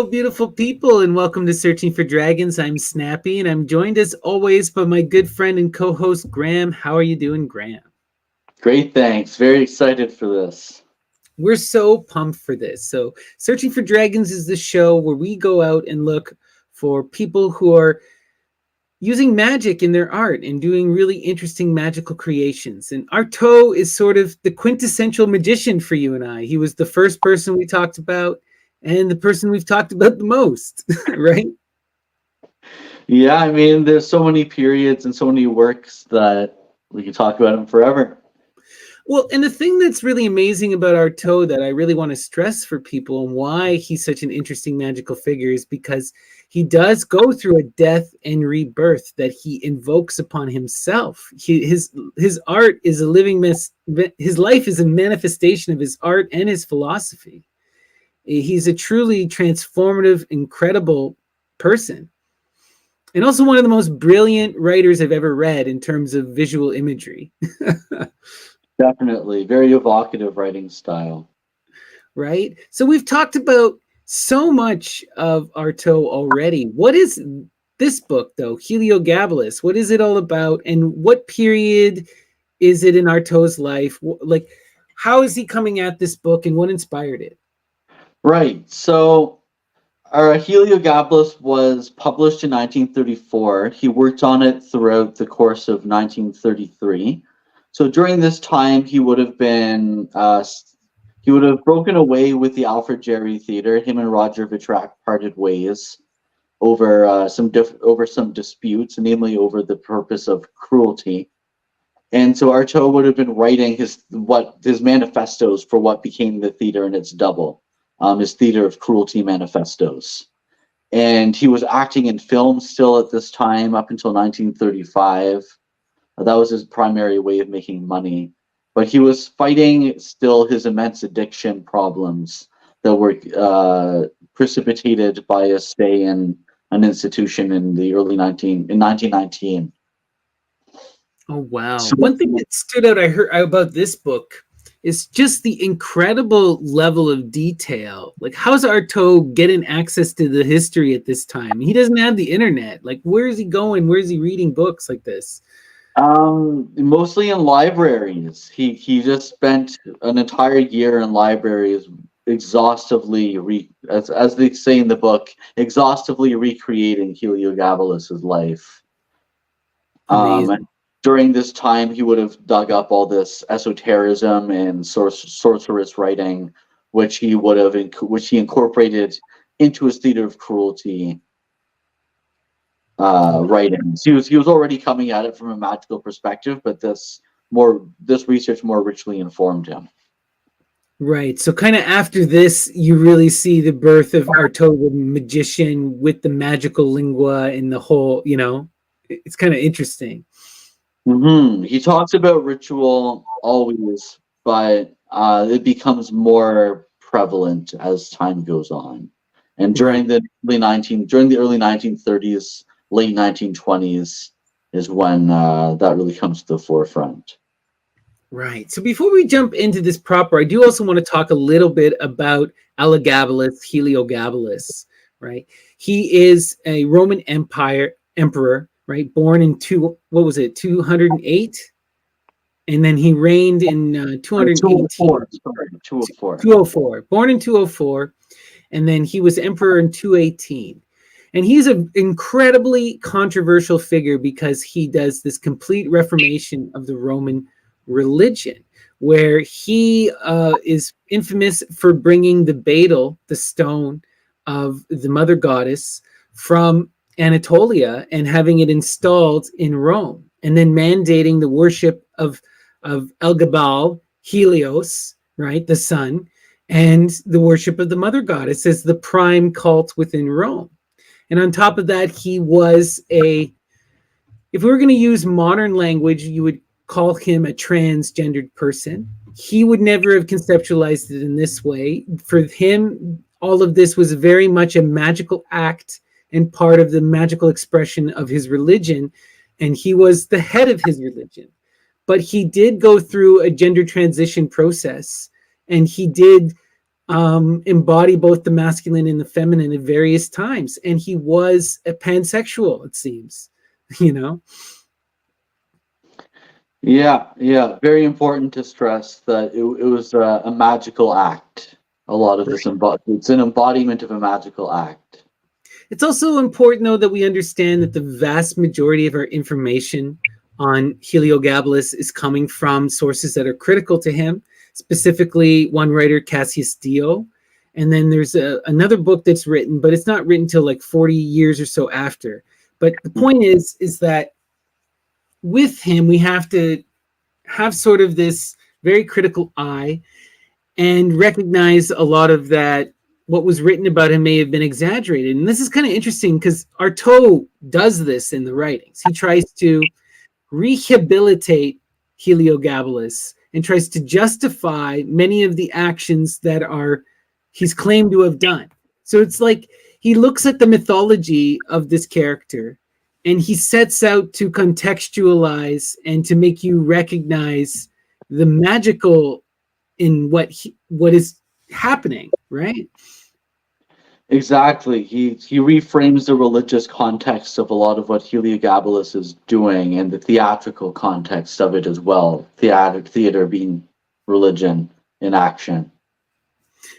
beautiful people, and welcome to Searching for Dragons. I'm Snappy, and I'm joined as always by my good friend and co-host Graham. How are you doing, Graham? Great, thanks. Very excited for this. We're so pumped for this. So, Searching for Dragons is the show where we go out and look for people who are using magic in their art and doing really interesting magical creations. And Artaud is sort of the quintessential magician for you and I. He was the first person we talked about and the person we've talked about the most, right? Yeah, I mean, there's so many periods and so many works that we could talk about them forever. Well, and the thing that's really amazing about Artaud that I really want to stress for people and why he's such an interesting magical figure is because he does go through a death and rebirth that he invokes upon himself. His art is a living his life is a manifestation of his art and his philosophy. He's a truly transformative, incredible person. And also one of the most brilliant writers I've ever read in terms of visual imagery. Definitely. Very evocative writing style. Right? So we've talked about so much of Artaud already. What is this book, though, Heliogabalus? What is it all about? And what period is it in Artaud's life? Like, how is he coming at this book and what inspired it? Right. So, our Heliogabalus was published in 1934. He worked on it throughout the course of 1933. So during this time, he would have broken away with the Alfred Jarry Theater. Him and Roger Vitrac parted ways over some disputes, namely over the purpose of cruelty. And so Artaud would have been writing his manifestos for what became the theater and its double, his Theater of Cruelty manifestos. And he was acting in film still at this time up until 1935. That was his primary way of making money. But he was fighting still his immense addiction problems that were precipitated by a stay in an institution in 1919. Oh, wow. One thing that stood out I heard about this book is just the incredible level of detail. Like, how's Artaud getting access to the history at this time? He doesn't have the internet. Like, where is he going? Where is he reading books like this? Mostly in libraries. He just spent an entire year in libraries exhaustively, as they say in the book, exhaustively recreating Heliogabalus's life. And during this time, he would have dug up all this esotericism and sorceress writing, which he incorporated into his Theater of Cruelty writings. He was already coming at it from a magical perspective, but this research more richly informed him. Right. So kind of after this, you really see the birth of Artaud, the magician, with the magical lingua and the whole, it's kind of interesting. Mm-hmm. He talks about ritual always, but it becomes more prevalent as time goes on. And during the early 1930s, late 1920s is when that really comes to the forefront. Right. So before we jump into this proper, I do also want to talk a little bit about Heliogabalus, right? He is a Roman emperor, right? Born in 208? And then he reigned in 218. 204. Born in 204. And then he was emperor in 218. And he's an incredibly controversial figure because he does this complete reformation of the Roman religion, where he is infamous for bringing the beetle, the stone of the mother goddess, from Anatolia and having it installed in Rome, and then mandating the worship of Elgabal, Helios, right, the sun, and the worship of the mother goddess as the prime cult within Rome. And on top of that, he was if we were going to use modern language, you would call him a transgendered person. He would never have conceptualized it in this way. For him, all of this was very much a magical act and part of the magical expression of his religion. And he was the head of his religion. But he did go through a gender transition process. And he did embody both the masculine and the feminine at various times. And he was a pansexual, it seems, you know? Yeah, yeah. Very important to stress that it was a magical act. A lot of this it's an embodiment of a magical act. It's also important, though, that we understand that the vast majority of our information on Heliogabalus is coming from sources that are critical to him, specifically one writer, Cassius Dio. And then there's another book that's written, but it's not written till like 40 years or so after. But the point is that with him, we have to have sort of this very critical eye and recognize a lot of that what was written about him may have been exaggerated. And this is kind of interesting because Artaud does this in the writings. He tries to rehabilitate Heliogabalus and tries to justify many of the actions that he's claimed to have done. So it's like he looks at the mythology of this character and he sets out to contextualize and to make you recognize the magical in what is happening, right? Exactly. He reframes the religious context of a lot of what Heliogabalus is doing and the theatrical context of it as well. Theater being religion in action.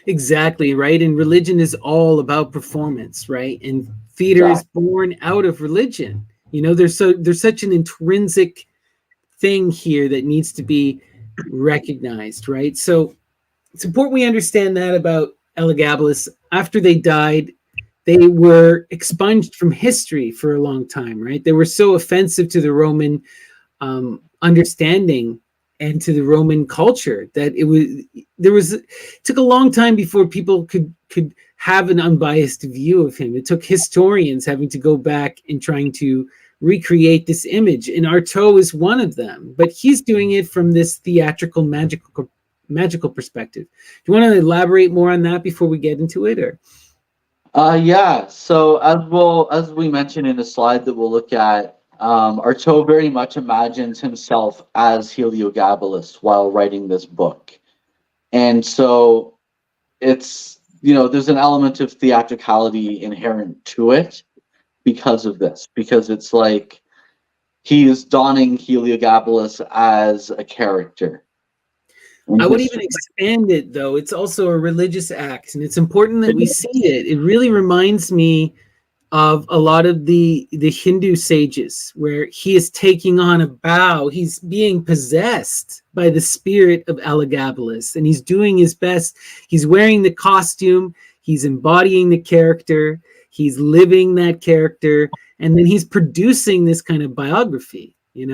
Exactly, right? And religion is all about performance, right? And theater is born out of religion. You know, there's such an intrinsic thing here that needs to be recognized, right? So it's important we understand that about Elagabalus. After they died, they were expunged from history for a long time, right? They were so offensive to the Roman understanding and to the Roman culture that it took a long time before people could have an unbiased view of him. It took historians having to go back and trying to recreate this image, and Artaud is one of them, but he's doing it from this theatrical magical perspective. Do you want to elaborate more on that before we get into it, or? Yeah. So as we mentioned in the slide that we'll look at, Artaud very much imagines himself as Heliogabalus while writing this book, and so it's there's an element of theatricality inherent to it because of this, because it's like he is donning Heliogabalus as a character. I would even expand it, though. It's also a religious act, and it's important that we see it. It really reminds me of a lot of the Hindu sages, where he is taking on a vow. He's being possessed by the spirit of Elagabalus, and he's doing his best. He's wearing the costume. He's embodying the character. He's living that character, and then he's producing this kind of biography, at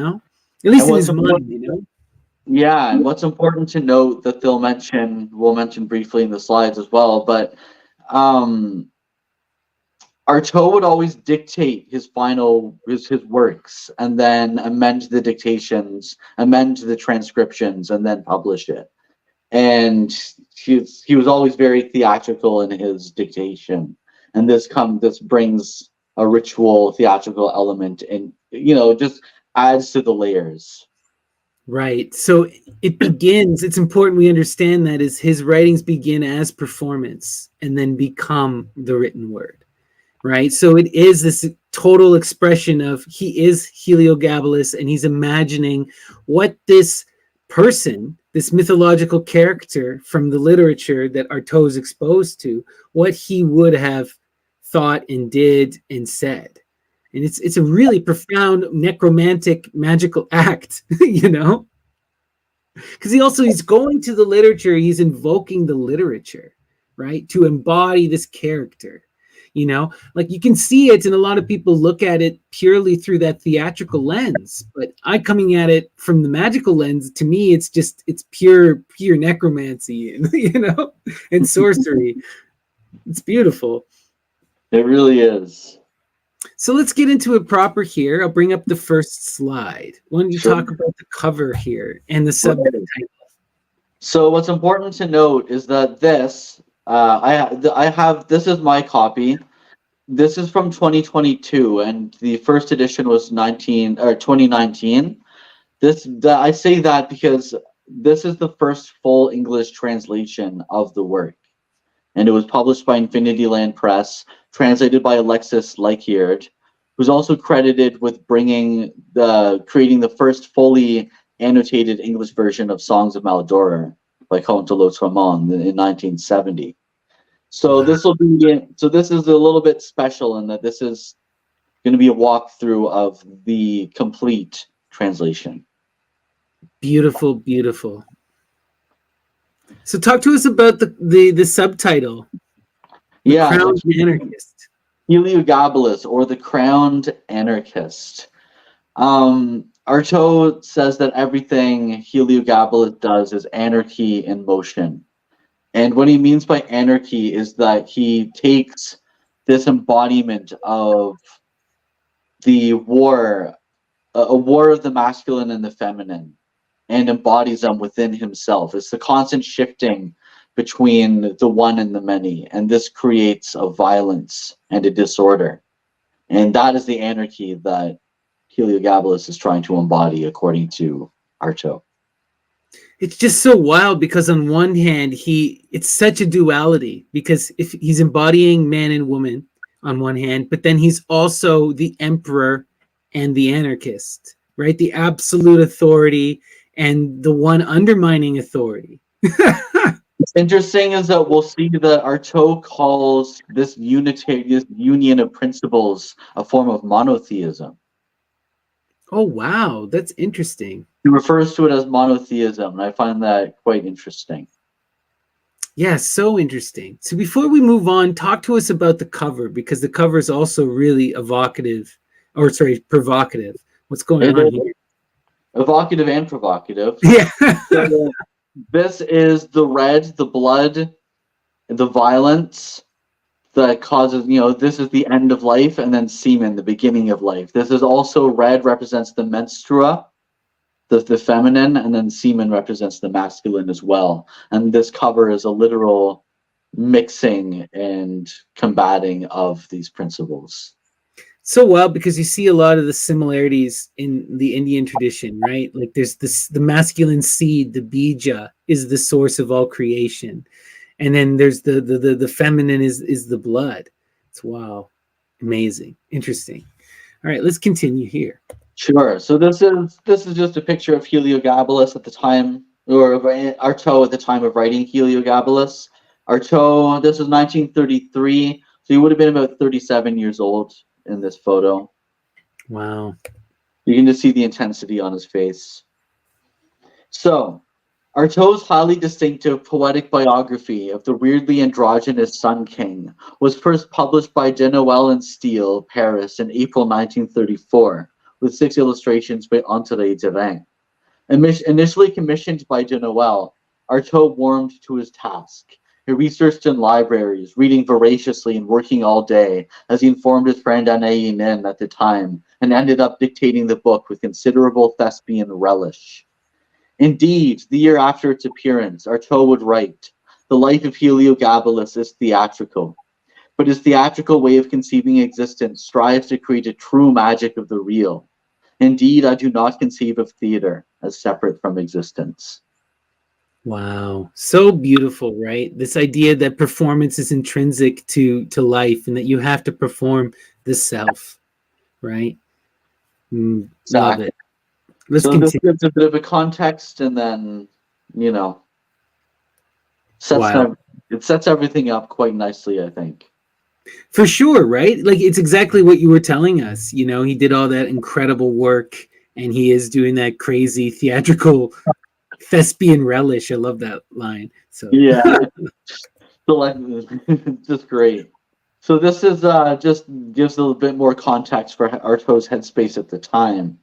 least in his mind, Yeah, and what's important to note that we'll mention briefly in the slides as well, but Artaud would always dictate his works and then amend the dictations, amend the transcriptions, and then publish it. And he was always very theatrical in his dictation. And this brings a ritual theatrical element and just adds to the layers. Right. So it's important we understand that as his writings begin as performance and then become the written word. Right. So it is this total expression of he is Heliogabalus, and he's imagining what this person, this mythological character from the literature that Artaud is exposed to, what he would have thought and did and said. And it's a really profound necromantic magical act, because he's going to the literature, he's invoking the literature, right, to embody this character. Like you can see it, and a lot of people look at it purely through that theatrical lens, but I coming at it from the magical lens, to me, it's pure necromancy, and sorcery. It's beautiful. It really is. So let's get into it proper here. I'll bring up the first slide. Why don't you talk about the cover here and the subtitle? So what's important to note is that this, I have this is my copy. This is from 2022, and the first edition was 2019. I say that because this is the first full English translation of the work. and it was published by Infinity Land Press, translated by Alexis Lykiard, who's also credited with creating the first fully annotated English version of Songs of Maldoror by Comte de Lautréamont in 1970. So this is a little bit special in that this is going to be a walkthrough of the complete translation. Beautiful, beautiful. So talk to us about the subtitle. The Crowned Anarchist. Heliogabalus, or the Crowned Anarchist. Artaud says that everything Heliogabalus does is anarchy in motion. And what he means by anarchy is that he takes this embodiment of the war, a war of the masculine and the feminine, and embodies them within himself. It's the constant shifting between the one and the many, and this creates a violence and a disorder. And that is the anarchy that Heliogabalus is trying to embody, according to Artaud. It's just so wild because on one hand, it's such a duality, because if he's embodying man and woman on one hand, but then he's also the emperor and the anarchist, right? The absolute authority and the one undermining authority. What's interesting is that we'll see that Artaud calls this union of principles a form of monotheism. Oh, wow. That's interesting. He refers to it as monotheism, and I find that quite interesting. Yeah, so interesting. So before we move on, talk to us about the cover, because the cover is also really provocative. What's going on here? Evocative and provocative. Yeah. So, this is the red, the blood, the violence that causes, this is the end of life, and then semen, the beginning of life. This is also red, represents the menstrua, the feminine, and then semen represents the masculine as well. And this cover is a literal mixing and combating of these principles. So wild, because you see a lot of the similarities in the Indian tradition, right? Like there's the masculine seed, the bija, is the source of all creation. And then there's the feminine is the blood. It's wow. Amazing. Interesting. All right, let's continue here. Sure. So this is just a picture of Heliogabalus at the time, or of Artaud at the time of writing Heliogabalus. Artaud, this was 1933, so he would have been about 37 years old in this photo. Wow. You can just see the intensity on his face. So, Artaud's highly distinctive poetic biography of the weirdly androgynous Sun King was first published by De Noël and Steele, Paris, in April 1934, with 6 illustrations by André Derain. Initially commissioned by De Noël, Artaud warmed to his task. He researched in libraries, reading voraciously and working all day, as he informed his friend Anaïs Nin at the time, and ended up dictating the book with considerable thespian relish. Indeed, the year after its appearance, Artaud would write, "The life of Heliogabalus is theatrical, but his theatrical way of conceiving existence strives to create a true magic of the real. Indeed, I do not conceive of theater as separate from existence." Wow. So beautiful, right? This idea that performance is intrinsic to life and that you have to perform the self, right? Exactly. Love it. Let's so continue. This gives a bit of a context, and then, it sets everything up quite nicely, I think. For sure, right? Like it's exactly what you were telling us. He did all that incredible work, and he is doing that crazy theatrical thespian relish. I love that line. So yeah, just great. So this is just gives a little bit more context for Artaud's headspace at the time.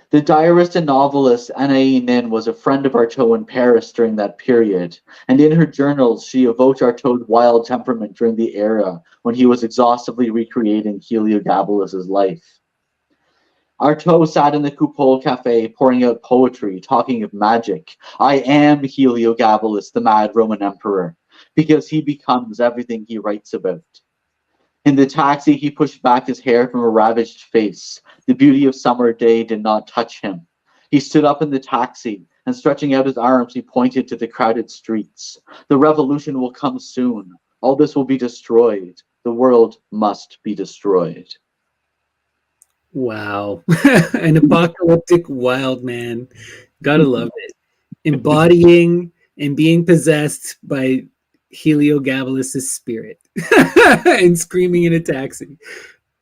The diarist and novelist Anaïs Nin was a friend of Artaud in Paris during that period, and in her journals she evoked Artaud's wild temperament during the era when he was exhaustively recreating Heliogabalus's life. Artaud sat in the Coupole Cafe pouring out poetry, talking of magic. "I am Heliogabalus, the mad Roman emperor, because he becomes everything he writes about." In the taxi, he pushed back his hair from a ravaged face. The beauty of summer day did not touch him. He stood up in the taxi, and stretching out his arms, he pointed to the crowded streets. "The revolution will come soon. All this will be destroyed. The world must be destroyed. Wow. An apocalyptic wild man. Gotta love it. Embodying and being possessed by Heliogabalus' spirit and screaming in a taxi.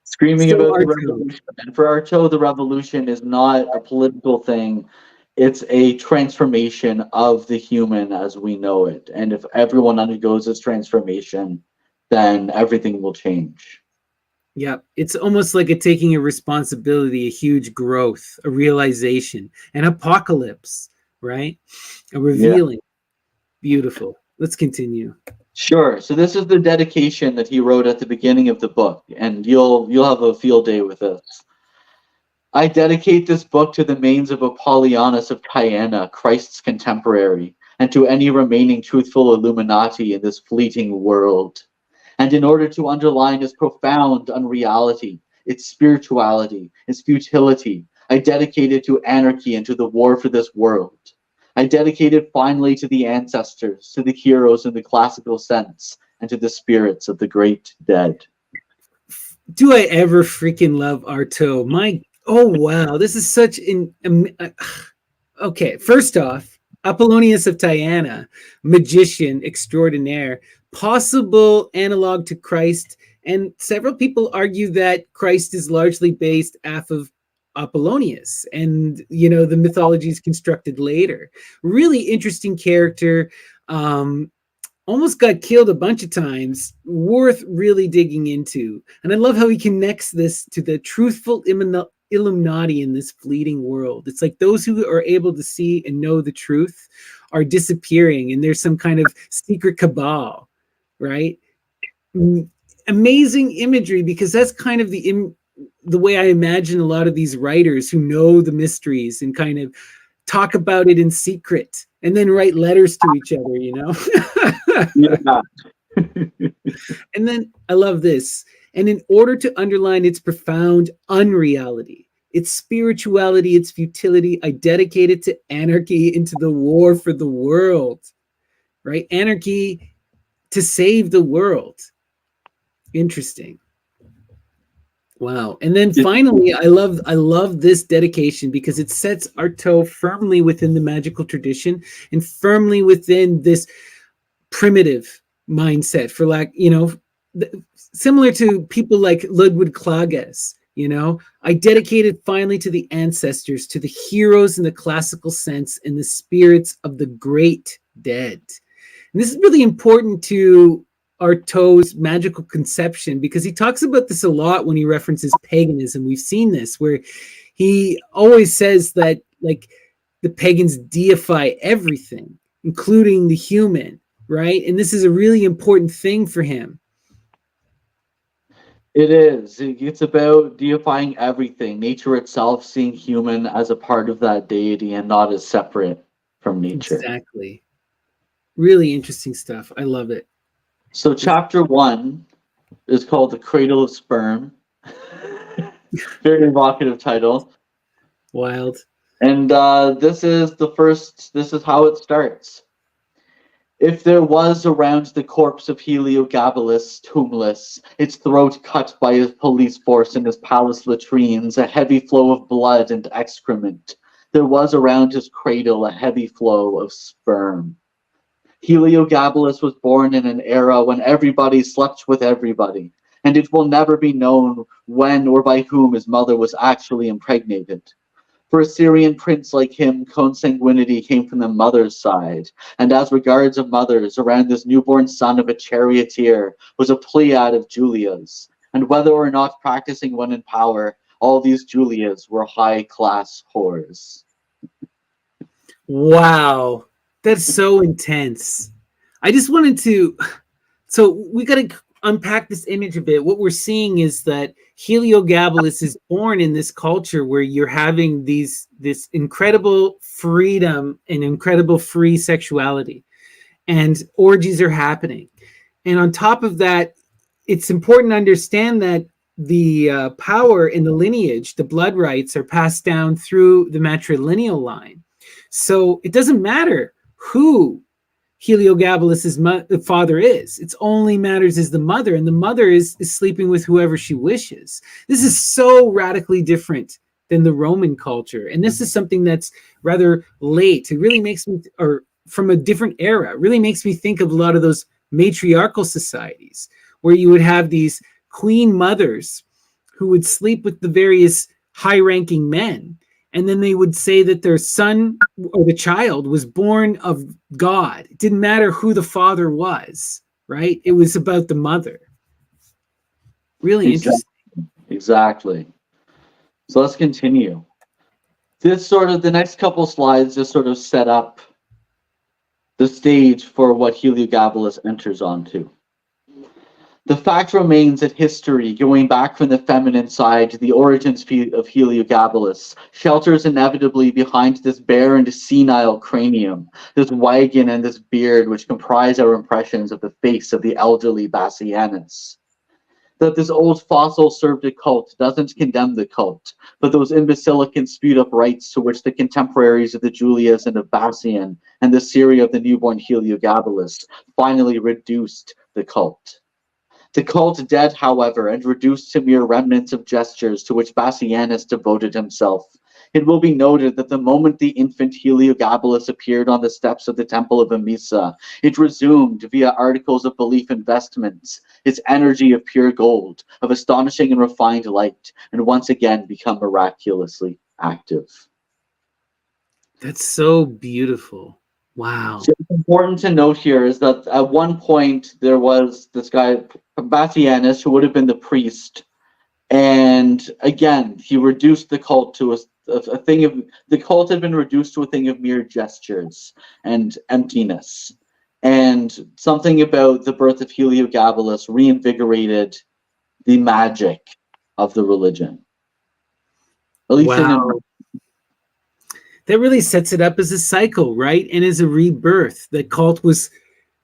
Screaming So about the Artaud. revolution. And for Artaud, the revolution is not a political thing. It's a transformation of the human as we know it. And if everyone undergoes this transformation, then everything will change. Yeah, it's almost like a taking a responsibility, a huge growth, a realization, an apocalypse, right? A Yeah. revealing. Beautiful. Let's continue. Sure. So this is the dedication that he wrote at the beginning of the book, and you'll have a field day with this. I dedicate this book to the manes of Apollonius of Tyana, Christ's contemporary, and to any remaining truthful Illuminati in this fleeting world. And in order to underline its profound unreality, its spirituality, its futility, I dedicate it to anarchy and to the war for this world. I dedicate it finally to the ancestors, to the heroes in the classical sense, and to the spirits of the great dead. Do I ever freaking love Artaud? Oh wow, this is such okay, first off, Apollonius of Tyana, magician extraordinaire, possible analog to Christ, and several people argue that Christ is largely based off of Apollonius, and the mythology is constructed later. Really interesting character. Almost got killed a bunch of times, worth really digging into. And I love how he connects this to the truthful Illuminati in this fleeting world. It's like those who are able to see and know the truth are disappearing, and there's some kind of secret cabal, right? Amazing imagery, because that's kind of the way I imagine a lot of these writers who know the mysteries and kind of talk about it in secret and then write letters to each other, Yeah. And then I love this. And in order to underline its profound unreality, its spirituality, its futility, I dedicate it to anarchy, into the war for the world, right? Anarchy to save the world. Interesting. Wow. And then finally, I love this dedication because it sets Artaud firmly within the magical tradition and firmly within this primitive mindset, for similar to people like Ludwig Klages. I dedicated finally to the ancestors, to the heroes in the classical sense, and the spirits of the great dead. And this is really important to Artaud's magical conception, because he talks about this a lot when he references paganism. We've seen this where he always says that the pagans deify everything, including the human, right? And this is a really important thing for him. It is. It's about deifying everything, nature itself, seeing human as a part of that deity and not as separate from nature. Exactly. Really interesting stuff. I love it. So chapter 1 is called The Cradle of Sperm. Very evocative title. Wild. And this is how it starts. If there was around the corpse of Heliogabalus, tombless, its throat cut by his police force in his palace latrines, a heavy flow of blood and excrement, there was around his cradle a heavy flow of sperm. Heliogabalus was born in an era when everybody slept with everybody, and it will never be known when or by whom his mother was actually impregnated. For a Syrian prince like him, consanguinity came from the mother's side, and as regards of mothers, around this newborn son of a charioteer was a pleiad of Julias, and whether or not practicing when in power, all these Julias were high-class whores. Wow. That's so intense. I just wanted to, so we got to unpack this image a bit. What we're seeing is that Heliogabalus is born in this culture where you're having this incredible freedom and incredible free sexuality, and orgies are happening. And on top of that, it's important to understand that the power in the lineage, the blood rights, are passed down through the matrilineal line. So it doesn't matter who Heliogabalus's father is. It only matters is the mother, and the mother is sleeping with whoever she wishes. This is so radically different than the Roman culture, and this is something that's rather late. It really makes me, or from a different era, it really makes me think of a lot of those matriarchal societies where you would have these queen mothers who would sleep with the various high-ranking men, and then they would say that their son or the child was born of God. It didn't matter who the father was, right? It was about the mother. Really interesting. Exactly. So let's continue. The next couple slides just sort of set up the stage for what Heliogabalus enters onto. The fact remains that history, going back from the feminine side to the origins of Heliogabalus, shelters inevitably behind this bare and senile cranium, this wagon and this beard which comprise our impressions of the face of the elderly Bassianus. That this old fossil served a cult doesn't condemn the cult, but those imbecilic and spewed up rites to which the contemporaries of the Julias and of Bassian and the Syria of the newborn Heliogabalus finally reduced the cult. The cult dead, however, and reduced to mere remnants of gestures to which Bassianus devoted himself. It will be noted that the moment the infant Heliogabalus appeared on the steps of the temple of Emesa, it resumed, via articles of belief and vestments, its energy of pure gold, of astonishing and refined light, and once again become miraculously active. That's so beautiful. Wow. So it's important to note here is that at one point there was this guy, Bassianus, who would have been the priest, and again, he reduced the cult to a thing of, the cult had been reduced to a thing of mere gestures and emptiness. And something about the birth of Heliogabalus reinvigorated the magic of the religion. At least that really sets it up as a cycle, right? And as a rebirth. The cult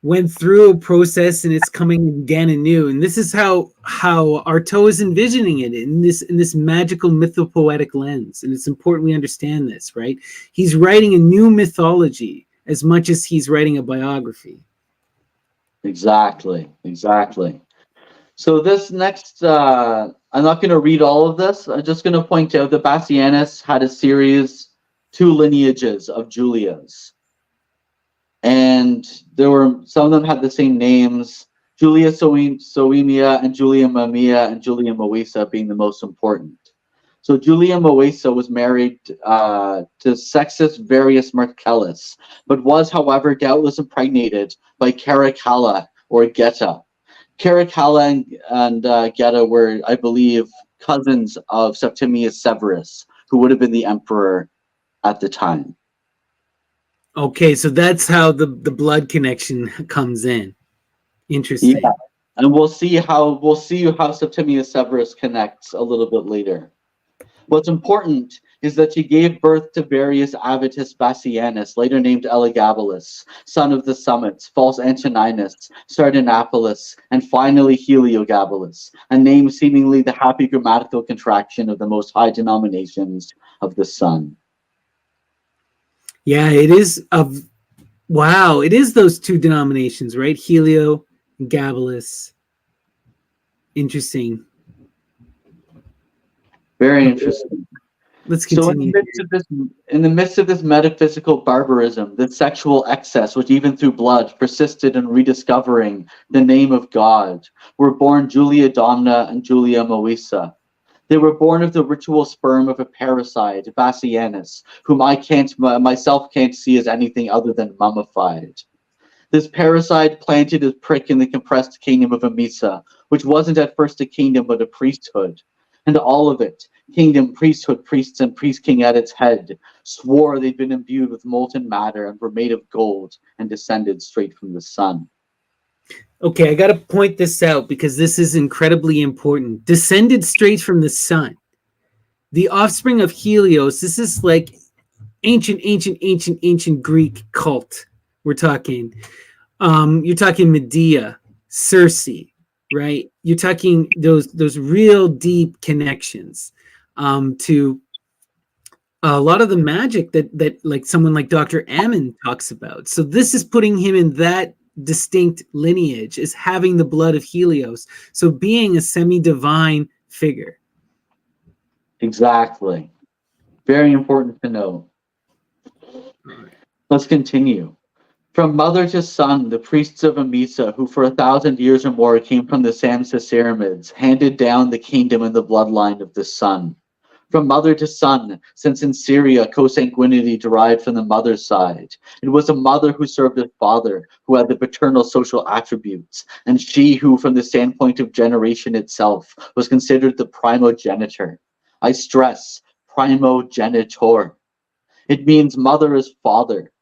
went through a process and it's coming again anew. And this is how Artaud is envisioning it in this magical mythopoetic lens. And it's important we understand this, right? He's writing a new mythology as much as he's writing a biography. Exactly. So this next, I'm not going to read all of this. I'm just going to point out that Bassianus had a series, 2 lineages of Julias. And some of them had the same names, Julia Soemia and Julia Mamaea and Julia Moesa being the most important. So Julia Moesa was married to Sextus Varius Marcellus, but was, however, doubtless impregnated by Caracalla or Geta. Caracalla and Geta were, I believe, cousins of Septimius Severus, who would have been the emperor at the time. Okay, so that's how the blood connection comes in. Interesting. Yeah. And we'll see how Septimius Severus connects a little bit later. What's important is that she gave birth to Varius Avitus Bassianus, later named Elagabalus, son of the Summits, false Antoninus, Sardanapalus, and finally Heliogabalus, a name seemingly the happy grammatical contraction of the most high denominations of the sun. Yeah, it is it is those 2 denominations, right? Helio and Gabalus. Interesting. Very interesting. Let's continue. So in the midst of this metaphysical barbarism, this sexual excess, which even through blood persisted in rediscovering the name of God, were born Julia Domna and Julia Moesa. They were born of the ritual sperm of a parasite, Bassianus, whom I myself can't see as anything other than mummified. This parasite planted his prick in the compressed kingdom of Emesa, which wasn't at first a kingdom but a priesthood. And all of it, kingdom, priesthood, priests, and priest king at its head, swore they'd been imbued with molten matter and were made of gold and descended straight from the sun. Okay, I got to point this out because this is incredibly important. Descended straight from the sun. The offspring of Helios, this is like ancient Greek cult. We're talking. You're talking Medea, Circe, right? You're talking those real deep connections to a lot of the magic that like someone like Dr. Ammon talks about. So this is putting him in that distinct lineage, is having the blood of Helios. So being a semi-divine figure. Exactly. Very important to know. Let's continue. From mother to son, the priests of Emesa, who for 1,000 years or more came from the Samsasyramids, handed down the kingdom and the bloodline of the sun. From mother to son, since in Syria consanguinity derived from the mother's side. It was a mother who served as father, who had the paternal social attributes, and she who, from the standpoint of generation itself, was considered the primogenitor. I stress, primogenitor. It means mother as father,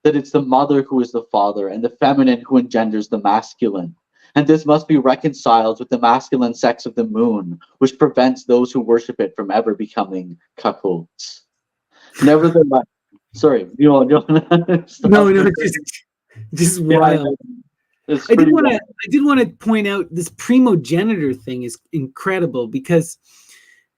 that it's the mother who is the father and the feminine who engenders the masculine. And this must be reconciled with the masculine sex of the moon, which prevents those who worship it from ever becoming cuckolds. Nevertheless, sorry, no, just wild. I did want to point out this primogenitor thing is incredible, because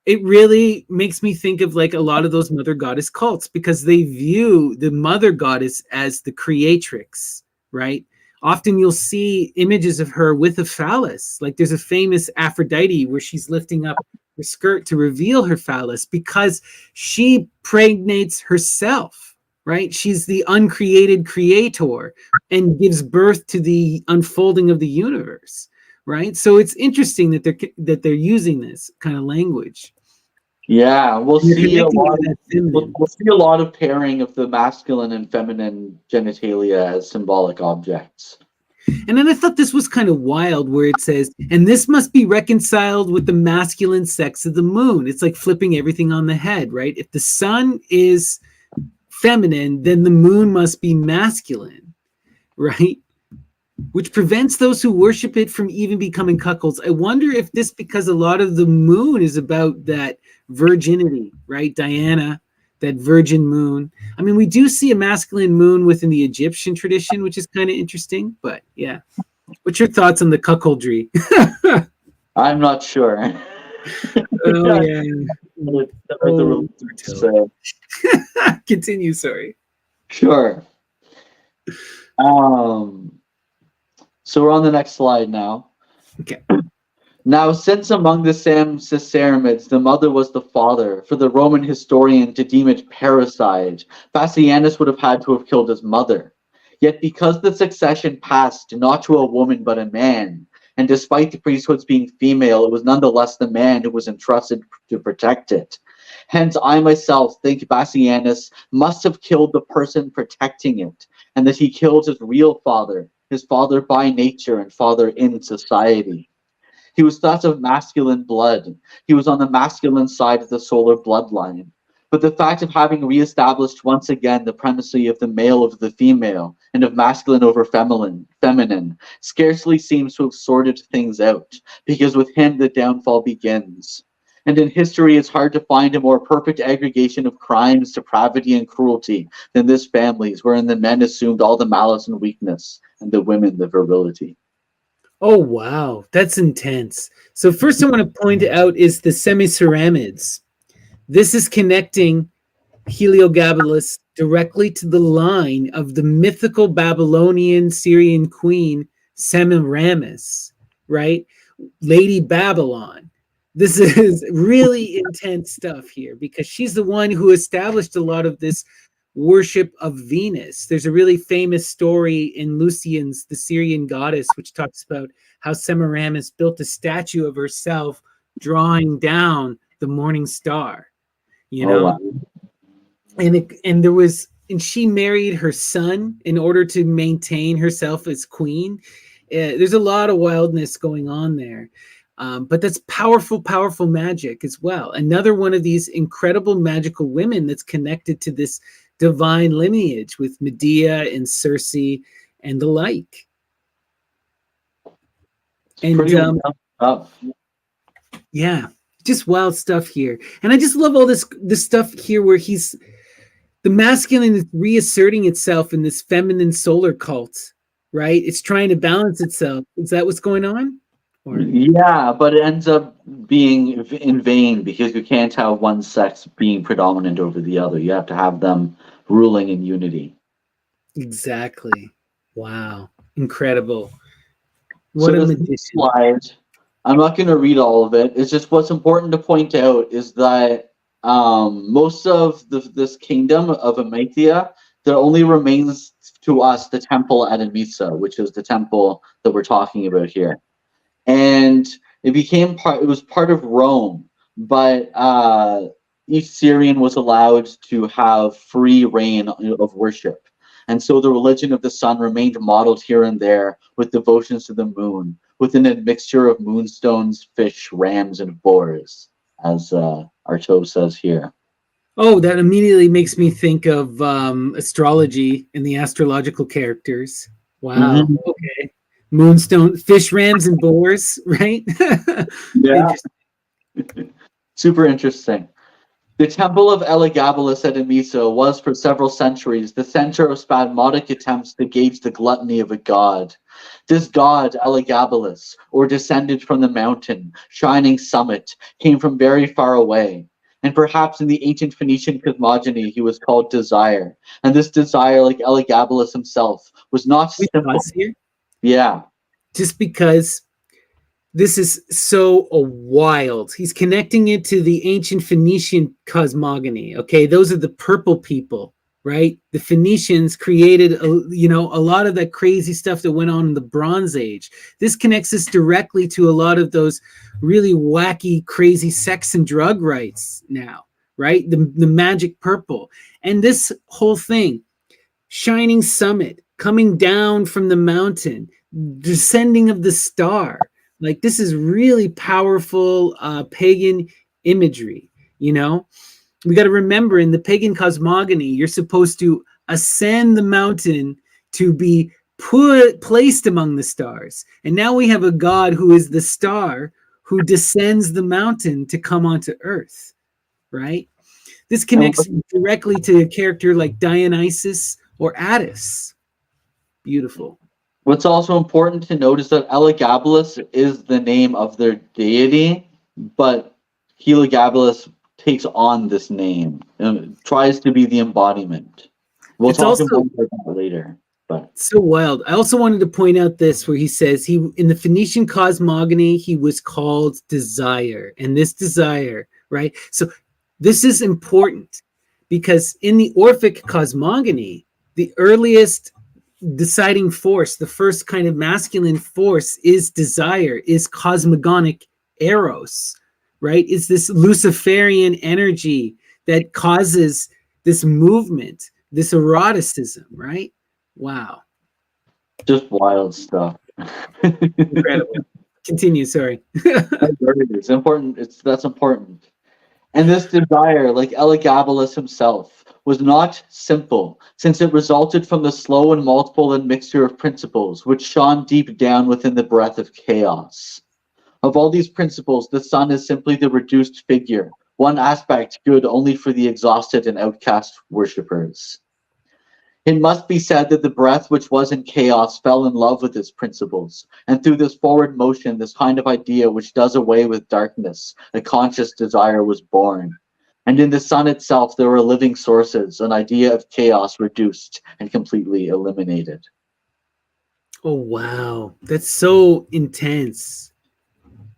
it really makes me think of like a lot of those mother goddess cults, because they view the mother goddess as the creatrix, right? Often you'll see images of her with a phallus. Like there's a famous Aphrodite where she's lifting up her skirt to reveal her phallus, because she pregnates herself, right? She's the uncreated creator and gives birth to the unfolding of the universe, right? So it's interesting that they're using this kind of language. Yeah, we'll see a lot of pairing of the masculine and feminine genitalia as symbolic objects. And then I thought this was kind of wild, where it says, and this must be reconciled with the masculine sex of the moon. It's like flipping everything on the head, right? If the sun is feminine, then the moon must be masculine, right? Which prevents those who worship it from even becoming cuckolds. I wonder if this, because a lot of the moon is about that virginity, right? Diana, that virgin moon. I mean, we do see a masculine moon within the Egyptian tradition, which is kind of interesting, but yeah. What's your thoughts on the cuckoldry? I'm not sure. Oh, yeah. Continue, sorry. Sure. So we're on the next slide now. Okay. Now, since among the Samsasyramids the mother was the father, for the Roman historian to deem it parricide, Bassianus would have had to have killed his mother. Yet because the succession passed not to a woman but a man, and despite the priesthoods being female, it was nonetheless the man who was entrusted to protect it. Hence, I myself think Bassianus must have killed the person protecting it, and that he killed his real father, his father by nature and father in society. He was thought of masculine blood. He was on the masculine side of the solar bloodline. But the fact of having reestablished once again the primacy of the male over the female and of masculine over feminine scarcely seems to have sorted things out, because with him the downfall begins. And in history, it's hard to find a more perfect aggregation of crimes, depravity, and cruelty than this family's, wherein the men assumed all the malice and weakness, and the women the virility. Oh, wow. That's intense. So first I want to point out is the Semicyramids. This is connecting Heliogabalus directly to the line of the mythical Babylonian Syrian queen Semiramis, right? Lady Babylon. This is really intense stuff here, because she's the one who established a lot of this worship of Venus. There's a really famous story in Lucian's The Syrian Goddess, which talks about how Semiramis built a statue of herself drawing down the morning star, you know. Wow. And she married her son in order to maintain herself as queen. There's a lot of wildness going on there. But that's powerful magic as well. Another one of these incredible magical women that's connected to this divine lineage with Medea and Circe and the like. And yeah, just wild stuff here. And I just love all this stuff here where the masculine is reasserting itself in this feminine solar cult, right? It's trying to balance itself. Is that what's going on? Or Yeah, but it ends up being in vain because you can't have one sex being predominant over the other. You have to have them ruling in unity. exactly. Wow. Incredible. So What a this next magician. slide, I'm not going to read all of it. It's just what's important to point out is that most of this kingdom of Amathia, there only remains to us the temple at Emesa, which is the temple that we're talking about here. And it was part of Rome, but each Syrian was allowed to have free reign of worship. And so the religion of the sun remained modeled here and there with devotions to the moon, with an admixture of moonstones, fish, rams, and boars, as Artaud says here. Oh, that immediately makes me think of astrology and the astrological characters. Wow. Mhm. Okay. Moonstone, fish, rams, and boars, right? Yeah, Interesting. super interesting. The temple of Heliogabalus at Emesa was for several centuries the center of spasmodic attempts to gauge the gluttony of a god. This god, Heliogabalus, or descended from the mountain, shining summit, came from very far away. And perhaps in the ancient Phoenician cosmogony, he was called Desire. And this desire, like Heliogabalus himself, was not We simple. pause here Yeah. just because this is so wild. He's connecting it to the ancient Phoenician cosmogony. Okay, those are the purple people, right? The Phoenicians created, a lot of that crazy stuff that went on in the Bronze Age. This connects us directly to a lot of those really wacky, crazy sex and drug rights now, right? The magic purple, and this whole thing, shining summit, coming down from the mountain, descending of the star. Like, this is really powerful pagan imagery. We got to remember, in the pagan cosmogony, you're supposed to ascend the mountain to be placed among the stars. And now we have a god who is the star who descends the mountain to come onto earth, right? This connects directly to a character like Dionysus or Attis. Beautiful. What's also important to note is that Heliogabalus is the name of their deity, but Heliogabalus takes on this name and tries to be the embodiment. We'll It's talk also about that later. But so wild. I also wanted to point out this, where he says in the Phoenician cosmogony, he was called Desire. And this desire, right? So this is important because in the Orphic cosmogony, the earliest deciding force, the first kind of masculine force, is desire, is cosmogonic eros, right? It's this Luciferian energy that causes this movement, this eroticism, right? Wow. just wild stuff. Incredible. Continue, sorry. It's important. That's important. And this desire, like Heliogabalus himself, was not simple, since it resulted from the slow and multiple admixture of principles which shone deep down within the breath of chaos. Of all these principles, the sun is simply the reduced figure, one aspect good only for the exhausted and outcast worshippers. It must be said that the breath which was in chaos fell in love with its principles, and through this forward motion, this kind of idea which does away with darkness, a conscious desire was born. And in the sun itself, there were living sources, an idea of chaos reduced and completely eliminated. Oh, wow. That's so intense.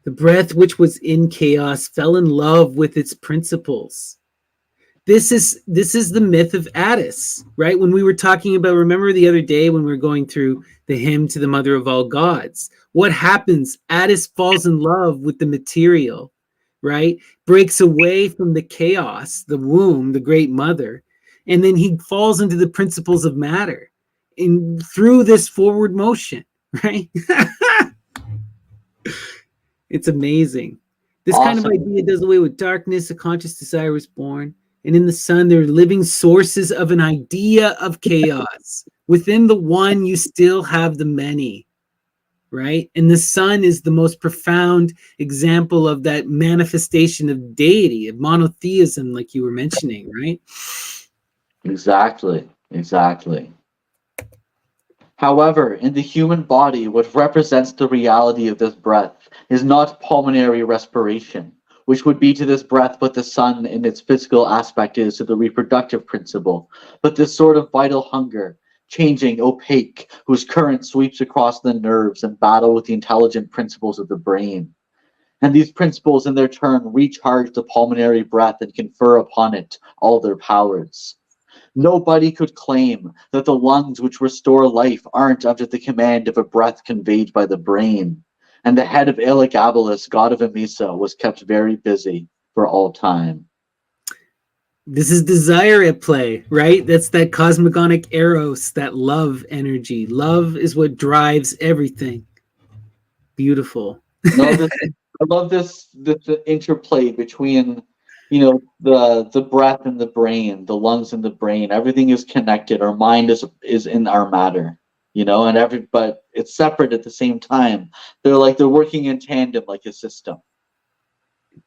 The breath which was in chaos fell in love with its principles. This is the myth of Attis, right? When we were talking about, remember the other day when we were going through the hymn to the mother of all gods, what happens? Attis falls in love with the material, right? Breaks away from the chaos, the womb, the great mother, and then he falls into the principles of matter through this forward motion, right? It's amazing. This kind of Awesome. idea does away with darkness. A conscious desire was born. And in the sun, there are living sources of an idea of chaos. Within the one, you still have the many, right? And the sun is the most profound example of that manifestation of deity, of monotheism, like you were mentioning, right? Exactly. However, in the human body, what represents the reality of this breath is not pulmonary respiration, which would be to this breath what the sun in its physical aspect is to the reproductive principle, but this sort of vital hunger, changing, opaque, whose current sweeps across the nerves and battle with the intelligent principles of the brain. And these principles in their turn recharge the pulmonary breath and confer upon it all their powers. Nobody could claim that the lungs which restore life aren't under the command of a breath conveyed by the brain. And the head of Heliogabalus, god of Emesa, was kept very busy for all time. This is desire at play, right? That's that cosmogonic eros, that love energy. Love is what drives everything. Beautiful. I love this the interplay between the breath and the brain, the lungs and the brain. Everything is connected. Our mind is in our matter, but it's separate at the same time. They're working in tandem like a system.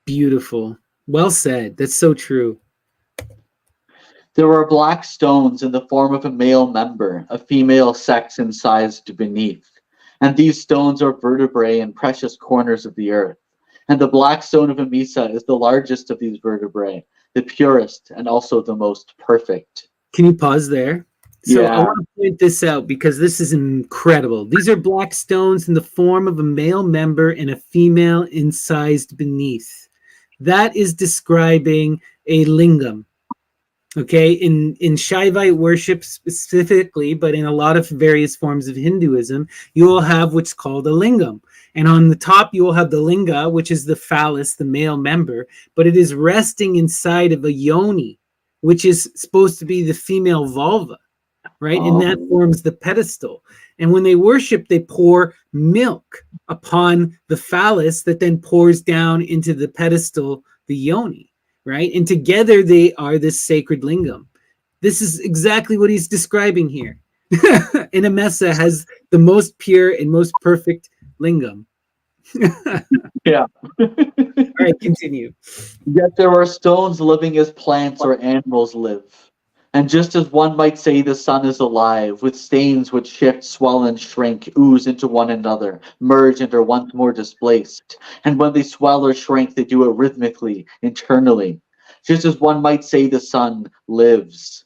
Beautiful. Well said. That's so true. There are black stones in the form of a male member, a female sex incised beneath. And these stones are vertebrae and precious corners of the earth. And the black stone of Emesa is the largest of these vertebrae, the purest and also the most perfect. Can you pause there? So Yeah. I want to point this out because this is incredible. These are black stones in the form of a male member and a female incised beneath. That is describing a lingam. Okay, in Shaivite worship specifically, but in a lot of various forms of Hinduism, you will have what's called a lingam. And on the top, you will have the linga, which is the phallus, the male member, but it is resting inside of a yoni, which is supposed to be the female vulva, right? And that forms the pedestal. And when they worship, they pour milk upon the phallus that then pours down into the pedestal, the yoni. Right? And together they are this sacred lingam. This is exactly what he's describing here. And Emesa has the most pure and most perfect lingam. Yeah. All right, continue. Yet there are stones living as plants or animals live. And just as one might say the sun is alive, with stains which shift, swell, and shrink, ooze into one another, merge, and are once more displaced. And when they swell or shrink, they do it rhythmically, internally. Just as one might say the sun lives.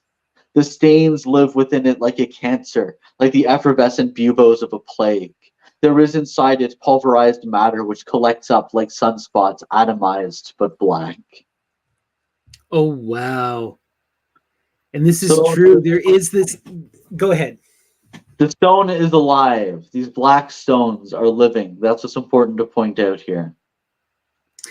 The stains live within it like a cancer, like the effervescent buboes of a plague. There is inside it pulverized matter which collects up like sunspots, atomized but black. Oh, wow. And this is true. There is this. Go ahead. The stone is alive. These black stones are living. That's what's important to point out here.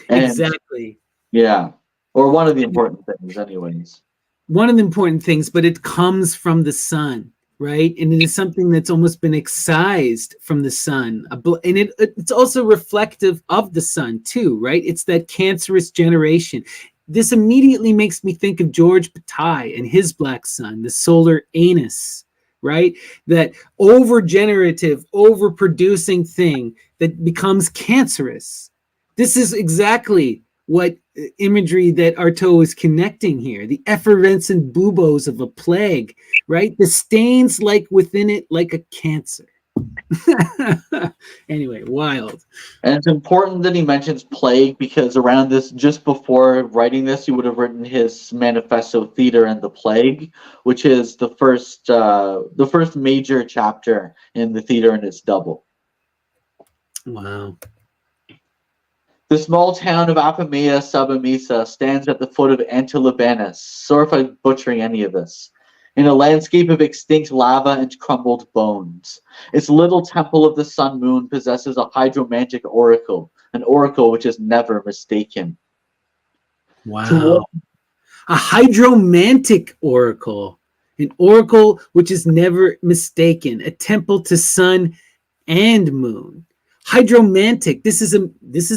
And, exactly. Yeah. Or one of the important things, anyways. One of the important things, but it comes from the sun, right? And it is something that's almost been excised from the sun. And it's also reflective of the sun, too, right? It's that cancerous generation. This immediately makes me think of George Bataille and his black sun, the solar anus, right? That over-generative, over-producing thing that becomes cancerous. This is exactly what imagery that Artaud is connecting here. The effervescent buboes of a plague, right? The stains like within it like a cancer. Anyway, wild. And it's important that he mentions plague because around this, just before writing this, he would have written his manifesto, Theater and the Plague, which is the first major chapter in the Theater and its double. Wow. The small town of Apamea sub Emesa stands at the foot of Antilibanus. Sorry if I'm butchering any of this. In a landscape of extinct lava and crumbled bones. Its little temple of the sun moon possesses a hydromantic oracle, an oracle which is never mistaken. Wow. A hydromantic oracle, an oracle which is never mistaken, a temple to sun and moon. Hydromantic, this is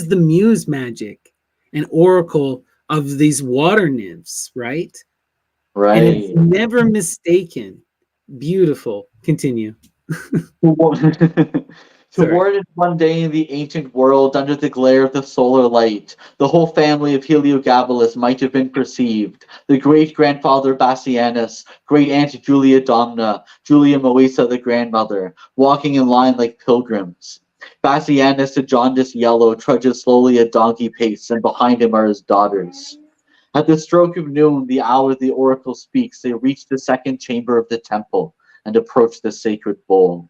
the muse magic, an oracle of these water nymphs, right? Right. And it's never mistaken. Beautiful. Continue. Sorry. Toward one day in the ancient world, under the glare of the solar light, the whole family of Heliogabalus might have been perceived. The great-grandfather Bassianus, great-aunt Julia Domna, Julia Moesa the grandmother, walking in line like pilgrims. Bassianus, the jaundiced yellow, trudges slowly at donkey pace, and behind him are his daughters. At the stroke of noon, the hour the oracle speaks, they reach the second chamber of the temple and approach the sacred bowl.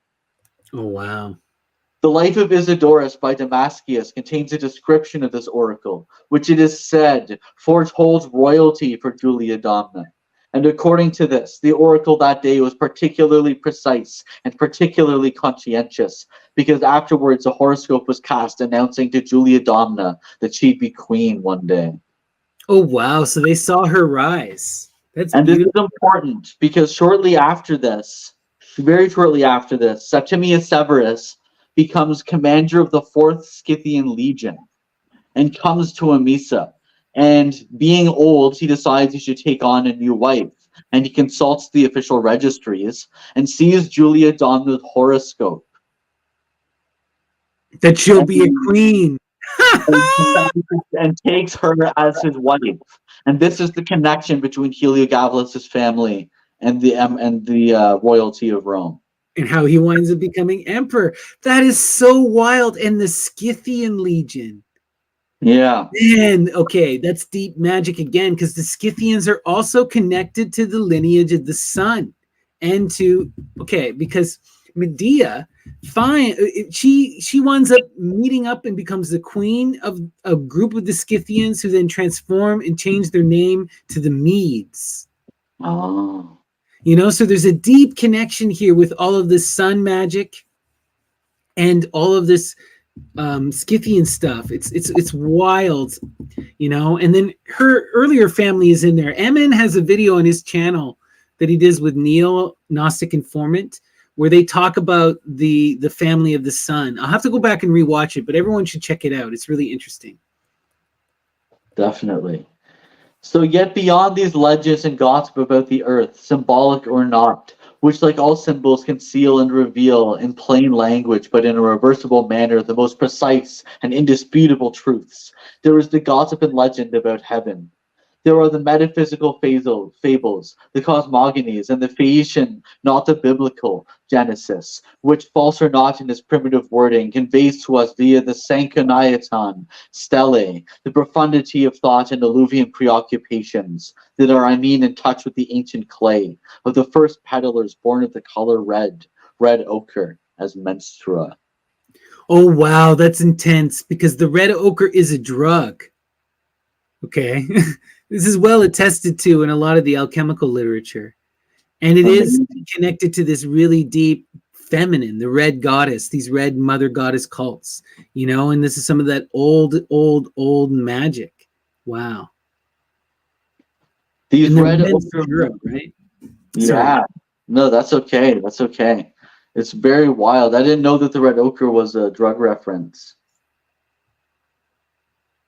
Oh, wow. The Life of Isidorus by Damascius contains a description of this oracle, which it is said foretells royalty for Julia Domna. And according to this, the oracle that day was particularly precise and particularly conscientious, because afterwards a horoscope was cast announcing to Julia Domna that she'd be queen one day. Oh, wow. So they saw her rise. That's And this is beautiful. important because shortly after this, very shortly after this, Septimius Severus becomes commander of the 4th Scythian Legion and comes to Emesa. And being old, he decides he should take on a new wife. And he consults the official registries and sees Julia Domna's horoscope. That she'll be a queen. And takes her as his wife. And this is the connection between Heliogabalus' family and the royalty of Rome. And how he winds up becoming emperor. That is so wild. And the Scythian Legion. Yeah. And okay, that's deep magic again, because the Scythians are also connected to the lineage of the sun. And to, because Medea, she winds up meeting up and becomes the queen of a group of the Scythians who then transform and change their name to the Medes. Oh. So there's a deep connection here with all of this sun magic and all of this Scythian stuff. It's wild, and then her earlier family is in there. Emin has a video on his channel that he does with Neil, Gnostic Informant, where they talk about the family of the sun. I'll have to go back and rewatch it, but everyone should check it out. It's really interesting. Definitely. So yet beyond these legends and gossip about the earth, symbolic or not, which like all symbols conceal and reveal in plain language but in a reversible manner the most precise and indisputable truths, there is the gossip and legend about heaven. There are the metaphysical fables, the cosmogonies, and the Phaeacian, not the biblical, Genesis, which, false or not in its primitive wording, conveys to us via the Sanchoniaton, stelae, the profundity of thought and alluvian preoccupations that are, in touch with the ancient clay of the first peddlers born of the color red ochre, as menstrua. Oh, wow, that's intense, because the red ochre is a drug. Okay. This is well attested to in a lot of the alchemical literature. And it is connected to this really deep feminine, the red goddess, these red mother goddess cults, and this is some of that old magic. Wow. These red ochre, Europe, right? Yeah. Sorry. No, that's okay. That's okay. It's very wild. I didn't know that the red ochre was a drug reference.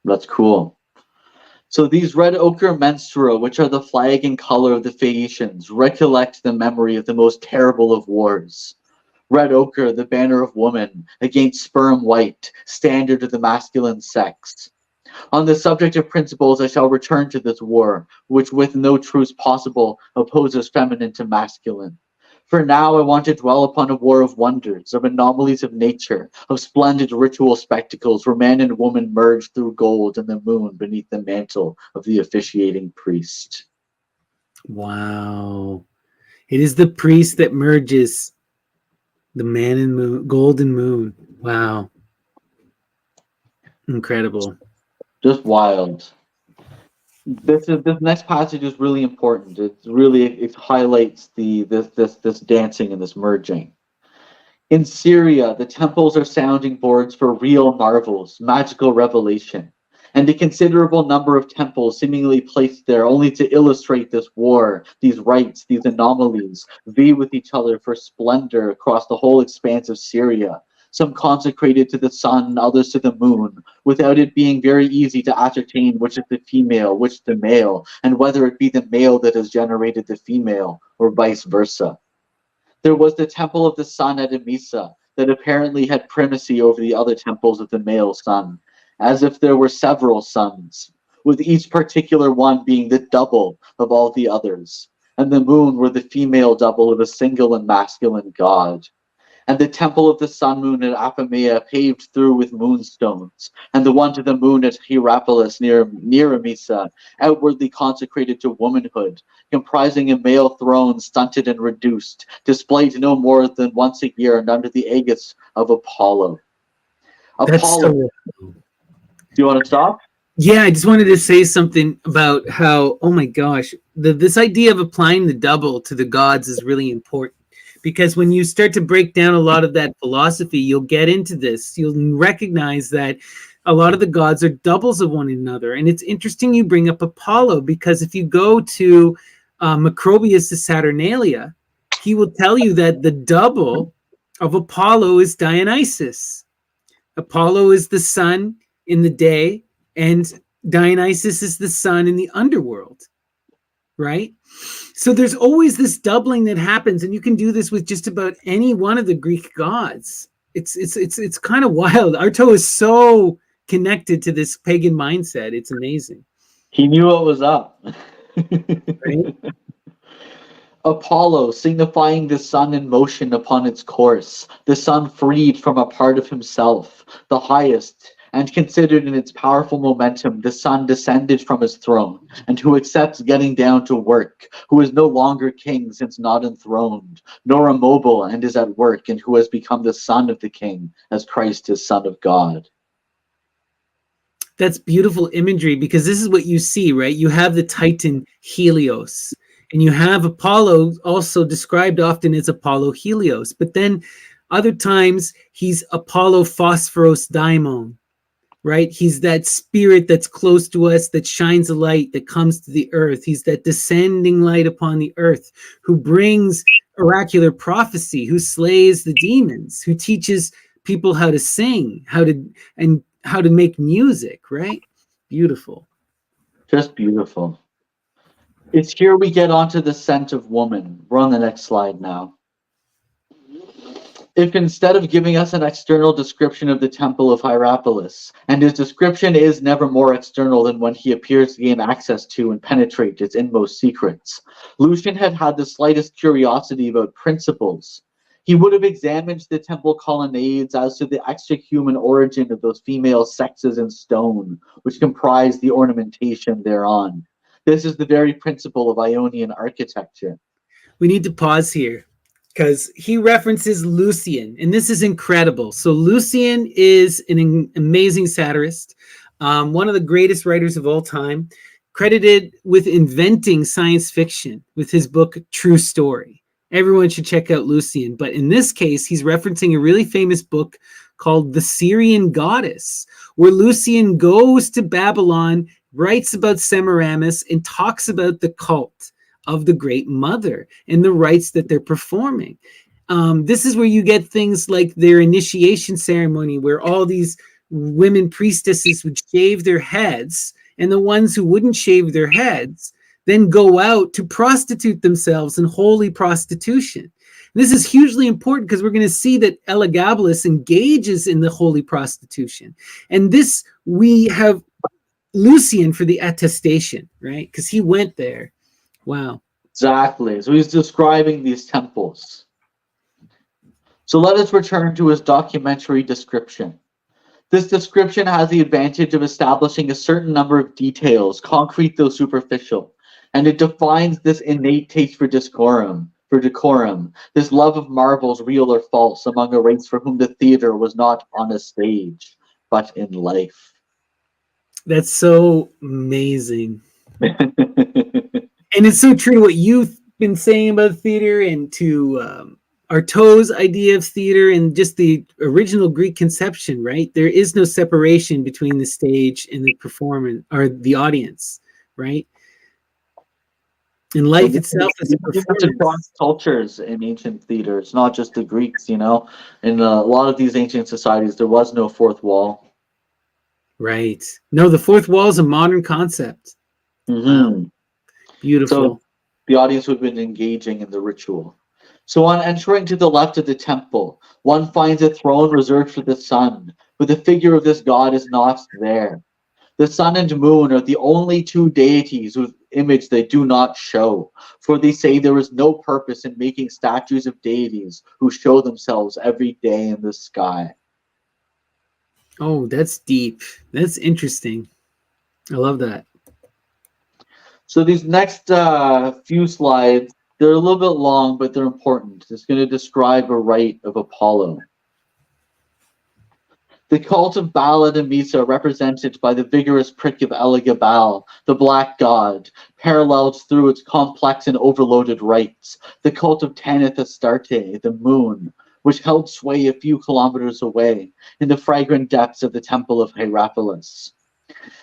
That's cool. So these red ochre menstrua, which are the flag and color of the Phaeacians, recollect the memory of the most terrible of wars. Red ochre, the banner of woman, against sperm white, standard of the masculine sex. On the subject of principles, I shall return to this war, which with no truce possible opposes feminine to masculine. For now I want to dwell upon a war of wonders, of anomalies of nature, of splendid ritual spectacles where man and woman merge through gold and the moon beneath the mantle of the officiating priest. Wow. It is the priest that merges the man and moon, golden moon. Wow. Incredible. Just wild. This next passage is really important. It highlights this dancing and this merging. In Syria, the temples are sounding boards for real marvels, magical revelation, and a considerable number of temples seemingly placed there only to illustrate this war, these rites, these anomalies, vie with each other for splendor across the whole expanse of Syria. Some consecrated to the sun, others to the moon, without it being very easy to ascertain which is the female, which the male, and whether it be the male that has generated the female, or vice versa. There was the temple of the sun at Emesa, that apparently had primacy over the other temples of the male sun, as if there were several suns, with each particular one being the double of all the others, and the moon were the female double of a single and masculine god. And the temple of the sun moon at Apamea paved through with moonstones, and the one to the moon at Hierapolis near Emesa, outwardly consecrated to womanhood, comprising a male throne stunted and reduced, displayed no more than once a year and under the aegis of Apollo. That's Apollo. so. Do you want to stop? Yeah, I just wanted to say something about how, oh my gosh, this idea of applying the double to the gods is really important. Because when you start to break down a lot of that philosophy, you'll get into this. You'll recognize that a lot of the gods are doubles of one another. And it's interesting you bring up Apollo, because if you go to Macrobius' Saturnalia, he will tell you that the double of Apollo is Dionysus. Apollo is the sun in the day, and Dionysus is the sun in the underworld, right? So there's always this doubling that happens, and you can do this with just about any one of the Greek gods. It's kind of wild. Artaud is so connected to this pagan mindset. It's amazing. He knew what was up. Right? Apollo, signifying the sun in motion upon its course, the sun freed from a part of himself, the highest, and considered in its powerful momentum, the sun descended from his throne, and who accepts getting down to work, who is no longer king since not enthroned, nor immobile and is at work, and who has become the son of the king, as Christ is son of God. That's beautiful imagery, because this is what you see, right? You have the Titan Helios, and you have Apollo also described often as Apollo Helios, but then other times he's Apollo Phosphoros Daimon, right? He's that spirit that's close to us, that shines a light, that comes to the earth. He's that descending light upon the earth, who brings oracular prophecy, who slays the demons, who teaches people how to sing, how to make music, right? Beautiful. Just beautiful. It's here we get onto the scent of woman. We're on the next slide now. If instead of giving us an external description of the temple of Hierapolis, and his description is never more external than when he appears to gain access to and penetrate its inmost secrets, Lucian had had the slightest curiosity about principles. He would have examined the temple colonnades as to the extra-human origin of those female sexes in stone, which comprise the ornamentation thereon. This is the very principle of Ionian architecture. We need to pause here, because he references Lucian, and this is incredible. So Lucian is an amazing satirist, one of the greatest writers of all time, credited with inventing science fiction with his book True Story. Everyone should check out Lucian, but in this case, he's referencing a really famous book called The Syrian Goddess, where Lucian goes to Babylon, writes about Semiramis, and talks about the cult of the Great Mother and the rites that they're performing. This is where you get things like their initiation ceremony, where all these women priestesses would shave their heads, and the ones who wouldn't shave their heads then go out to prostitute themselves in holy prostitution. This is hugely important, because we're going to see that Heliogabalus engages in the holy prostitution. And this, we have Lucian for the attestation, right? Because he went there. Wow. Exactly. So he's describing these temples. So let us return to his documentary description. This description has the advantage of establishing a certain number of details, concrete though superficial, and it defines this innate taste for decorum, this love of marvels, real or false, among a race for whom the theater was not on a stage, but in life. That's so amazing. And it's so true to what you've been saying about theater, and to Artaud's idea of theater, and just the original Greek conception, right? There is no separation between the stage and the performance, or the audience, right? And life itself is a performance. Across cultures in ancient theater. It's not just the Greeks, you know. In a lot of these ancient societies, there was no fourth wall. Right. No, the fourth wall is a modern concept. Mm-hmm. Beautiful. So the audience would have been engaging in the ritual. So on entering to the left of the temple, one finds a throne reserved for the sun, but the figure of this god is not there. The sun and moon are the only two deities whose image they do not show, for they say there is no purpose in making statues of deities who show themselves every day in the sky. Oh, that's deep. That's interesting. I love that. So these next few slides, they're a little bit long, but they're important. It's going to describe a rite of Apollo. The cult of Baal and Amisa, represented by the vigorous prick of Heliogabalus, the black god, parallels through its complex and overloaded rites. The cult of Tanith Astarte, the moon, which held sway a few kilometers away in the fragrant depths of the temple of Hierapolis.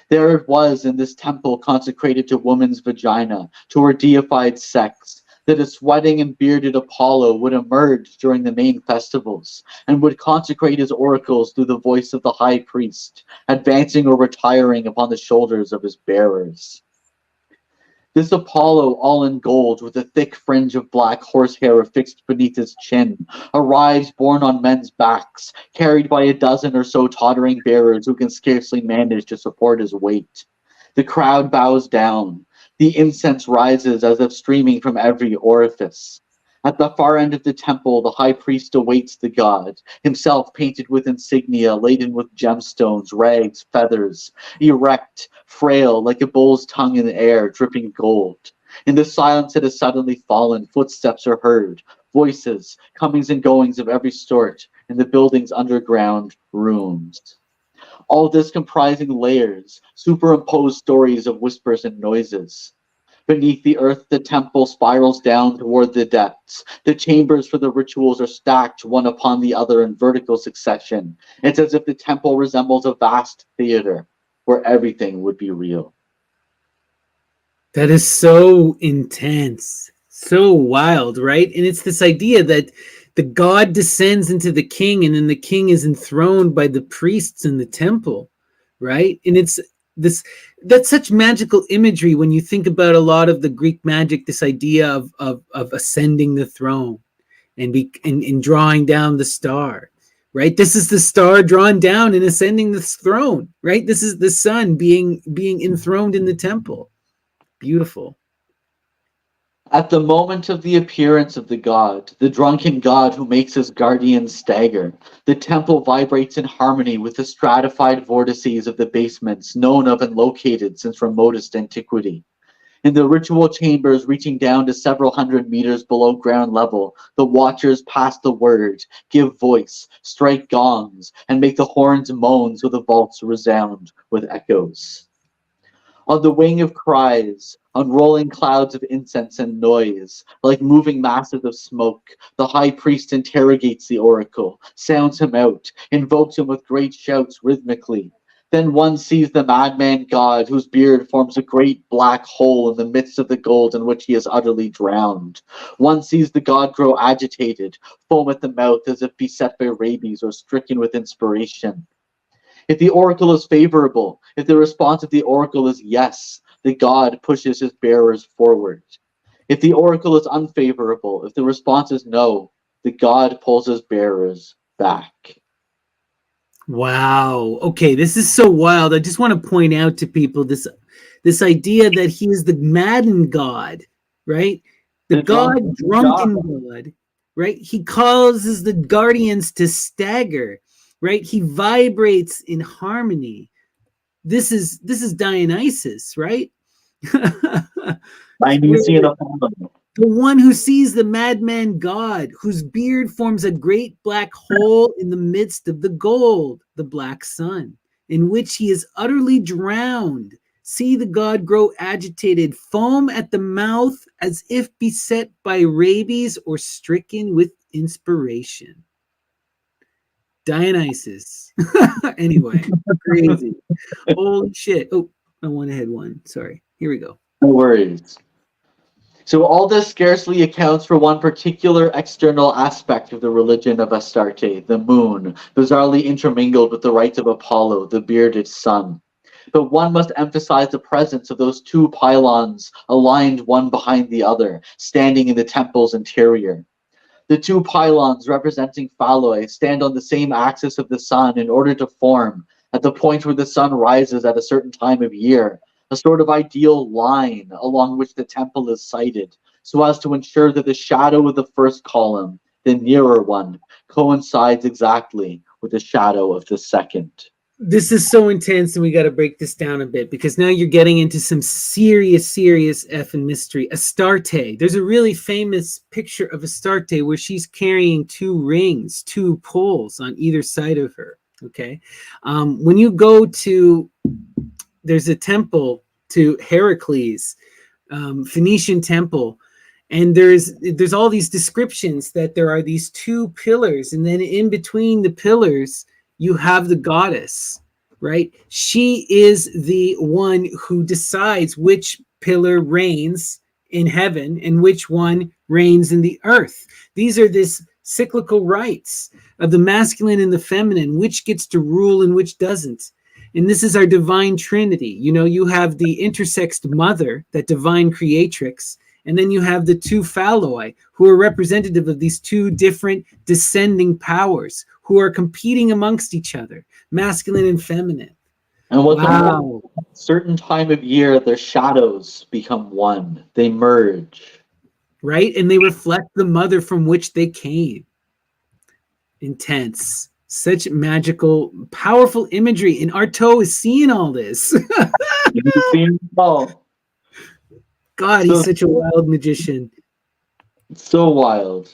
There it was in this temple consecrated to woman's vagina, to her deified sex, that a sweating and bearded Apollo would emerge during the main festivals, and would consecrate his oracles through the voice of the high priest, advancing or retiring upon the shoulders of his bearers. This Apollo, all in gold, with a thick fringe of black horsehair affixed beneath his chin, arrives borne on men's backs, carried by a dozen or so tottering bearers who can scarcely manage to support his weight. The crowd bows down. The incense rises as if streaming from every orifice. At the far end of the temple, the high priest awaits the god, himself painted with insignia laden with gemstones, rags, feathers, erect, frail, like a bull's tongue in the air, dripping gold. In the silence that has suddenly fallen, footsteps are heard, voices, comings and goings of every sort, in the building's underground rooms. All this comprising layers, superimposed stories of whispers and noises. Beneath the earth, the temple spirals down toward the depths. The chambers for the rituals are stacked one upon the other in vertical succession. It's as if the temple resembles a vast theater where everything would be real. That is so intense, so wild, right? And it's this idea that the god descends into the king, and then the king is enthroned by the priests in the temple, right? And it's that's such magical imagery when you think about a lot of the Greek magic, this idea of ascending the throne and drawing down the star, right? This is the star drawn down and ascending the throne, right? This is the sun being enthroned in the temple. Beautiful. At the moment of the appearance of the god, the drunken god who makes his guardians stagger, the temple vibrates in harmony with the stratified vortices of the basements known of and located since remotest antiquity. In the ritual chambers reaching down to several hundred meters below ground level, the watchers pass the word, give voice, strike gongs, and make the horns moan so the vaults resound with echoes. On the wing of cries, on rolling clouds of incense and noise, like moving masses of smoke, the high priest interrogates the oracle, sounds him out, invokes him with great shouts rhythmically. Then one sees the madman god, whose beard forms a great black hole in the midst of the gold in which he is utterly drowned. One sees the god grow agitated, foam at the mouth as if beset by rabies or stricken with inspiration. If the oracle is favorable, if the response of the oracle is yes, the god pushes his bearers forward. If the oracle is unfavorable, if the response is no, the god pulls his bearers back. Wow. Okay, this is so wild. I just want to point out to people this idea that he is the maddened god, right? The god, drunken god, right? He causes the guardians to stagger, right? He vibrates in harmony. This is Dionysus, right? Dionysian Apollo. The one who sees the madman god, whose beard forms a great black hole in the midst of the gold, the black sun, in which he is utterly drowned. See the god grow agitated, foam at the mouth as if beset by rabies or stricken with inspiration. Dionysus. Anyway, crazy. Holy shit. Oh, I went ahead one. Sorry. Here we go. No worries. So all this scarcely accounts for one particular external aspect of the religion of Astarte, the moon, bizarrely intermingled with the rites of Apollo, the bearded sun. But one must emphasize the presence of those two pylons aligned one behind the other, standing in the temple's interior. The two pylons representing phaloi stand on the same axis of the sun in order to form, at the point where the sun rises at a certain time of year, a sort of ideal line along which the temple is sited, so as to ensure that the shadow of the first column, the nearer one, coincides exactly with the shadow of the second. This is so intense, and we got to break this down a bit, because now you're getting into some serious effing mystery. Astarte. There's a really famous picture of Astarte where she's carrying two rings, two poles on either side of her. Okay. When you go to, there's a temple to Heracles, Phoenician temple, and there's all these descriptions that there are these two pillars, and then in between the pillars you have the goddess, right? She is the one who decides which pillar reigns in heaven and which one reigns in the earth. These are this cyclical rights of the masculine and the feminine, which gets to rule and which doesn't. And this is our divine trinity. You know, you have the intersexed mother, that divine creatrix, and then you have the two phaloi, who are representative of these two different descending powers who are competing amongst each other, masculine and feminine. And what wow. Certain time of year, their shadows become one. They merge. Right? And they reflect the mother from which they came. Intense. Such magical, powerful imagery. And Artaud is seeing all this. He's seeing it all. God, he's such a wild magician. So wild.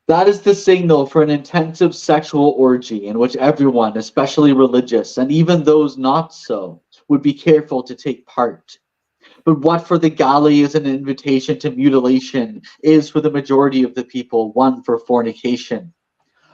That is the signal for an intensive sexual orgy in which everyone, especially religious, and even those not so, would be careful to take part. But what for the Galli is an invitation to mutilation is for the majority of the people one for fornication.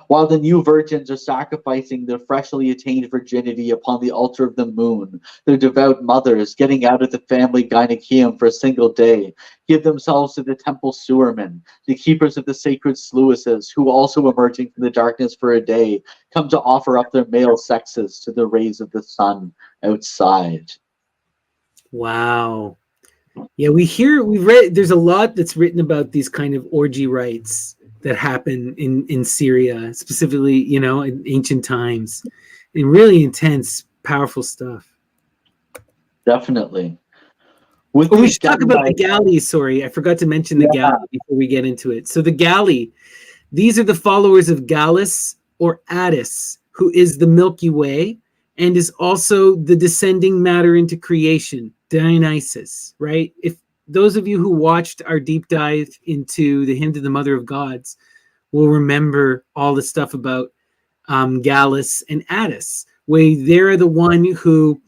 While the new virgins are sacrificing their freshly attained virginity upon the altar of the moon, their devout mothers, getting out of the family gynaeceum for a single day, give themselves to the temple sewermen, the keepers of the sacred sluices, who also emerging from the darkness for a day, come to offer up their male sexes to the rays of the sun outside. Wow. Yeah, we've read, there's a lot that's written about these kind of orgy rites that happen in Syria, specifically, you know, in ancient times, and really intense, powerful stuff. Definitely. We should talk about the Galli. Sorry, I forgot to mention the Galli before we get into it. So the Galli, these are the followers of Gallus or Attis, who is the Milky Way and is also the descending matter into creation, Dionysus, right? If those of you who watched our deep dive into the Hymn to the Mother of Gods will remember all the stuff about Gallus and Attis, where they're the one who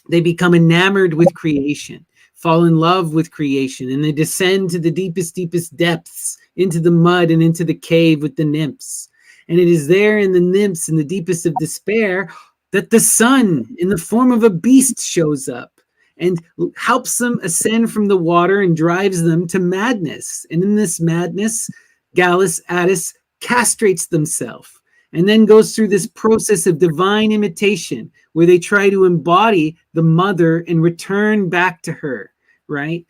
they become enamored with creation, fall in love with creation, and they descend to the deepest depths, into the mud and into the cave with the nymphs. And it is there in the nymphs, in the deepest of despair, that the sun in the form of a beast shows up and helps them ascend from the water and drives them to madness. And in this madness, Gallus Attis castrates themselves and then goes through this process of divine imitation where they try to embody the mother and return back to her, right?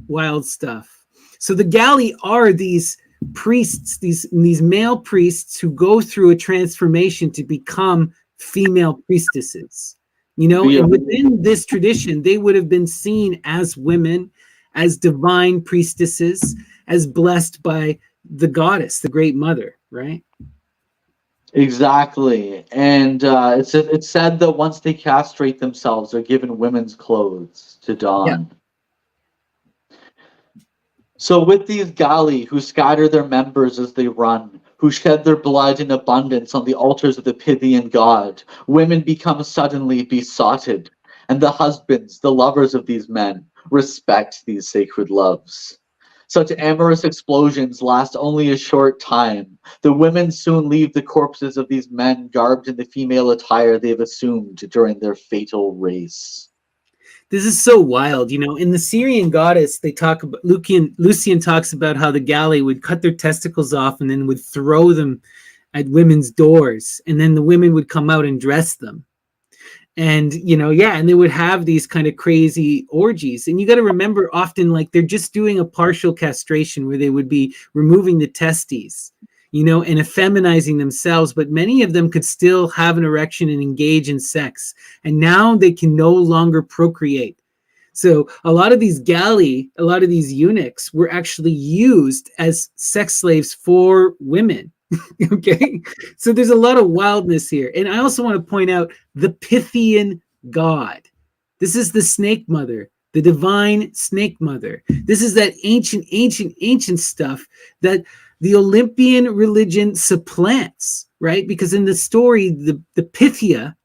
Wild stuff. So the Galli are these priests, these male priests who go through a transformation to become female priestesses. You know, and within this tradition, they would have been seen as women, as divine priestesses, as blessed by the goddess, the great mother, right? Exactly. And it's said that once they castrate themselves, they're given women's clothes to don. Yeah. So with these Galli who scatter their members as they run, who shed their blood in abundance on the altars of the Pythian god, women become suddenly besotted, and the husbands, the lovers of these men, respect these sacred loves. Such amorous explosions last only a short time. The women soon leave the corpses of these men garbed in the female attire they've assumed during their fatal race. This is so wild, you know. In the Syrian goddess, they talk about Lucian talks about how the Galli would cut their testicles off and then would throw them at women's doors, and then the women would come out and dress them. And and they would have these kind of crazy orgies. And you got to remember, often like they're just doing a partial castration where they would be removing the testes, and effeminizing themselves, but many of them could still have an erection and engage in sex, and now they can no longer procreate. So a lot of these eunuchs were actually used as sex slaves for women. Okay, so there's a lot of wildness here. And I also want to point out the Pythian god. This is the snake mother, the divine snake mother. This is that ancient stuff that the Olympian religion supplants, right? Because in the story, the Pythia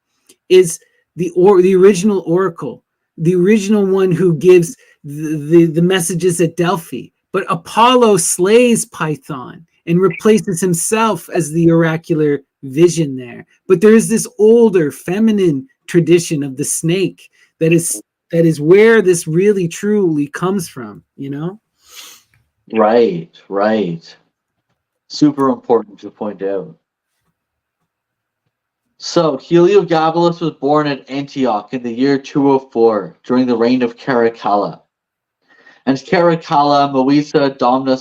is the original oracle, the original one who gives the messages at Delphi. But Apollo slays Python and replaces himself as the oracular vision there. But there is this older feminine tradition of the snake that is where this really truly comes from, Right. Super important to point out. So Heliogabalus was born at Antioch in the year 204 during the reign of Caracalla. And Caracalla, Moisa, Domna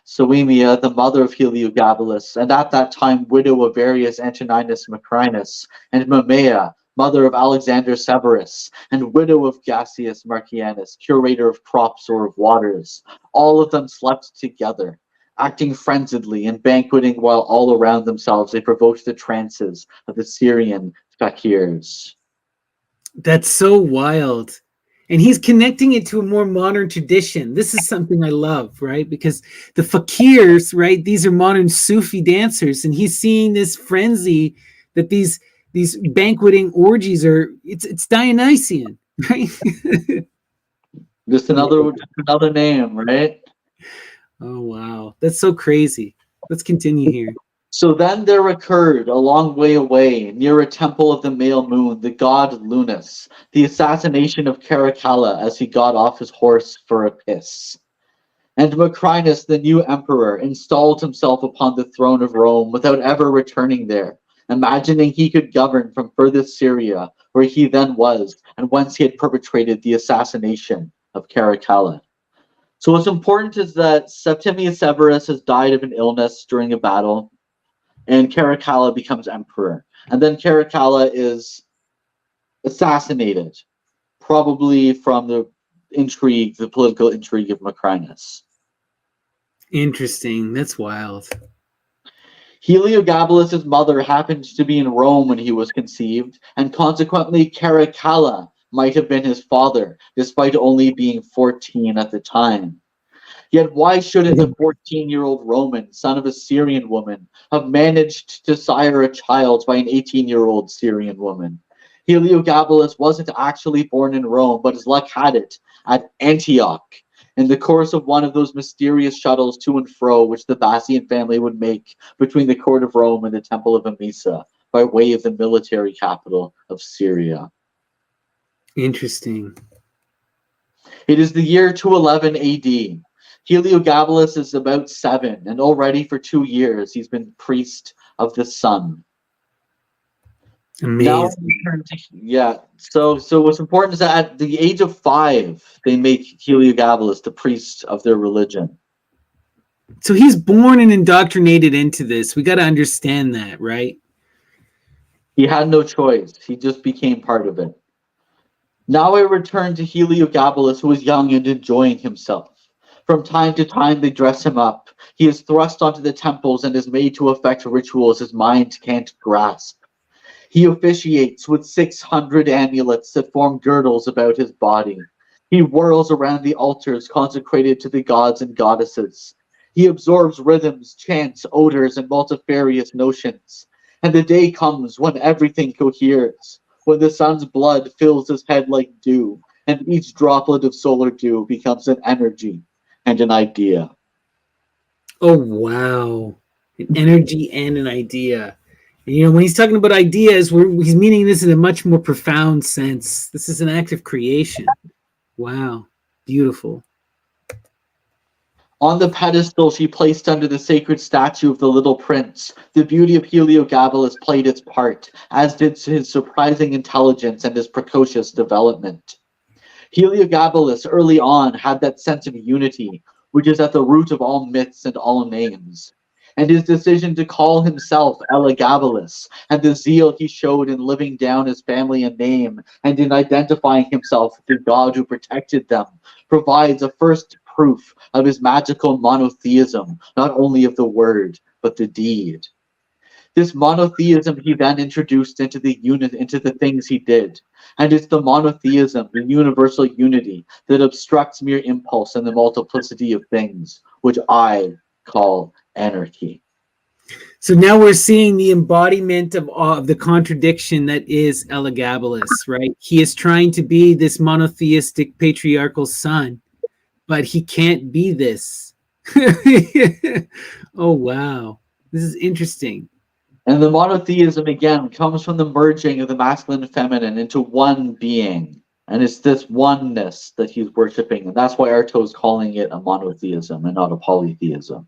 Soemia, the mother of Heliogabalus, and at that time widow of Varius Antoninus Macrinus, and Mamea, mother of Alexander Severus, and widow of Gassius Marcianus, curator of crops or of waters. All of them slept together, acting frenziedly and banqueting, while all around themselves they provoked the trances of the Syrian fakirs. That's so wild. And he's connecting it to a more modern tradition. This is something I love, right? Because the fakirs, right, these are modern Sufi dancers, and he's seeing this frenzy that these banqueting orgies it's Dionysian, right? Just another name, right? Oh wow, that's so crazy. Let's continue here. So then there occurred, a long way away, near a temple of the male moon, the god Lunus, the assassination of Caracalla as he got off his horse for a piss. And Macrinus, the new emperor, installed himself upon the throne of Rome without ever returning there, imagining he could govern from furthest Syria, where he then was, and whence he had perpetrated the assassination of Caracalla. So what's important is that Septimius Severus has died of an illness during a battle, and Caracalla becomes emperor. And then Caracalla is assassinated, probably from the political intrigue of Macrinus. Interesting. That's wild. Heliogabalus' mother happened to be in Rome when he was conceived, and consequently Caracalla might have been his father, despite only being 14 at the time. Yet why shouldn't a 14-year-old Roman, son of a Syrian woman, have managed to sire a child by an 18-year-old Syrian woman? Heliogabalus wasn't actually born in Rome, but his luck had it at Antioch, in the course of one of those mysterious shuttles to and fro which the Bassian family would make between the court of Rome and the temple of Emesa, by way of the military capital of Syria. Interesting. It is the year 211 AD. Heliogabalus is about 7, and already for 2 years he's been priest of the sun. Amazing. So what's important is that at the age of 5, they make Heliogabalus the priest of their religion. So he's born and indoctrinated into this. We got to understand that, right? He had no choice. He just became part of it. Now I return to Heliogabalus, who is young and enjoying himself. From time to time they dress him up. He is thrust onto the temples and is made to effect rituals his mind can't grasp. He officiates with 600 amulets that form girdles about his body. He whirls around the altars consecrated to the gods and goddesses. He absorbs rhythms, chants, odors, and multifarious notions. And the day comes when everything coheres, when the sun's blood fills his head like dew, and each droplet of solar dew becomes an energy and an idea. Oh, wow. An energy and an idea. And, when he's talking about ideas, he's meaning this in a much more profound sense. This is an act of creation. Wow. Beautiful. On the pedestal she placed under the sacred statue of the little prince, the beauty of Heliogabalus played its part, as did his surprising intelligence and his precocious development. Heliogabalus early on had that sense of unity, which is at the root of all myths and all names. And his decision to call himself Elagabalus, and the zeal he showed in living down his family and name, and in identifying himself with the God who protected them, provides a first proof of his magical monotheism, not only of the word, but the deed. This monotheism he then introduced into the things he did. And it's the monotheism, the universal unity, that obstructs mere impulse and the multiplicity of things, which I call anarchy. So now we're seeing the embodiment of the contradiction that is Elagabalus, right? He is trying to be this monotheistic patriarchal son, but he can't be this. Oh, wow. This is interesting. And the monotheism, again, comes from the merging of the masculine and feminine into one being. And it's this oneness that he's worshiping. And that's why Artaud is calling it a monotheism and not a polytheism.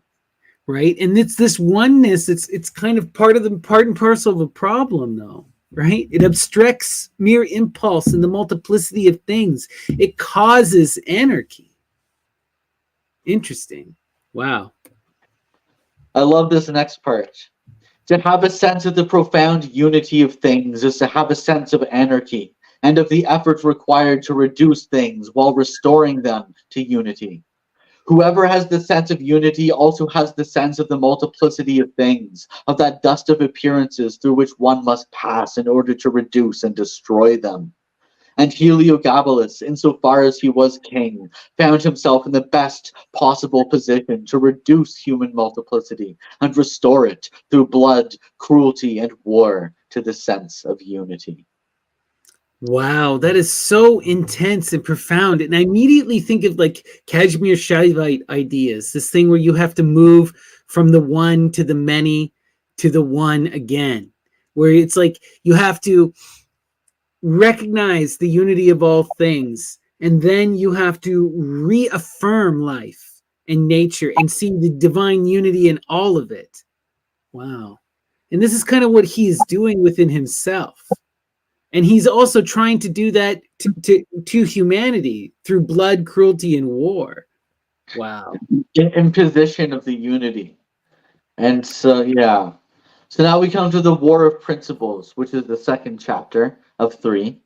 Right? And it's this oneness, it's kind of part and parcel of a problem, though. Right? It obstructs mere impulse and the multiplicity of things. It causes anarchy. Interesting. Wow. I love this next part. To have a sense of the profound unity of things is to have a sense of anarchy and of the efforts required to reduce things while restoring them to unity. Whoever has the sense of unity also has the sense of the multiplicity of things, of that dust of appearances through which one must pass in order to reduce and destroy them. And Heliogabalus, insofar as he was king, found himself in the best possible position to reduce human multiplicity and restore it through blood, cruelty, and war to the sense of unity. Wow, that is so intense and profound. And I immediately think of like Kashmir Shaivite ideas, this thing where you have to move from the one to the many to the one again, where it's like you have to recognize the unity of all things, and then you have to reaffirm life and nature and see the divine unity in all of it. Wow. And this is kind of what he's doing within himself. And he's also trying to do that to humanity through blood, cruelty, and war. Wow. Imposition of the unity. And so, yeah. So now we come to the War of Principles, which is the second chapter of 3.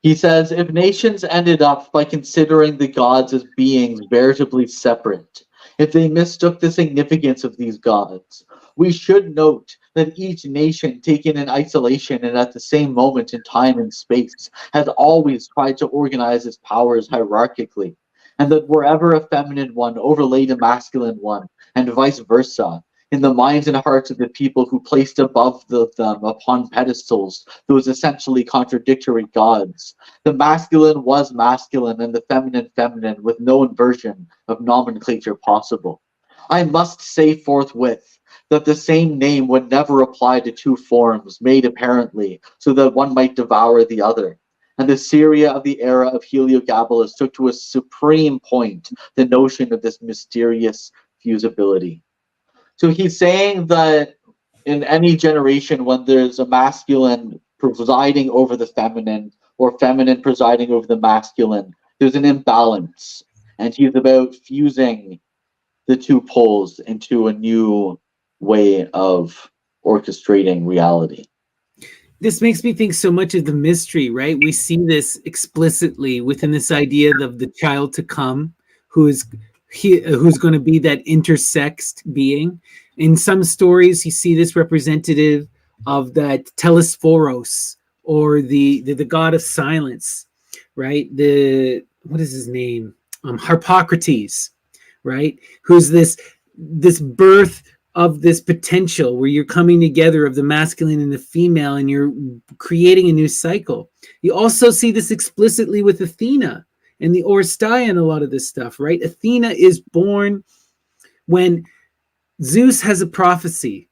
He says, if nations ended up by considering the gods as beings veritably separate, if they mistook the significance of these gods, we should note that each nation taken in isolation and at the same moment in time and space has always tried to organize its powers hierarchically, and that wherever a feminine one overlaid a masculine one, and vice versa, in the minds and hearts of the people who placed above them upon pedestals those essentially contradictory gods, the masculine was masculine and the feminine feminine, with no inversion of nomenclature possible. I must say forthwith that the same name would never apply to two forms made apparently so that one might devour the other. And the Syria of the era of Heliogabalus took to a supreme point the notion of this mysterious fusibility. So he's saying that in any generation, when there's a masculine presiding over the feminine or feminine presiding over the masculine, there's an imbalance. And he's about fusing the two poles into a new way of orchestrating reality. This makes me think so much of the mystery, right? We see this explicitly within this idea of the child to come, who's going to be that intersexed being. In some stories, you see this representative of that Telesphorus, or the god of silence, right? What is his name? Harpocrates, right? Who's this birth of this potential where you're coming together of the masculine and the female, and you're creating a new cycle. You also see this explicitly with Athena and the Orsteia and a lot of this stuff, right? Athena is born when Zeus has a prophecy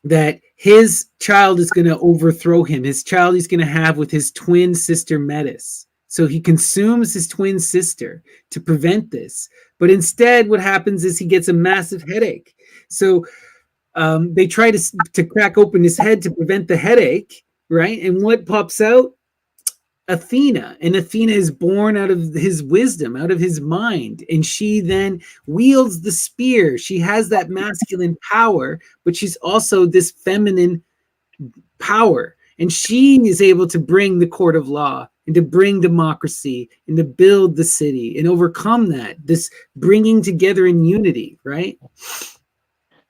that his child is going to overthrow him. His child he's going to have with his twin sister Metis. So he consumes his twin sister to prevent this. But instead, what happens is he gets a massive headache. So they try to crack open his head to prevent the headache, right? And what pops out? Athena. And Athena is born out of his wisdom, out of his mind. And she then wields the spear. She has that masculine power, but she's also this feminine power. And she is able to bring the court of law and to bring democracy and to build the city and overcome that, this bringing together in unity, right?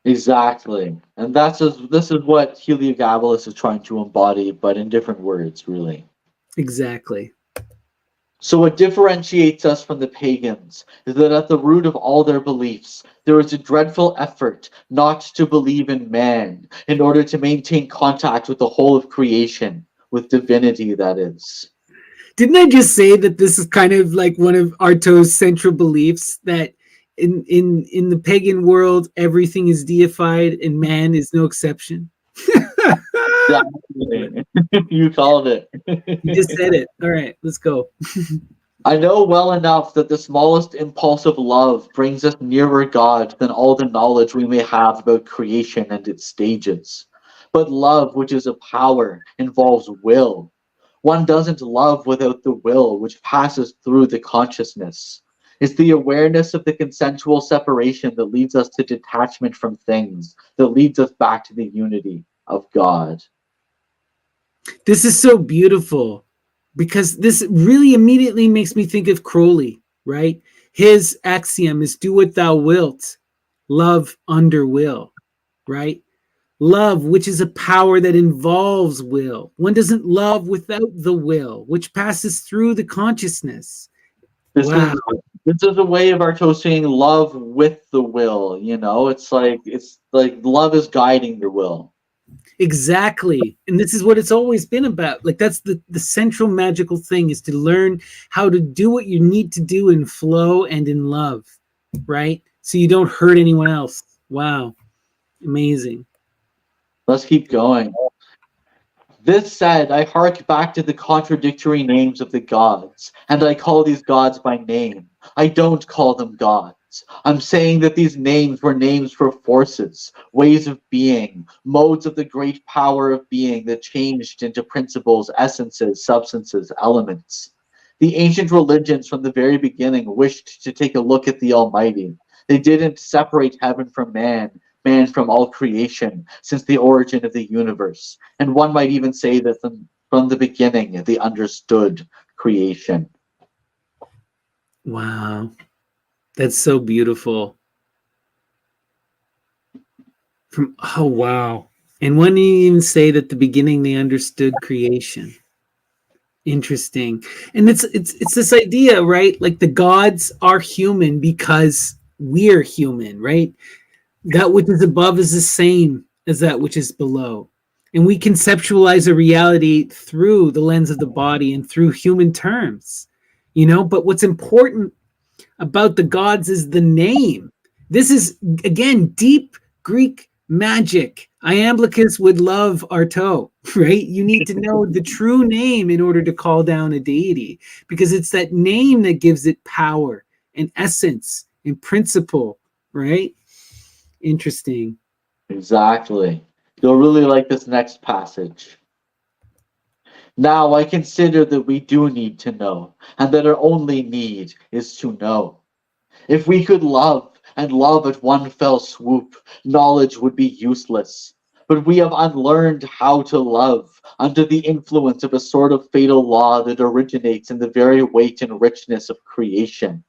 Exactly. And this is what Heliogabalus is trying to embody, but in different words, really. Exactly. So what differentiates us from the pagans is that at the root of all their beliefs, there is a dreadful effort not to believe in man in order to maintain contact with the whole of creation, with divinity, that is. Didn't I just say that this is kind of like one of Artaud's central beliefs, that in the pagan world, everything is deified and man is no exception? Exactly. You called it. You just said it. All right, let's go. I know well enough that the smallest impulse of love brings us nearer God than all the knowledge we may have about creation and its stages. But love, which is a power, involves will. One doesn't love without the will, which passes through the consciousness. It's the awareness of the consensual separation that leads us to detachment from things, that leads us back to the unity of God. This is so beautiful, because this really immediately makes me think of Crowley, right? His axiom is do what thou wilt, love under will, right? Love, which is a power that involves will. One doesn't love without the will, which passes through the consciousness. Wow. This is a way of Artaud saying love with the will, you know? It's like love is guiding the will. Exactly. And this is what it's always been about. Like, that's the central magical thing, is to learn how to do what you need to do in flow and in love, right? So you don't hurt anyone else. Wow. Amazing. Let's keep going. This said, I hark back to the contradictory names of the gods, and I call these gods by name. I don't call them gods. I'm saying that these names were names for forces, ways of being, modes of the great power of being that changed into principles, essences, substances, elements. The ancient religions from the very beginning wished to take a look at the Almighty. They didn't separate heaven from man from all creation, since the origin of the universe. And one might even say that from the beginning, they understood creation. Wow. That's so beautiful. Oh, wow. And one didn't even say that at the beginning they understood creation. Interesting. And it's this idea, right? Like, the gods are human because we're human, right? That which is above is the same as that which is below. And we conceptualize a reality through the lens of the body and through human terms, you know? But what's important about the gods is the name. This is, again, deep Greek magic. Iamblichus would love Artaud, right? You need to know the true name in order to call down a deity, because it's that name that gives it power and essence and principle, right? Interesting. Exactly. You'll really like this next passage. Now I consider that we do need to know, and that our only need is to know. If we could love, and love at one fell swoop, knowledge would be useless. But we have unlearned how to love, under the influence of a sort of fatal law that originates in the very weight and richness of creation.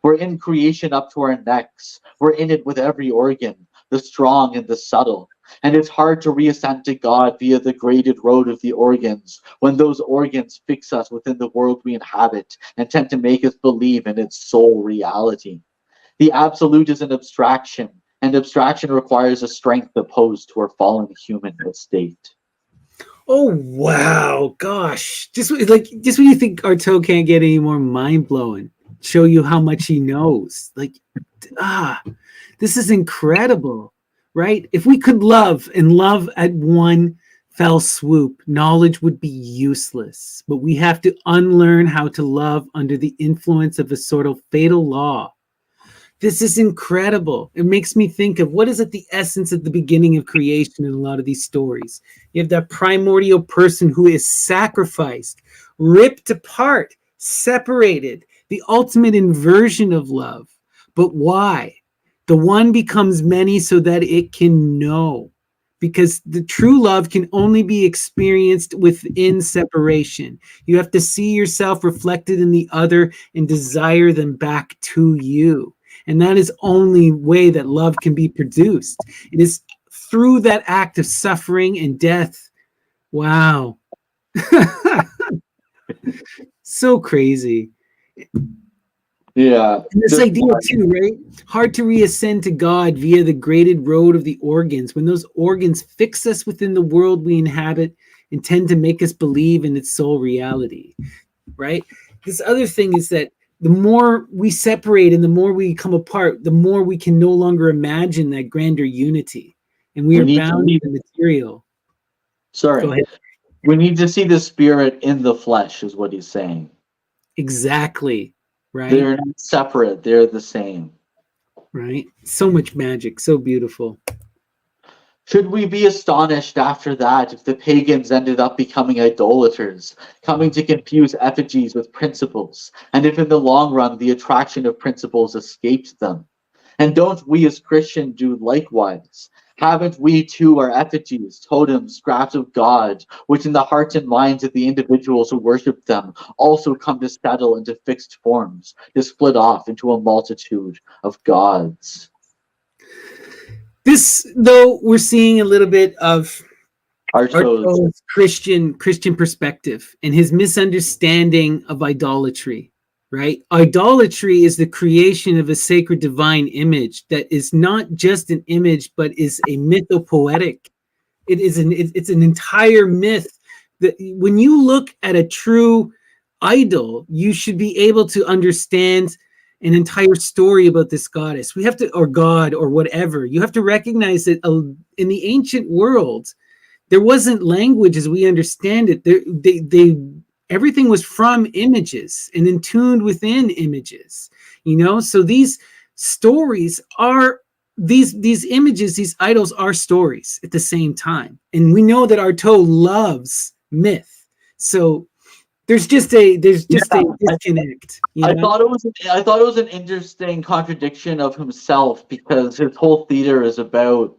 We're in creation up to our necks. We're in it with every organ, the strong and the subtle. And it's hard to reascend to God via the graded road of the organs, when those organs fix us within the world we inhabit and tend to make us believe in its sole reality. The absolute is an abstraction, and abstraction requires a strength opposed to our fallen human estate. Oh, wow. Gosh. Just when you think Artaud can't get any more mind-blowing, show you how much he knows. Like, this is incredible, right? If we could love and love at one fell swoop, knowledge would be useless. But we have to unlearn how to love under the influence of a sort of fatal law. This is incredible. It makes me think of what is at the essence at the beginning of creation in a lot of these stories. You have that primordial person who is sacrificed, ripped apart, separated, the ultimate inversion of love. But why? The one becomes many so that it can know. Because the true love can only be experienced within separation. You have to see yourself reflected in the other and desire them back to you. And that is only way that love can be produced. It is through that act of suffering and death. Wow. So crazy. Yeah. And this idea too, right? Hard to reascend to God via the graded road of the organs, when those organs fix us within the world we inhabit and tend to make us believe in its sole reality, right? This other thing is that the more we separate and the more we come apart, the more we can no longer imagine that grander unity. And we are bound to the material. Sorry. Go ahead. We need to see the spirit in the flesh, is what he's saying. Exactly. Right. They're not separate. They're the same. Right. So much magic. So beautiful. Should we be astonished after that if the pagans ended up becoming idolaters, coming to confuse effigies with principles, and if in the long run the attraction of principles escaped them? And don't we as Christians do likewise? Haven't we too our effigies, totems, scraps of God, which in the hearts and minds of the individuals who worship them also come to settle into fixed forms, to split off into a multitude of gods? This, though, we're seeing a little bit of Artaud's Christian perspective and his misunderstanding of idolatry, right? Idolatry is the creation of a sacred divine image that is not just an image, but is a mythopoetic. It's an entire myth that when you look at a true idol, you should be able to understand an entire story about this goddess. We have to, or god, or whatever. You have to recognize that in the ancient world, there wasn't language as we understand it. Everything was from images and entuned within images. So these stories are these images, these idols are stories at the same time. And we know that Artaud loves myth. So there's just a disconnect. I thought it was an interesting contradiction of himself, because his whole theater is about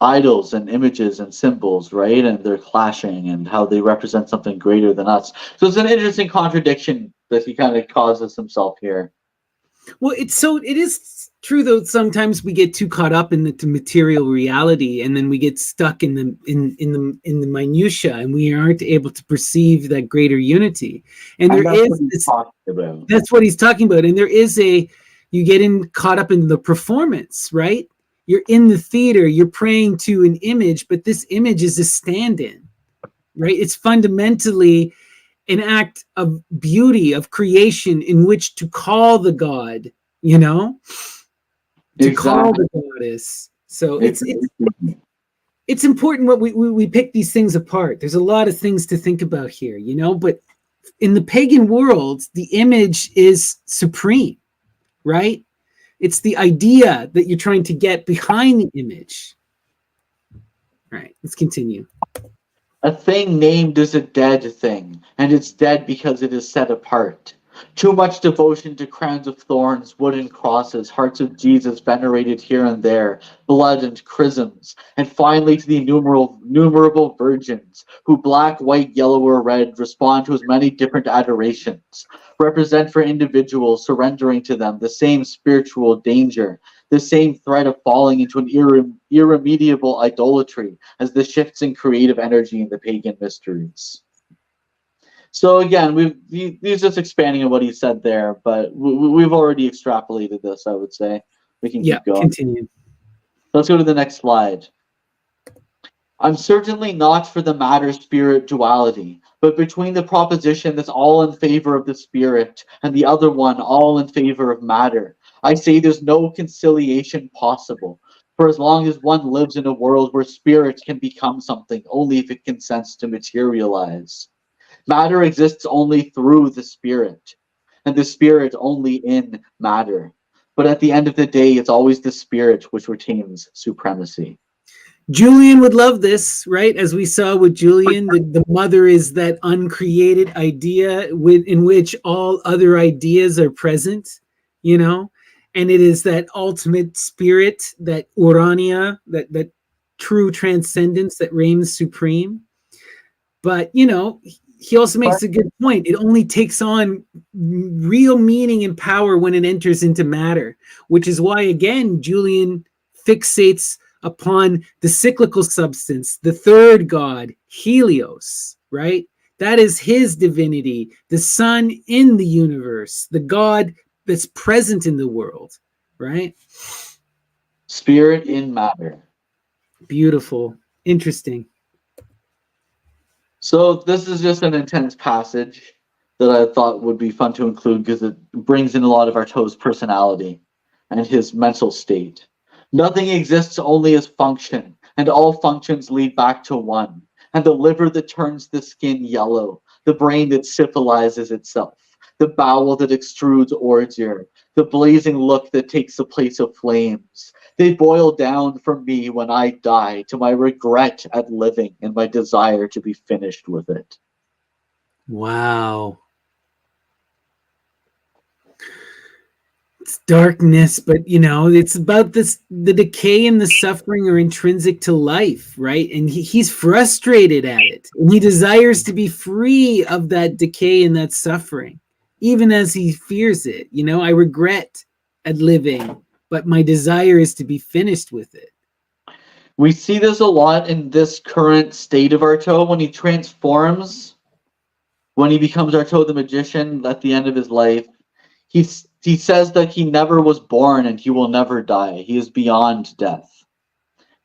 idols and images and symbols, right? And they're clashing and how they represent something greater than us. So it's an interesting contradiction that he kind of causes himself here. Well, it is true, though. Sometimes we get too caught up in the material reality, and then we get stuck in the minutia, and we aren't able to perceive that greater unity. And that's what he's talking about. And you get caught up in the performance, right? You're in the theater, you're praying to an image, but this image is a stand-in, right? It's fundamentally an act of beauty, of creation, in which to call the god, to call the goddess. So it's important what we pick these things apart. There's a lot of things to think about here, but in the pagan world, the image is supreme, right? It's the idea that you're trying to get behind the image. All right, let's continue. A thing named is a dead thing, and it's dead because it is set apart. Too much devotion to crowns of thorns, wooden crosses, hearts of Jesus venerated here and there, blood and chrisms, and finally to the innumerable virgins, who black, white, yellow, or red respond to as many different adorations, represent for individuals surrendering to them the same spiritual danger, the same threat of falling into an irremediable idolatry as the shifts in creative energy in the pagan mysteries. So again, he's just expanding on what he said there, but we've already extrapolated this, I would say. We can keep going. Continue. Let's go to the next slide. I'm certainly not for the matter-spirit duality, but between the proposition that's all in favor of the spirit and the other one all in favor of matter, I say there's no conciliation possible. For as long as one lives in a world where spirit can become something only if it consents to materialize. Matter exists only through the spirit, and the spirit only in matter. But at the end of the day, it's always the spirit which retains supremacy. Julian would love this, right? As we saw with Julian, the mother is that uncreated idea in which all other ideas are present, you know? And it is that ultimate spirit, that Urania, that true transcendence that reigns supreme. But, you know, he also makes a good point. It only takes on real meaning and power when it enters into matter, which is why, again, Julian fixates upon the cyclical substance, the third god, Helios, right? That is his divinity, the sun in the universe, the god that's present in the world, right? Spirit in matter. Beautiful. Interesting. So this is just an intense passage that I thought would be fun to include because it brings in a lot of Artaud's personality and his mental state. Nothing exists only as function, and all functions lead back to one. And the liver that turns the skin yellow, the brain that syphilizes itself, the bowel that extrudes ordure, the blazing look that takes the place of flames. They boil down for me when I die to my regret at living and my desire to be finished with it. Wow. It's darkness, but you know, it's about this, the decay and the suffering are intrinsic to life, right? And he's frustrated at it. And he desires to be free of that decay and that suffering, even as he fears it. You know, I regret at living, but my desire is to be finished with it. We see this a lot in this current state of Artaud when he transforms, when he becomes Artaud the magician at the end of his life. He says that he never was born and he will never die. He is beyond death.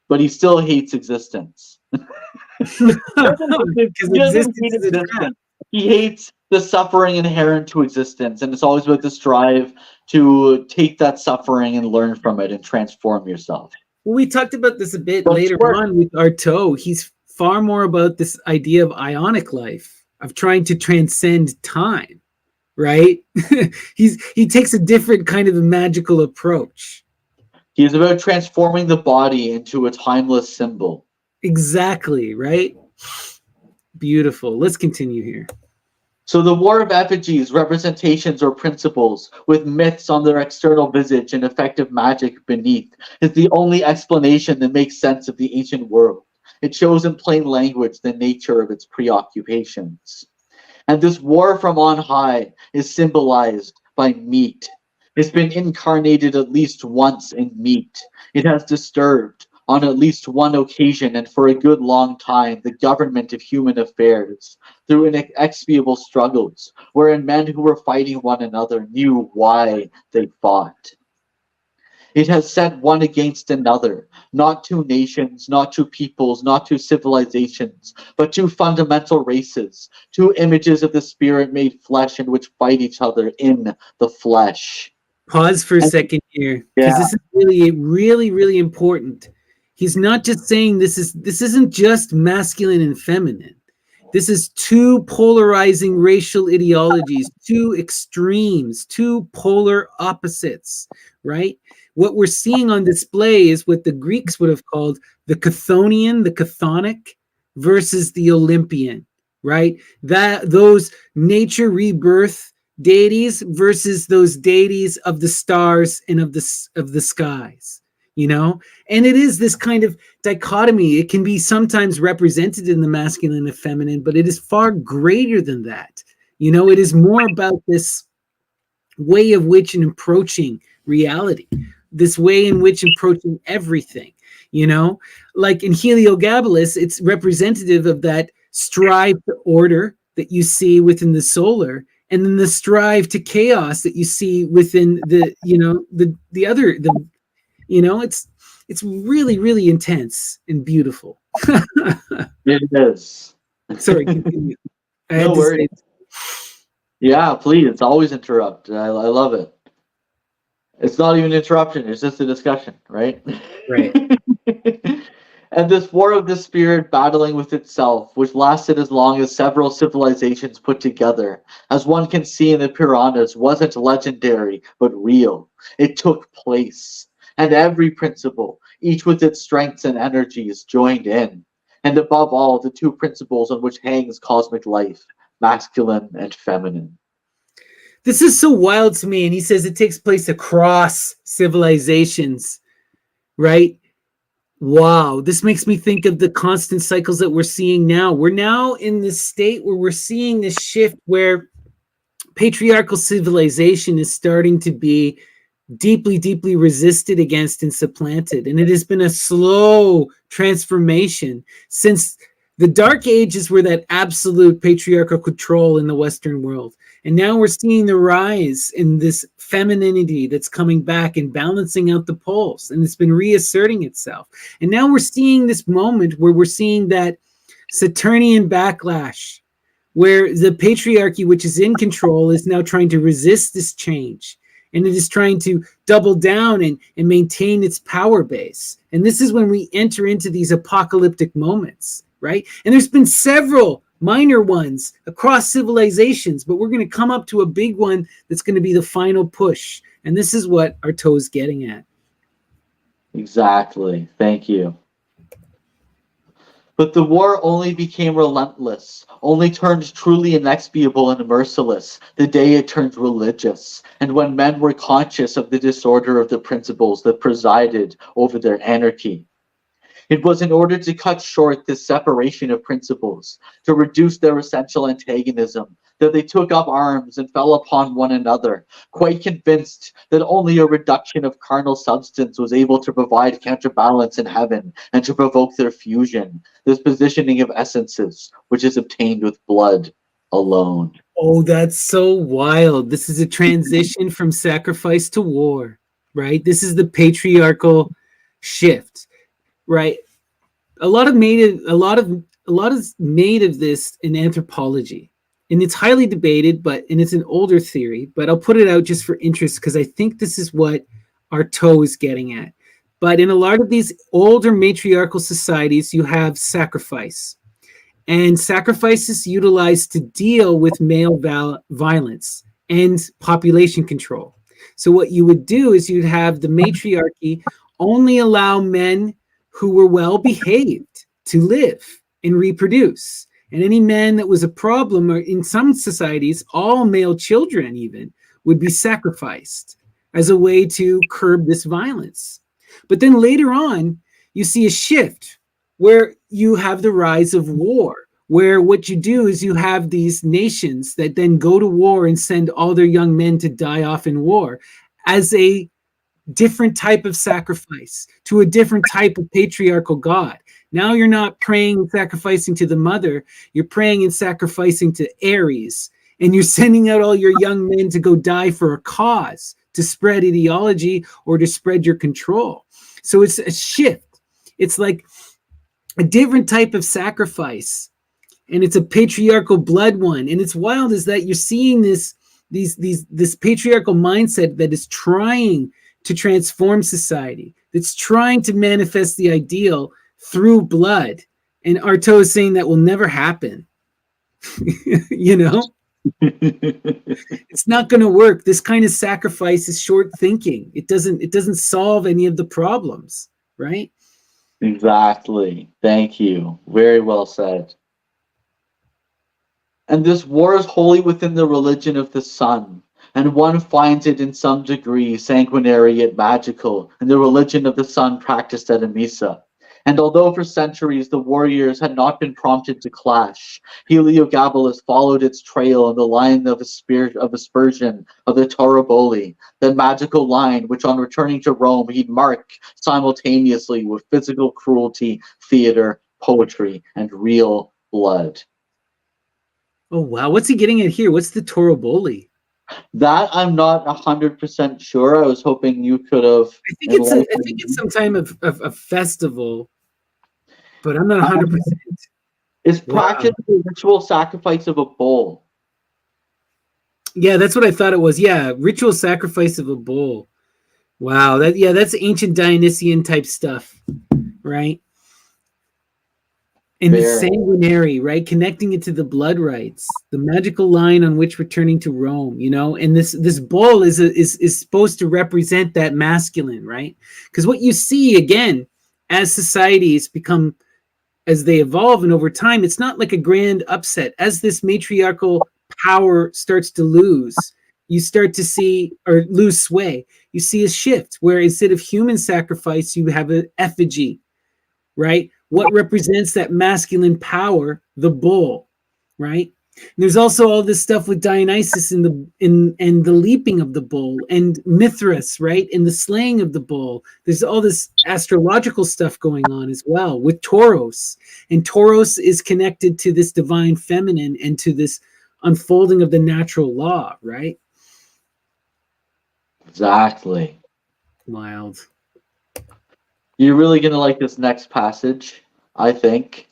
But he still hates existence. He doesn't hate existence. He hates the suffering inherent to existence. And it's always about the strive to take that suffering and learn from it and transform yourself. Well, we talked about this a bit later on with Artaud. He's far more about this idea of ionic life, of trying to transcend time. Right? He takes a different kind of a magical approach. He is about transforming the body into a timeless symbol. Exactly, right? Beautiful. Let's continue here. So the war of effigies, representations or principles, with myths on their external visage and effective magic beneath, is the only explanation that makes sense of the ancient world. It shows in plain language the nature of its preoccupations. And this war from on high is symbolized by meat. It's been incarnated at least once in meat. It has disturbed, on at least one occasion and for a good long time, the government of human affairs through inexpiable struggles, wherein men who were fighting one another knew why they fought. It has set one against another, not two nations, not two peoples, not two civilizations, but two fundamental races, two images of the spirit made flesh and which fight each other in the flesh. Pause for a second here, because this is really important. He's not just saying this isn't just masculine and feminine. This is two polarizing racial ideologies, two extremes, two polar opposites, right? What we're seeing on display is what the Greeks would have called the Chthonian, the chthonic, versus the Olympian, right? Those nature rebirth deities versus those deities of the stars and of the skies, you know? And it is this kind of dichotomy. It can be sometimes represented in the masculine and feminine, but it is far greater than that. You know, it is more about this way of which in approaching reality, this way in which approaching everything, you know, like in Heliogabalus, it's representative of that strive to order that you see within the solar, and then the strive to chaos that you see within the, you know, the other, you know, it's really intense and beautiful. It is. Sorry, continue. No worries. Yeah, please. Always interrupt. I love it. It's not even an interruption, it's just a discussion, right? Right. And this war of the spirit battling with itself, which lasted as long as several civilizations put together, as one can see in the Puranas, wasn't legendary, but real. It took place. And every principle, each with its strengths and energies, joined in. And above all, the two principles on which hangs cosmic life, masculine and feminine. This is so wild to me. And he says it takes place across civilizations, right? Wow. This makes me think of the constant cycles that we're seeing now. We're now in this state where we're seeing this shift where patriarchal civilization is starting to be deeply, deeply resisted against and supplanted. And it has been a slow transformation since the Dark Ages were that absolute patriarchal control in the Western world. And now we're seeing the rise in this femininity that's coming back and balancing out the poles. And it's been reasserting itself. And now we're seeing this moment where we're seeing that Saturnian backlash, where the patriarchy, which is in control, is now trying to resist this change. And it is trying to double down and maintain its power base. And this is when we enter into these apocalyptic moments, right? And there's been several minor ones across civilizations, but we're going to come up to a big one that's going to be the final push. And this is what Artaud is getting at. Exactly. Thank you. But the war only became relentless, only turned truly inexpiable and merciless the day it turned religious, and when men were conscious of the disorder of the principles that presided over their anarchy. It was in order to cut short this separation of principles, to reduce their essential antagonism, that they took up arms and fell upon one another, quite convinced that only a reduction of carnal substance was able to provide counterbalance in heaven and to provoke their fusion, this positioning of essences, which is obtained with blood alone. Oh, that's so wild. This is a transition from sacrifice to war, right? This is the patriarchal shift, right? A lot is made of this in anthropology. And it's highly debated, and it's an older theory, but I'll put it out just for interest because I think this is what Artaud is getting at. But in a lot of these older matriarchal societies, you have sacrifice. And sacrifice is utilized to deal with male violence and population control. So what you would do is you'd have the matriarchy only allow men who were well behaved to live and reproduce. And any man that was a problem, or in some societies, all male children even would be sacrificed as a way to curb this violence. But then later on, you see a shift where you have the rise of war, where what you do is you have these nations that then go to war and send all their young men to die off in war as a different type of sacrifice to a different type of patriarchal god. Now you're not praying and sacrificing to the mother, you're praying and sacrificing to Ares, and you're sending out all your young men to go die for a cause, to spread ideology or to spread your control. So it's a shift. It's like a different type of sacrifice, and it's a patriarchal blood one. And it's wild is that you're seeing this patriarchal mindset that is trying to transform society, that's trying to manifest the ideal through blood. And Artaud is saying that will never happen. You know? It's not going to work. This kind of sacrifice is short thinking. It doesn't solve any of the problems, right? Exactly. Thank you. Very well said. And this war is wholly within the religion of the sun, and one finds it in some degree sanguinary yet magical in the religion of the sun practiced at Emesa. And although for centuries the warriors had not been prompted to clash, Heliogabalus followed its trail in the line of a spirit of aspersion of the Toroboli, that magical line which on returning to Rome he'd mark simultaneously with physical cruelty, theater, poetry, and real blood. Oh, wow. What's he getting at here? What's the Toroboli? That I'm not 100% sure. I was hoping you could have. I think it's some time of a festival, but I'm not 100%. It's practically the ritual sacrifice of a bull. Yeah, that's what I thought it was. Yeah, ritual sacrifice of a bull. Wow, that's ancient Dionysian type stuff, right? And the Very. sanguinary, right? Connecting it to the blood rites, the magical line on which returning to Rome, and this bull is supposed to represent that masculine, right? Because what you see again as societies become, as they evolve and over time, it's not like a grand upset. As this matriarchal power starts to lose, you start to see, or lose sway, you see a shift where instead of human sacrifice, you have an effigy, right? What represents that masculine power? The bull, right? And there's also all this stuff with Dionysus and the leaping of the bull, and Mithras, right? And the slaying of the bull. There's all this astrological stuff going on as well with Tauros. And Tauros is connected to this divine feminine and to this unfolding of the natural law, right? Exactly. Wild. You're really going to like this next passage, I think.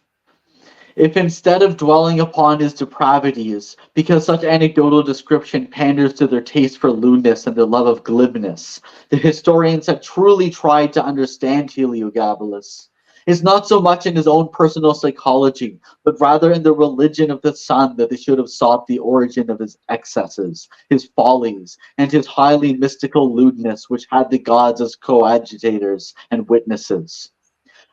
If instead of dwelling upon his depravities, because such anecdotal description panders to their taste for lewdness and their love of glibness, the historians have truly tried to understand Heliogabalus, it's not so much in his own personal psychology, but rather in the religion of the sun that they should have sought the origin of his excesses, his follies, and his highly mystical lewdness, which had the gods as coadjutors and witnesses.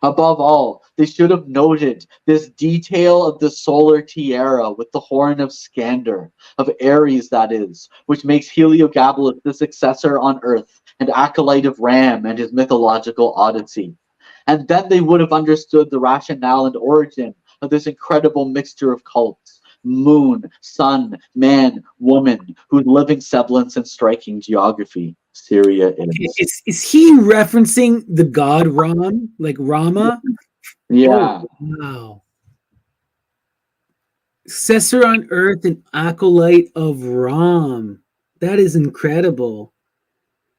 Above all, they should have noted this detail of the solar tiara with the horn of Scander, of Ares that is, which makes Heliogabalus the successor on earth and acolyte of Ram and his mythological odyssey. And then they would have understood the rationale and origin of this incredible mixture of cults: moon, sun, man, woman, whose living semblance and striking geography Syria is. Is he referencing the god Ram, like Rama? Yeah. Oh, wow. Successor on earth and acolyte of Ram. That is incredible.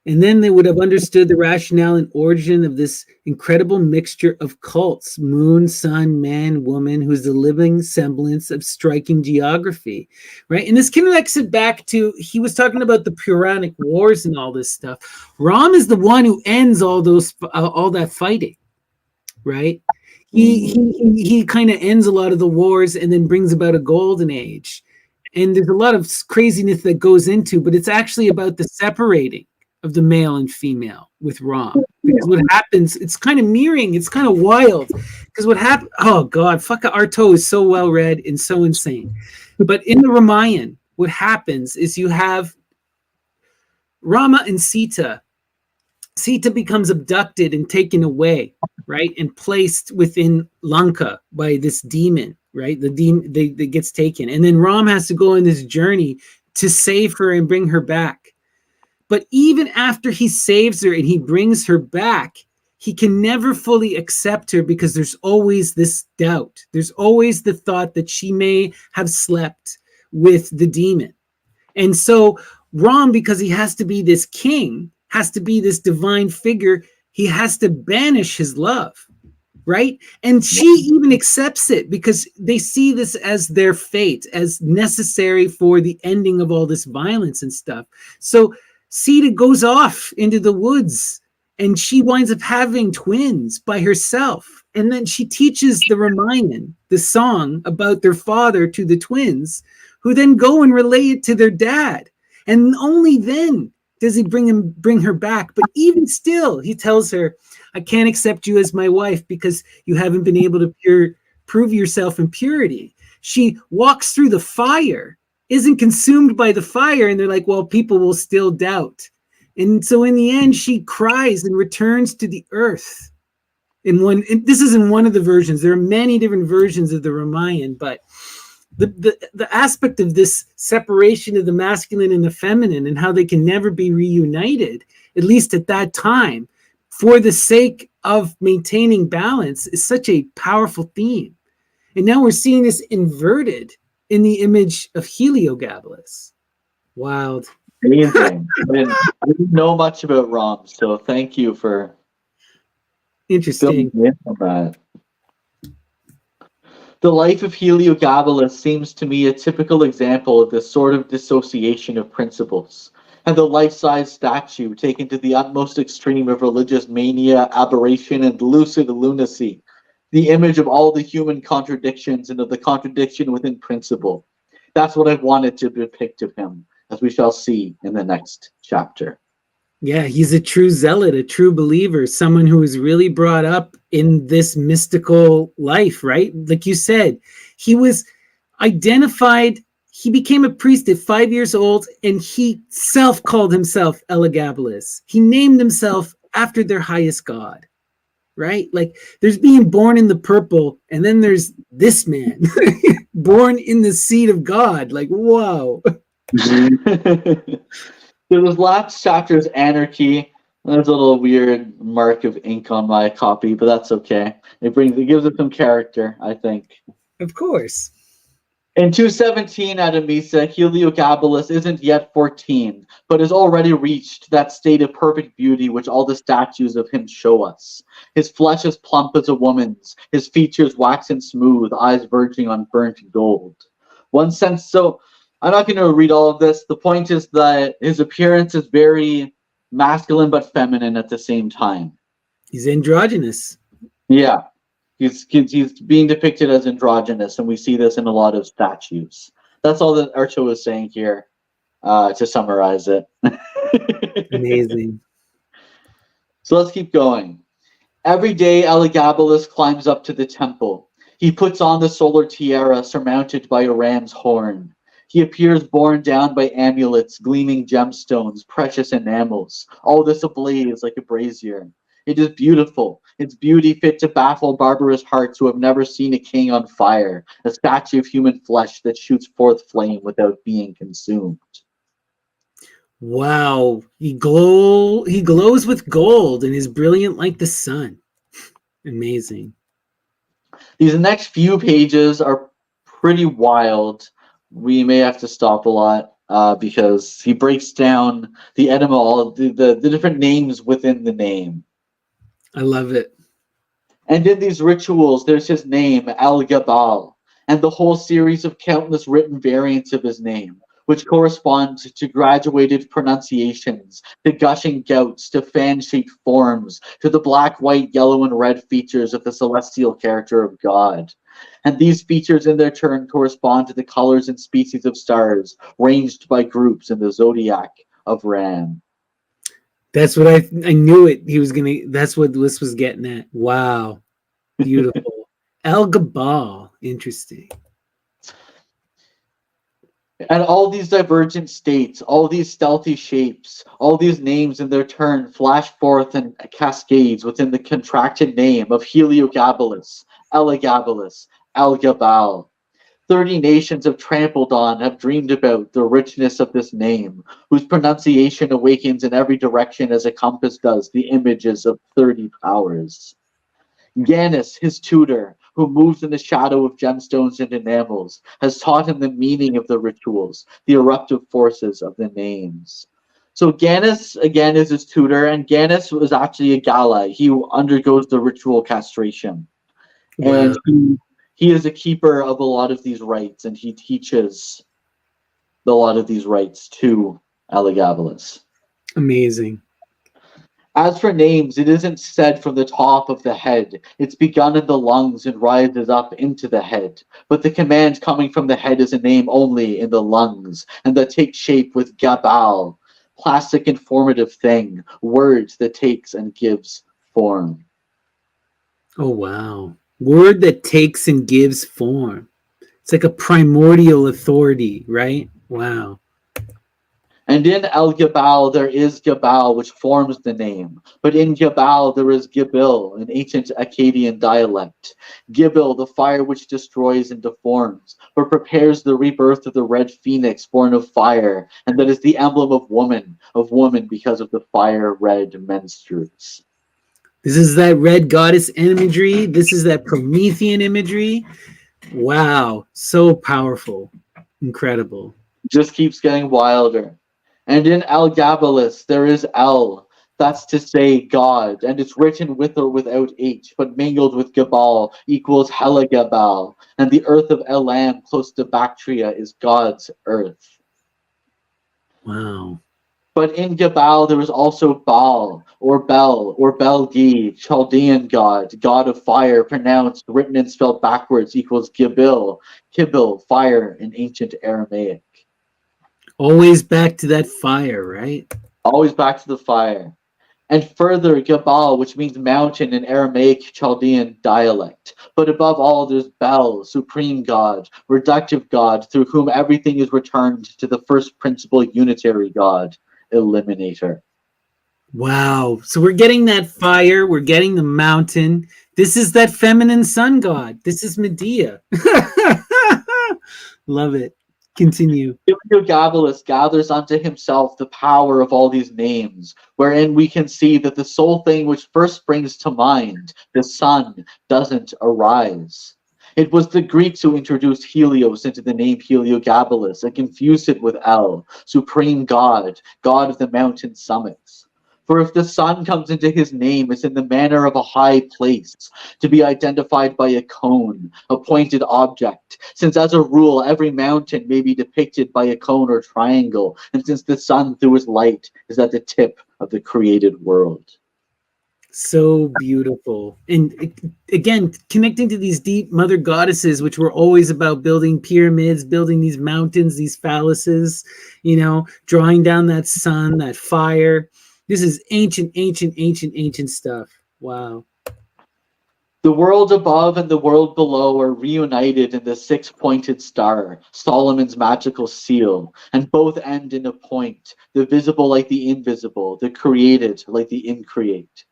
And then they would have understood the rationale and origin of this incredible mixture of cults: moon, sun, man, woman, who's the living semblance of striking geography, right? And this connects it back to, he was talking about the Puranic wars and all this stuff. Ram is the one who ends all that fighting, right? He kind of ends a lot of the wars and then brings about a golden age. And there's a lot of craziness that goes into, but it's actually about the separating of the male and female with Ram. Because what happens, it's kind of mirroring, it's kind of wild. Because what happened, oh God, fuck, Artaud is so well read and so insane. But in the Ramayana, what happens is you have Rama and Sita. Sita becomes abducted and taken away, right? And placed within Lanka by this demon, right? The demon that gets taken. And then Ram has to go on this journey to save her and bring her back. But even after he saves her and he brings her back, he can never fully accept her because there's always this doubt. There's always the thought that she may have slept with the demon. And so Ram, because he has to be this king, has to be this divine figure, he has to banish his love, right? And she even accepts it because they see this as their fate, as necessary for the ending of all this violence and stuff. So Sita goes off into the woods and she winds up having twins by herself. And then she teaches the Ramayana, the song about their father, to the twins, who then go and relay it to their dad. And only then does he bring her back. But even still, he tells her, I can't accept you as my wife because you haven't been able to prove yourself in purity. She walks through the fire, isn't consumed by the fire, and they're like, well, people will still doubt. And so in the end, she cries and returns to the earth. This is in one of the versions. There are many different versions of the Ramayana, but the aspect of this separation of the masculine and the feminine and how they can never be reunited, at least at that time, for the sake of maintaining balance, is such a powerful theme. And now we're seeing this inverted in the image of Heliogabalus. Wild. Amazing. I didn't know much about Ram, so thank you for Interesting. filling me in on that. The life of Heliogabalus seems to me a typical example of this sort of dissociation of principles. And the life-size statue taken to the utmost extreme of religious mania, aberration, and lucid lunacy, the image of all the human contradictions and of the contradiction within principle. That's what I wanted to depict of him, as we shall see in the next chapter. Yeah, he's a true zealot, a true believer, someone who was really brought up in this mystical life, right? Like you said, he was identified, he became a priest at 5 years old, and he self-called himself Heliogabalus. He named himself after their highest god, right? Like there's being born in the purple, and then there's this man, born in the seed of God. Like, whoa. So this last chapter is Anarchy. There's a little weird mark of ink on my copy, but that's okay. It gives it some character, I think. Of course. In 217 at Emesa, Heliogabalus isn't yet 14, but has already reached that state of perfect beauty which all the statues of him show us. His flesh is plump as a woman's, his features waxen smooth, eyes verging on burnt gold. One sense, so I'm not going to read all of this. The point is that his appearance is very masculine but feminine at the same time. He's androgynous. Yeah. He's being depicted as androgynous, and we see this in a lot of statues. That's all that Artaud is saying here, to summarize it. Amazing. So let's keep going. Every day, Heliogabalus climbs up to the temple. He puts on the solar tiara surmounted by a ram's horn. He appears borne down by amulets, gleaming gemstones, precious enamels, all this ablaze like a brazier. It is beautiful, its beauty fit to baffle barbarous hearts who have never seen a king on fire, a statue of human flesh that shoots forth flame without being consumed. Wow, he glows with gold and is brilliant like the sun. Amazing. These next few pages are pretty wild. We may have to stop a lot because he breaks down the etymology, the different names within the name. I love it. And in these rituals, there's his name, Al-Gabal, and the whole series of countless written variants of his name, which correspond to graduated pronunciations, to gushing gouts, to fan-shaped forms, to the black, white, yellow, and red features of the celestial character of God. And these features in their turn correspond to the colors and species of stars, ranged by groups in the zodiac of Ram. That's what I knew it. He was gonna. That's what this was getting at. Wow, beautiful. Heliogabalus. Interesting. And all these divergent states, all these stealthy shapes, all these names in their turn flash forth in cascades within the contracted name of Heliogabalus, Heliogabalus, Al-Gabal. 30 nations have trampled on, have dreamed about the richness of this name, whose pronunciation awakens in every direction as a compass does the images of 30 powers. Gannis, his tutor, who moves in the shadow of gemstones and enamels, has taught him the meaning of the rituals, the eruptive forces of the names. So Gannis, again, is his tutor, and Gannis was actually a Gala. He undergoes the ritual castration. Wow. And he is a keeper of a lot of these rites, and he teaches a lot of these rites to Heliogabalus. Amazing. As for names, it isn't said from the top of the head. It's begun in the lungs and rises up into the head. But the command coming from the head is a name only in the lungs, and that takes shape with Gabal, plastic informative thing, words that takes and gives form. Oh, wow. Word that takes and gives form. It's like a primordial authority, right? Wow. And in El-Gabal, there is Gabal, which forms the name. But in Gabal, there is Gibil, an ancient Akkadian dialect. Gibil, the fire which destroys and deforms, but prepares the rebirth of the red phoenix born of fire, and that is the emblem of woman because of the fire-red menstrues. This is that red goddess imagery. This is that Promethean imagery. Wow. So powerful. Incredible. Just keeps getting wilder. And in Heliogabalus, there is El, that's to say God, and it's written with or without H, but mingled with Gabal equals Heliogabalus, and the earth of Elam close to Bactria is God's earth. Wow. But in Gebal, there was also Baal, or Bel, or Belgi, Chaldean god, god of fire, pronounced, written, and spelled backwards equals Gibil, Kibil, fire in ancient Aramaic. Always back to that fire, right? Always back to the fire. And further, Gebal, which means mountain in Aramaic Chaldean dialect. But above all, there's Bel, supreme god, reductive god, through whom everything is returned to the first principle unitary god, eliminator. Wow. So we're getting that fire, we're getting the mountain. This is that feminine sun god. This is Medea. Love it. Continue. Heliogabalus gathers unto himself the power of all these names, wherein we can see that the sole thing which first springs to mind, the sun, doesn't arise. It was the Greeks who introduced Helios into the name Heliogabalus and confused it with El, supreme god, god of the mountain summits. For if the sun comes into his name, it's in the manner of a high place, to be identified by a cone, a pointed object, since as a rule every mountain may be depicted by a cone or triangle, and since the sun through his light is at the tip of the created world. So beautiful. And again, connecting to these deep mother goddesses, which were always about building pyramids, building these mountains, these phalluses, drawing down that sun, that fire. This is ancient stuff. Wow. The world above and the world below are reunited in the six-pointed star, Solomon's magical seal, and both end in a point, the visible like the invisible, the created like the increate.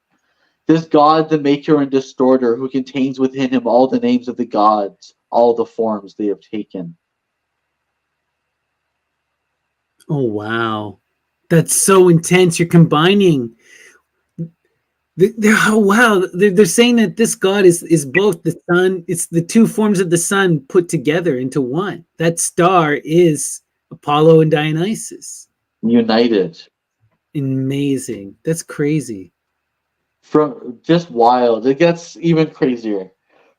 This God, the maker and distorter, who contains within him all the names of the gods, all the forms they have taken. Oh, wow. That's so intense. You're combining. They're saying that this God is both the sun. It's the two forms of the sun put together into one. That star is Apollo and Dionysus. United. Amazing. That's crazy. From just wild. It gets even crazier.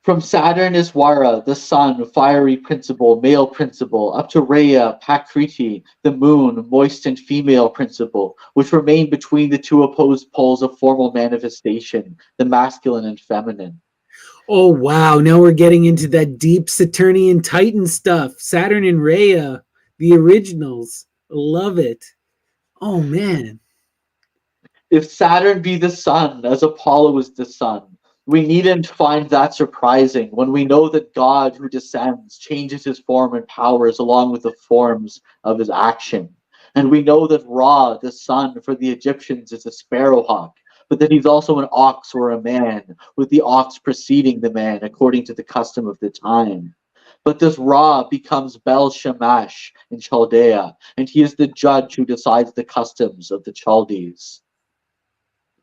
From Saturn is Wara, the sun, fiery principle, male principle, up to Rhea, Pakriti, the moon, moist and female principle, which remain between the two opposed poles of formal manifestation, the masculine and feminine. Oh, wow. Now we're getting into that deep Saturnian Titan stuff. Saturn and Rhea, the originals. Love it. Oh, man. If Saturn be the sun, as Apollo is the sun, we needn't find that surprising when we know that God who descends changes his form and powers along with the forms of his action. And we know that Ra, the sun, for the Egyptians is a sparrowhawk, but that he's also an ox or a man, with the ox preceding the man according to the custom of the time. But this Ra becomes Bel Shamash in Chaldea, and he is the judge who decides the customs of the Chaldees.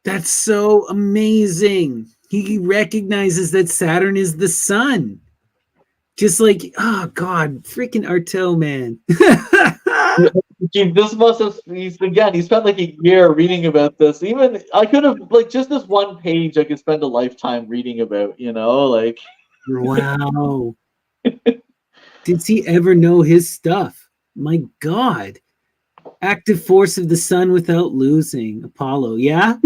That's so amazing. He recognizes that Saturn is the sun. Just like, oh God, freaking Artaud, man. This must have, he spent like a year reading about this. Even, I could have, like, just this one page I could spend a lifetime reading about, like. Wow. Did he ever know his stuff? My God. Active force of the sun without losing. Apollo, yeah?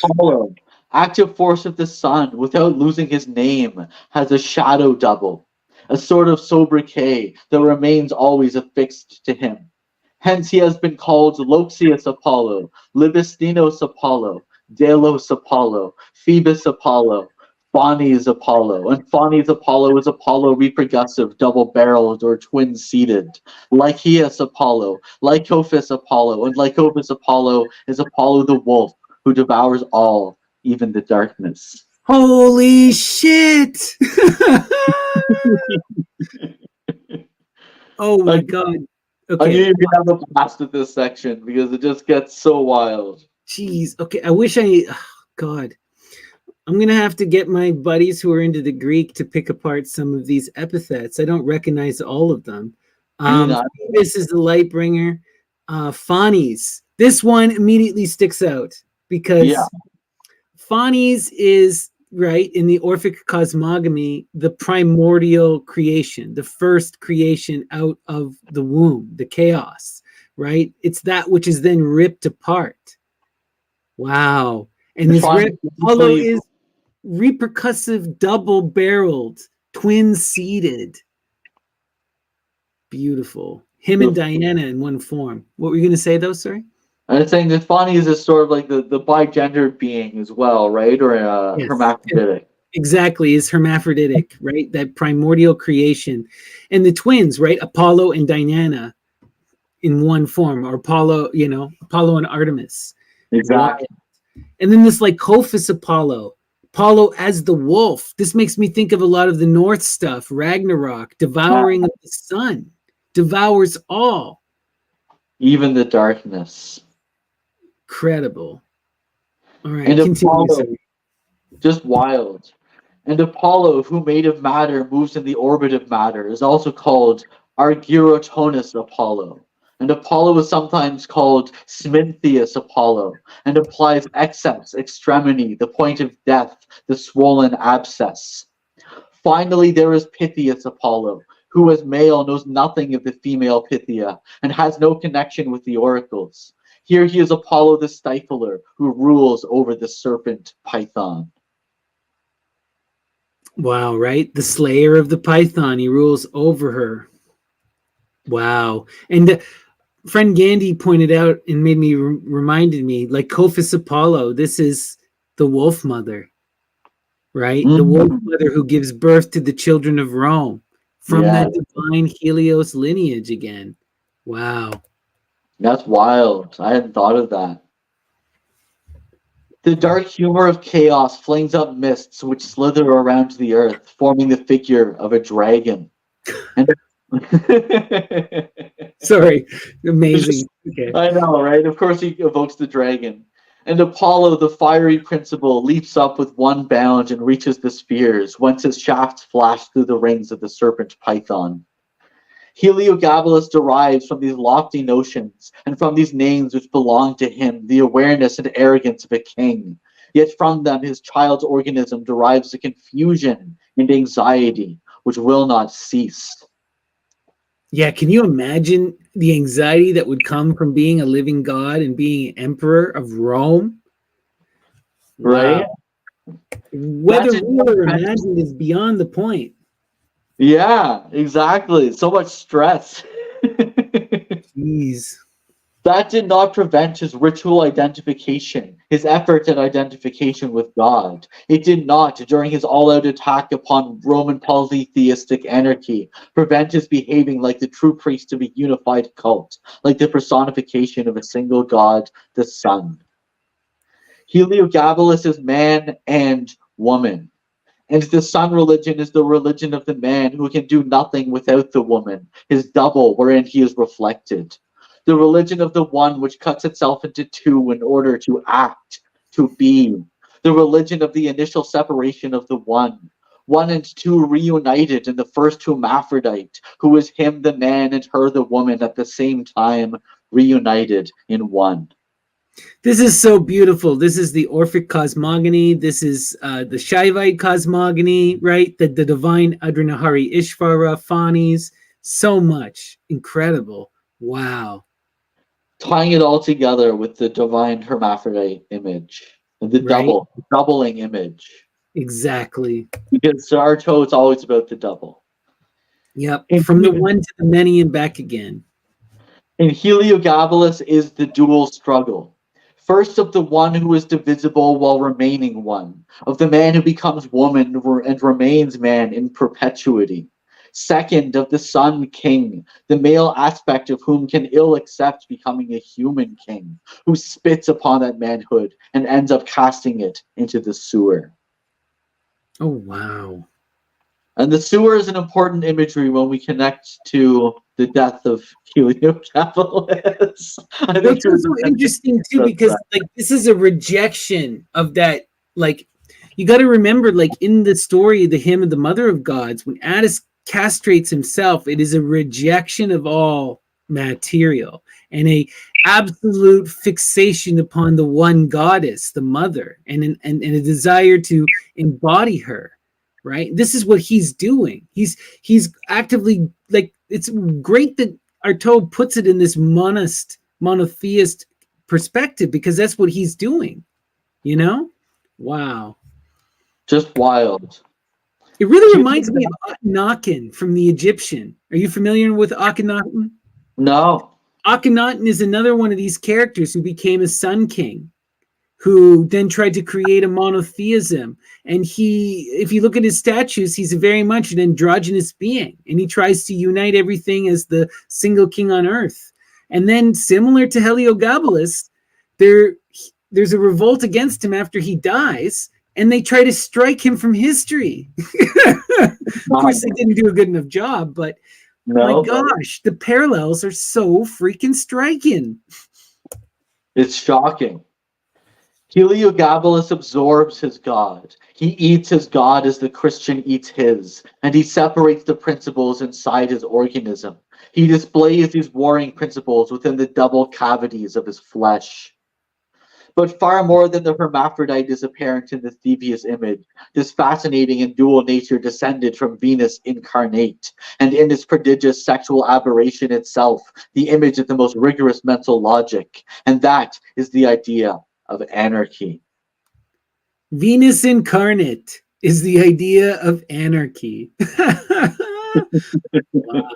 Apollo, active force of the sun without losing his name, has a shadow double, a sort of sobriquet that remains always affixed to him. Hence he has been called Loxius Apollo, Libistinos Apollo, Delos Apollo, Phoebus Apollo, Phanies Apollo, and Phanies Apollo is Apollo repercussive, double-barreled or twin-seated. Lykias Apollo, Lycophus Apollo, and Lycophus Apollo is Apollo the wolf, who devours all, even the darkness. Holy shit! Oh my God. Okay. I knew you could have a blast at this section because it just gets so wild. Jeez. Okay, God. I'm going to have to get my buddies who are into the Greek to pick apart some of these epithets. I don't recognize all of them. This is the light bringer. Phanies. This one immediately sticks out because Phanies is, right, in the Orphic cosmogony, the primordial creation, the first creation out of the womb, the chaos, right? It's that which is then ripped apart. Wow. And The this fun red Apollo is repercussive, double-barreled, twin-seated. Beautiful. Him and Diana in one form. What were you going to say, though, sorry? I was saying that Fani is a sort of like the bigendered being as well, right? Or Yes. hermaphroditic. Exactly, is hermaphroditic, right? That primordial creation. And the twins, right? Apollo and Diana in one form, or Apollo, Apollo and Artemis. Exactly. Wow. And then this Lycophus Apollo as the wolf. This makes me think of a lot of the North stuff, Ragnarok, devouring of the sun, devours all. Even the darkness. Incredible. All right, and continue. Apollo, just wild. And Apollo, who made of matter, moves in the orbit of matter, is also called Argyrotonus Apollo. And Apollo is sometimes called Smintheus Apollo, and implies excess, extremity, the point of death, the swollen abscess. Finally, there is Pythias Apollo, who as male knows nothing of the female Pythia, and has no connection with the oracles. Here he is Apollo the Stifler, who rules over the serpent Python. Wow, right? The slayer of the python. He rules over her. Wow. And friend Gandhi pointed out and made me reminded me, Lycophus Apollo, this is the wolf mother, right? The wolf mother who gives birth to the children of Rome from that divine Helios lineage again. Wow. That's wild. I hadn't thought of that. The dark humor of chaos flings up mists which slither around the earth, forming the figure of a dragon. And sorry, amazing. Okay. I know, right? Of course he evokes the dragon. And Apollo, the fiery principal, leaps up with one bound and reaches the spears, whence his shafts flash through the rings of the serpent Python. Heliogabalus derives from these lofty notions and from these names which belong to him the awareness and arrogance of a king. Yet from them his child's organism derives the confusion and anxiety which will not cease. Yeah, can you imagine the anxiety that would come from being a living god and being emperor of Rome? Right? Wow. Whether real or imagined is beyond the point. Yeah, exactly. So much stress. Jeez. That did not prevent his ritual identification, his effort at identification with God. It did not, during his all-out attack upon Roman polytheistic anarchy, prevent his behaving like the true priest of a unified cult, like the personification of a single God, the Sun. Heliogabalus is man and woman. And the sun religion is the religion of the man who can do nothing without the woman, his double wherein he is reflected. The religion of the one which cuts itself into two in order to act, to be. The religion of the initial separation of the one and two reunited in the first hermaphrodite, who is him the man and her the woman at the same time, reunited in one. This is so beautiful. This is the Orphic cosmogony. This is the Shaivite cosmogony, right? The divine Adranahari Ishvara, Fanis. So much. Incredible. Wow. Tying it all together with the divine hermaphrodite image, the doubling image. Exactly. Because Artaud, it's always about the double. Yep. From the one to the many and back again. And Heliogabalus is the dual struggle. First, of the one who is divisible while remaining one, of the man who becomes woman and remains man in perpetuity. Second, of the sun king, the male aspect of whom can ill accept becoming a human king, who spits upon that manhood and ends up casting it into the sewer. Oh, wow. And the sewer is an important imagery when we connect to the death of Heliogabalus. It's also interesting too because this is a rejection of that. You got to remember, in the story, the hymn of the Mother of Gods, when Attis castrates himself, it is a rejection of all material and a absolute fixation upon the one goddess, the mother, and a desire to embody her. Right. This is what he's doing. He's actively it's great that Artaud puts it in this monotheist perspective, because that's what he's doing, you know? Wow. Just wild. It really reminds me of Akhenaten from the Egyptian. Are you familiar with Akhenaten? No. Akhenaten is another one of these characters who became a sun king, who then tried to create a monotheism. And if you look at his statues, he's very much an androgynous being, and he tries to unite everything as the single king on earth. And then, similar to Heliogabalus, there's a revolt against him after he dies, and they try to strike him from history. Of course, they didn't do a good enough job, but my gosh, the parallels are so freaking striking. It's shocking. Heliogabalus absorbs his God. He eats his God as the Christian eats his, and he separates the principles inside his organism. He displays these warring principles within the double cavities of his flesh. But far more than the hermaphrodite is apparent in the Thebius image, this fascinating and dual nature descended from Venus incarnate, and in its prodigious sexual aberration itself, the image of the most rigorous mental logic, and that is the idea of anarchy. Venus incarnate is the idea of anarchy. Wow.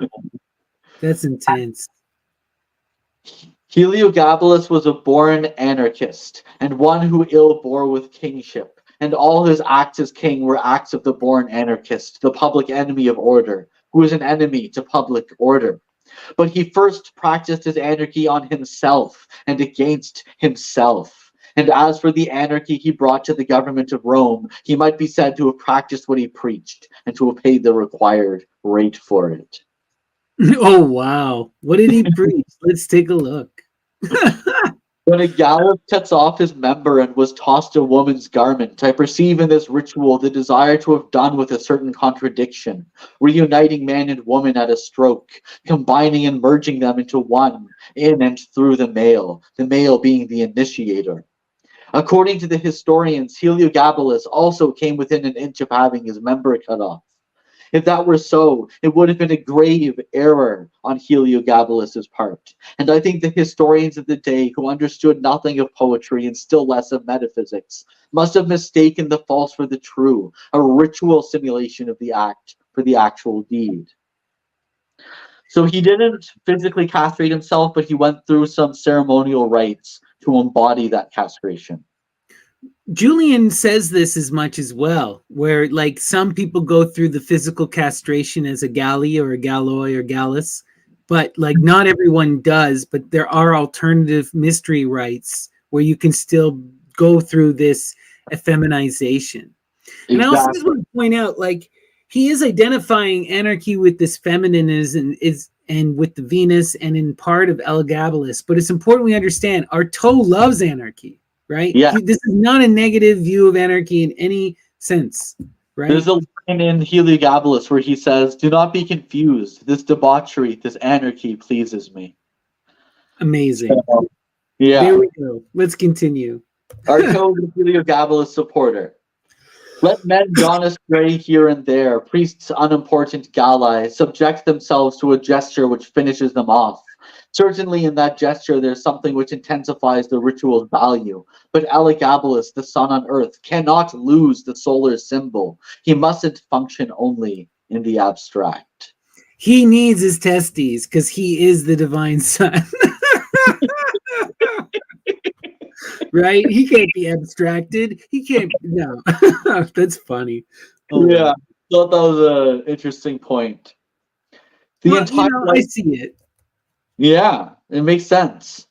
That's intense. Heliogabalus was a born anarchist, and one who ill bore with kingship, and all his acts as king were acts of the born anarchist, the public enemy of order, who is an enemy to public order. But he first practiced his anarchy on himself and against himself. And as for the anarchy he brought to the government of Rome, he might be said to have practiced what he preached and to have paid the required rate for it. Oh, wow. What did he preach? Let's take a look. When a Gallus cuts off his member and was tossed a woman's garment, I perceive in this ritual the desire to have done with a certain contradiction, reuniting man and woman at a stroke, combining and merging them into one, in and through the male being the initiator. According to the historians, Heliogabalus also came within an inch of having his member cut off. If that were so, it would have been a grave error on Heliogabalus's part. And I think the historians of the day, who understood nothing of poetry and still less of metaphysics, must have mistaken the false for the true, a ritual simulation of the act for the actual deed. So he didn't physically castrate himself, but he went through some ceremonial rites to embody that castration. Julian says this as much as well, where like some people go through the physical castration as a galley or a galloi or gallus, but like not everyone does. But there are alternative mystery rites where you can still go through this effeminization. Exactly. And I also just want to point out, like, he is identifying anarchy with this feminism and with the Venus and in part of Elagabalus. But it's important we understand Artaud loves anarchy. Right? Yeah. This is not a negative view of anarchy in any sense, right? There's a line in Heliogabalus where he says, "Do not be confused. This debauchery, this anarchy pleases me." Amazing. Yeah. There we go. Let's continue. Artaud is a Heliogabalus supporter. Let men gone astray here and there, priests unimportant galli, subject themselves to a gesture which finishes them off. Certainly in that gesture there's something which intensifies the ritual's value, but Elagabalus, the sun on earth, cannot lose the solar symbol. He mustn't function only in the abstract. He needs his testes because he is the divine sun. Right? He can't be abstracted. He can't. No. That's funny. Oh, yeah. I thought that was an interesting point. I see it. Yeah, it makes sense.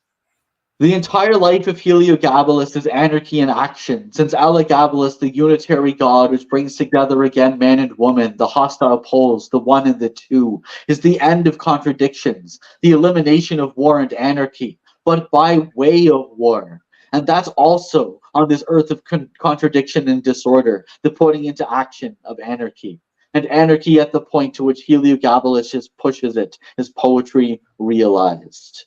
The entire life of Heliogabalus is anarchy in action, since Elagabalus, the unitary god which brings together again man and woman, the hostile poles, the one and the two, is the end of contradictions, the elimination of war and anarchy, but by way of war. And that's also on this earth of contradiction and disorder, the putting into action of anarchy. And anarchy at the point to which Heliogabalus just pushes it is poetry realized.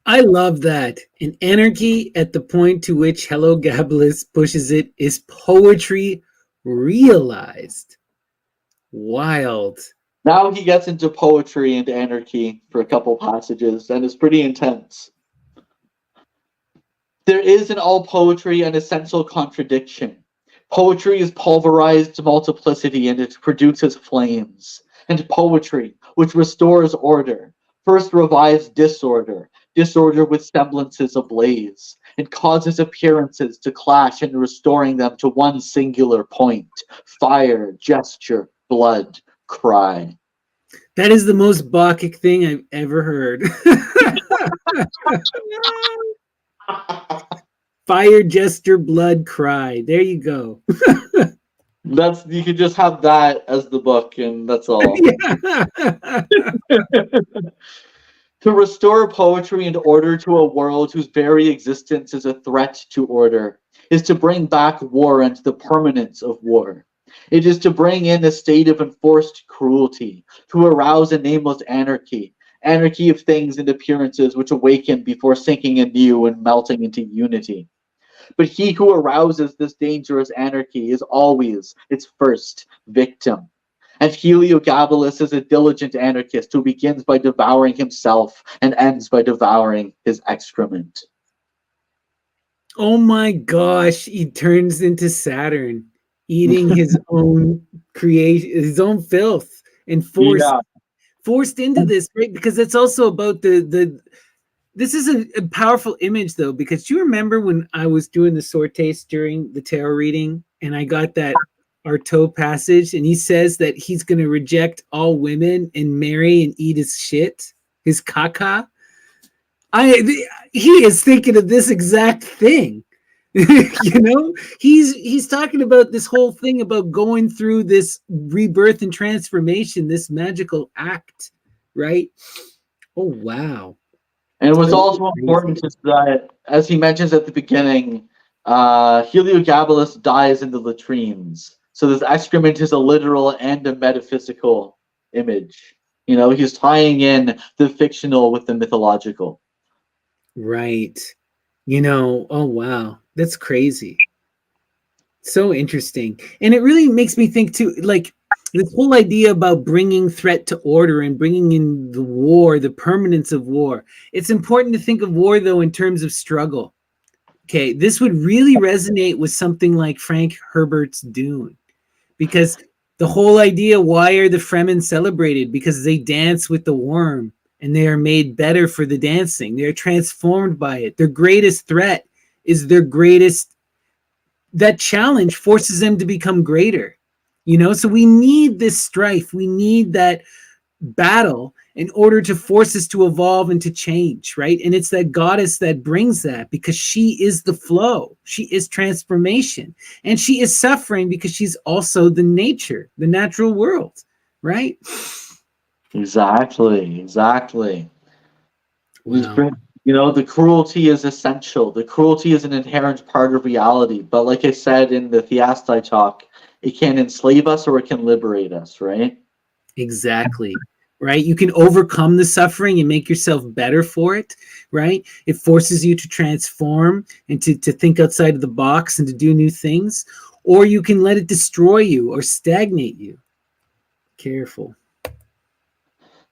I love that. And anarchy at the point to which Heliogabalus pushes it is poetry realized. Wild. Now he gets into poetry and anarchy for a couple passages, and it's pretty intense. There is in all poetry an essential contradiction. Poetry is pulverized multiplicity and it produces flames. And poetry, which restores order, first revives disorder, disorder with semblances ablaze, and causes appearances to clash in restoring them to one singular point: fire, gesture, blood, cry. That is the most Bacchic thing I've ever heard. Fire, gesture, blood, cry. There you go. That's you could just have that as the book, and that's all. Yeah. To restore poetry and order to a world whose very existence is a threat to order is to bring back war and the permanence of war. It is to bring in a state of enforced cruelty, to arouse a nameless anarchy, anarchy of things and appearances which awaken before sinking anew and melting into unity. But he who arouses this dangerous anarchy is always its first victim. And Heliogabalus is a diligent anarchist who begins by devouring himself and ends by devouring his excrement. Oh my gosh, he turns into Saturn, eating his own creation, his own filth, and Yeah. forced into this, right? Because it's also about the this is a powerful image though, because do you remember when I was doing the sortes during the tarot reading and I got that Artaud passage and he says that he's going to reject all women and marry and eat his shit, his caca. He is thinking of this exact thing. You know, he's talking about this whole thing about going through this rebirth and transformation, this magical act, right? Oh wow. And what's also important is that, as he mentions at the beginning, Heliogabalus dies in the latrines. So this excrement is a literal and a metaphysical image. You know, he's tying in the fictional with the mythological. Right. You know, oh wow, that's crazy. So interesting. And it really makes me think too, like this whole idea about bringing threat to order and bringing in the war, the permanence of war. It's important to think of war though in terms of struggle. Okay, this would really resonate with something like Frank Herbert's Dune, because the whole idea, why are the Fremen celebrated? Because they dance with the worm and they are made better for the dancing. They're transformed by it. Their greatest threat is their greatest, that challenge forces them to become greater. You know, so we need this strife. We need that battle in order to force us to evolve and to change, right? And it's that goddess that brings that, because she is the flow, she is transformation, and she is suffering because she's also the nature, the natural world, right? Exactly. Wow. You know, the cruelty is essential. The cruelty is an inherent part of reality. But like I said in the Theasti talk, it can enslave us or it can liberate us, right? Exactly. Right? You can overcome the suffering and make yourself better for it, right? It forces you to transform and to think outside of the box and to do new things, or you can let it destroy you or stagnate you. Careful.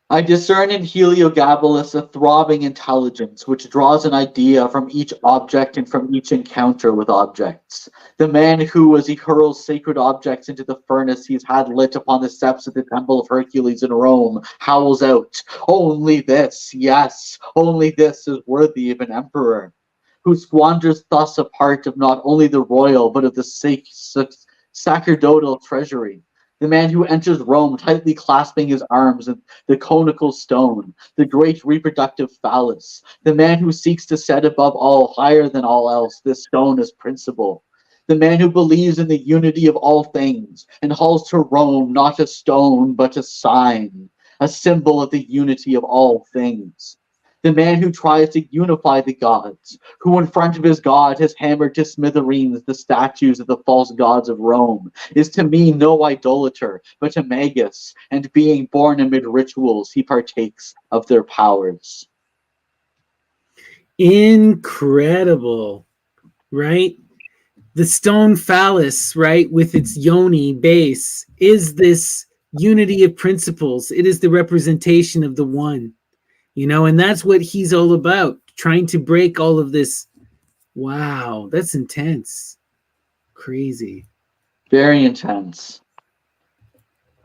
I discern in Heliogabalus a throbbing intelligence which draws an idea from each object and from each encounter with objects. The man who, as he hurls sacred objects into the furnace he's had lit upon the steps of the Temple of Hercules in Rome, howls out, "Only this, yes, only this is worthy of an emperor," who squanders thus a part of not only the royal but of the sacerdotal treasury. The man who enters Rome tightly clasping his arms and the conical stone, the great reproductive phallus, the man who seeks to set above all, higher than all else, this stone as principle, the man who believes in the unity of all things and hauls to Rome not a stone but a sign, a symbol of the unity of all things. The man who tries to unify the gods, who in front of his god has hammered to smithereens the statues of the false gods of Rome, is to me no idolater, but a magus, and being born amid rituals, he partakes of their powers. Incredible, right? The stone phallus, right, with its yoni base, is this unity of principles. It is the representation of the one, and that's what he's all about, trying to break all of this. Wow, that's intense. Crazy. Very intense.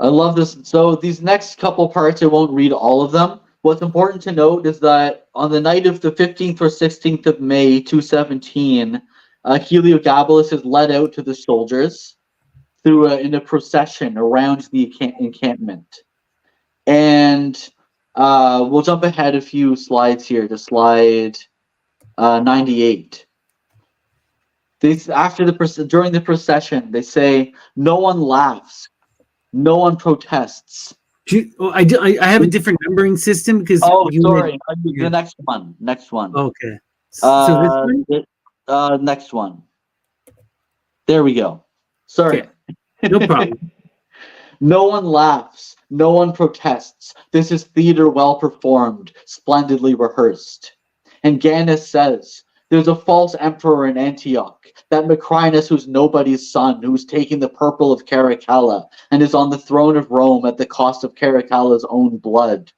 I love this. So these next couple parts, I won't read all of them. What's important to note is that on the night of the 15th or 16th of May, 217, Heliogabalus is led out to the soldiers in a procession around the encampment. And we'll jump ahead a few slides here to slide 98. During the procession, they say, "No one laughs, no one protests." I have a different numbering system because sorry. The next one. Okay. So this one? Next one. There we go. Sorry. Okay. No problem. No one laughs. No one protests. This is theater well performed, splendidly rehearsed. And Gannus says, there's a false emperor in Antioch, that Macrinus who's nobody's son, who's taking the purple of Caracalla, and is on the throne of Rome at the cost of Caracalla's own blood.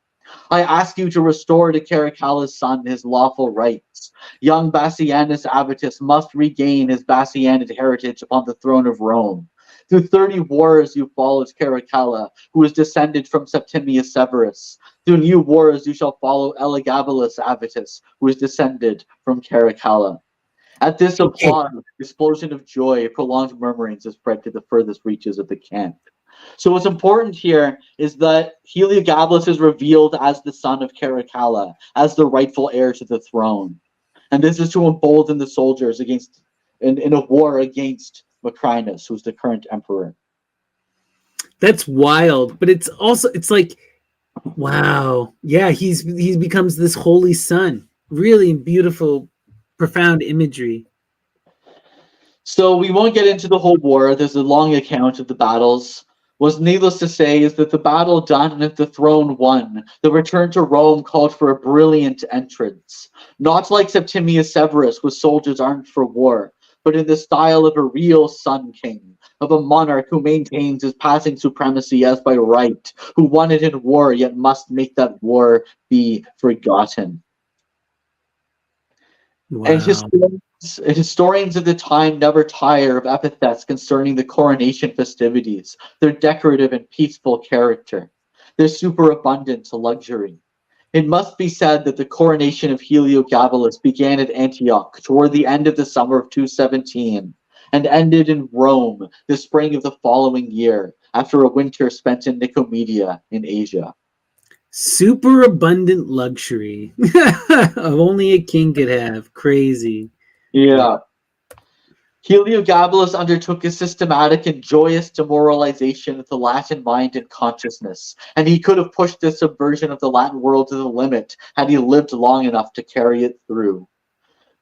I ask you to restore to Caracalla's son his lawful rights. Young Bassianus Avitus must regain his Bassianid heritage upon the throne of Rome. Through 30 wars you followed Caracalla, who is descended from Septimius Severus. Through new wars you shall follow Heliogabalus Avitus, who is descended from Caracalla. At this applause, explosion of joy, prolonged murmurings is spread to the furthest reaches of the camp. So what's important here is that Heliogabalus is revealed as the son of Caracalla, as the rightful heir to the throne. And this is to embolden the soldiers in a war against Macrinus, who's the current emperor. That's wild, but it's like, wow. Yeah, he becomes this holy son. Really beautiful, profound imagery. So we won't get into the whole war. There's a long account of the battles. What's needless to say is that the battle done and the throne won. The return to Rome called for a brilliant entrance. Not like Septimius Severus, with soldiers armed for war, but in the style of a real sun king, of a monarch who maintains his passing supremacy as by right, who won it in war, yet must make that war be forgotten. Wow. And historians of the time never tire of epithets concerning the coronation festivities, their decorative and peaceful character, their superabundant luxury. It must be said that the coronation of Heliogabalus began at Antioch toward the end of the summer of 217 and ended in Rome the spring of the following year after a winter spent in Nicomedia in Asia. Superabundant luxury. Only a king could have. Crazy. Yeah. Heliogabalus undertook a systematic and joyous demoralization of the Latin mind and consciousness, and he could have pushed the subversion of the Latin world to the limit had he lived long enough to carry it through.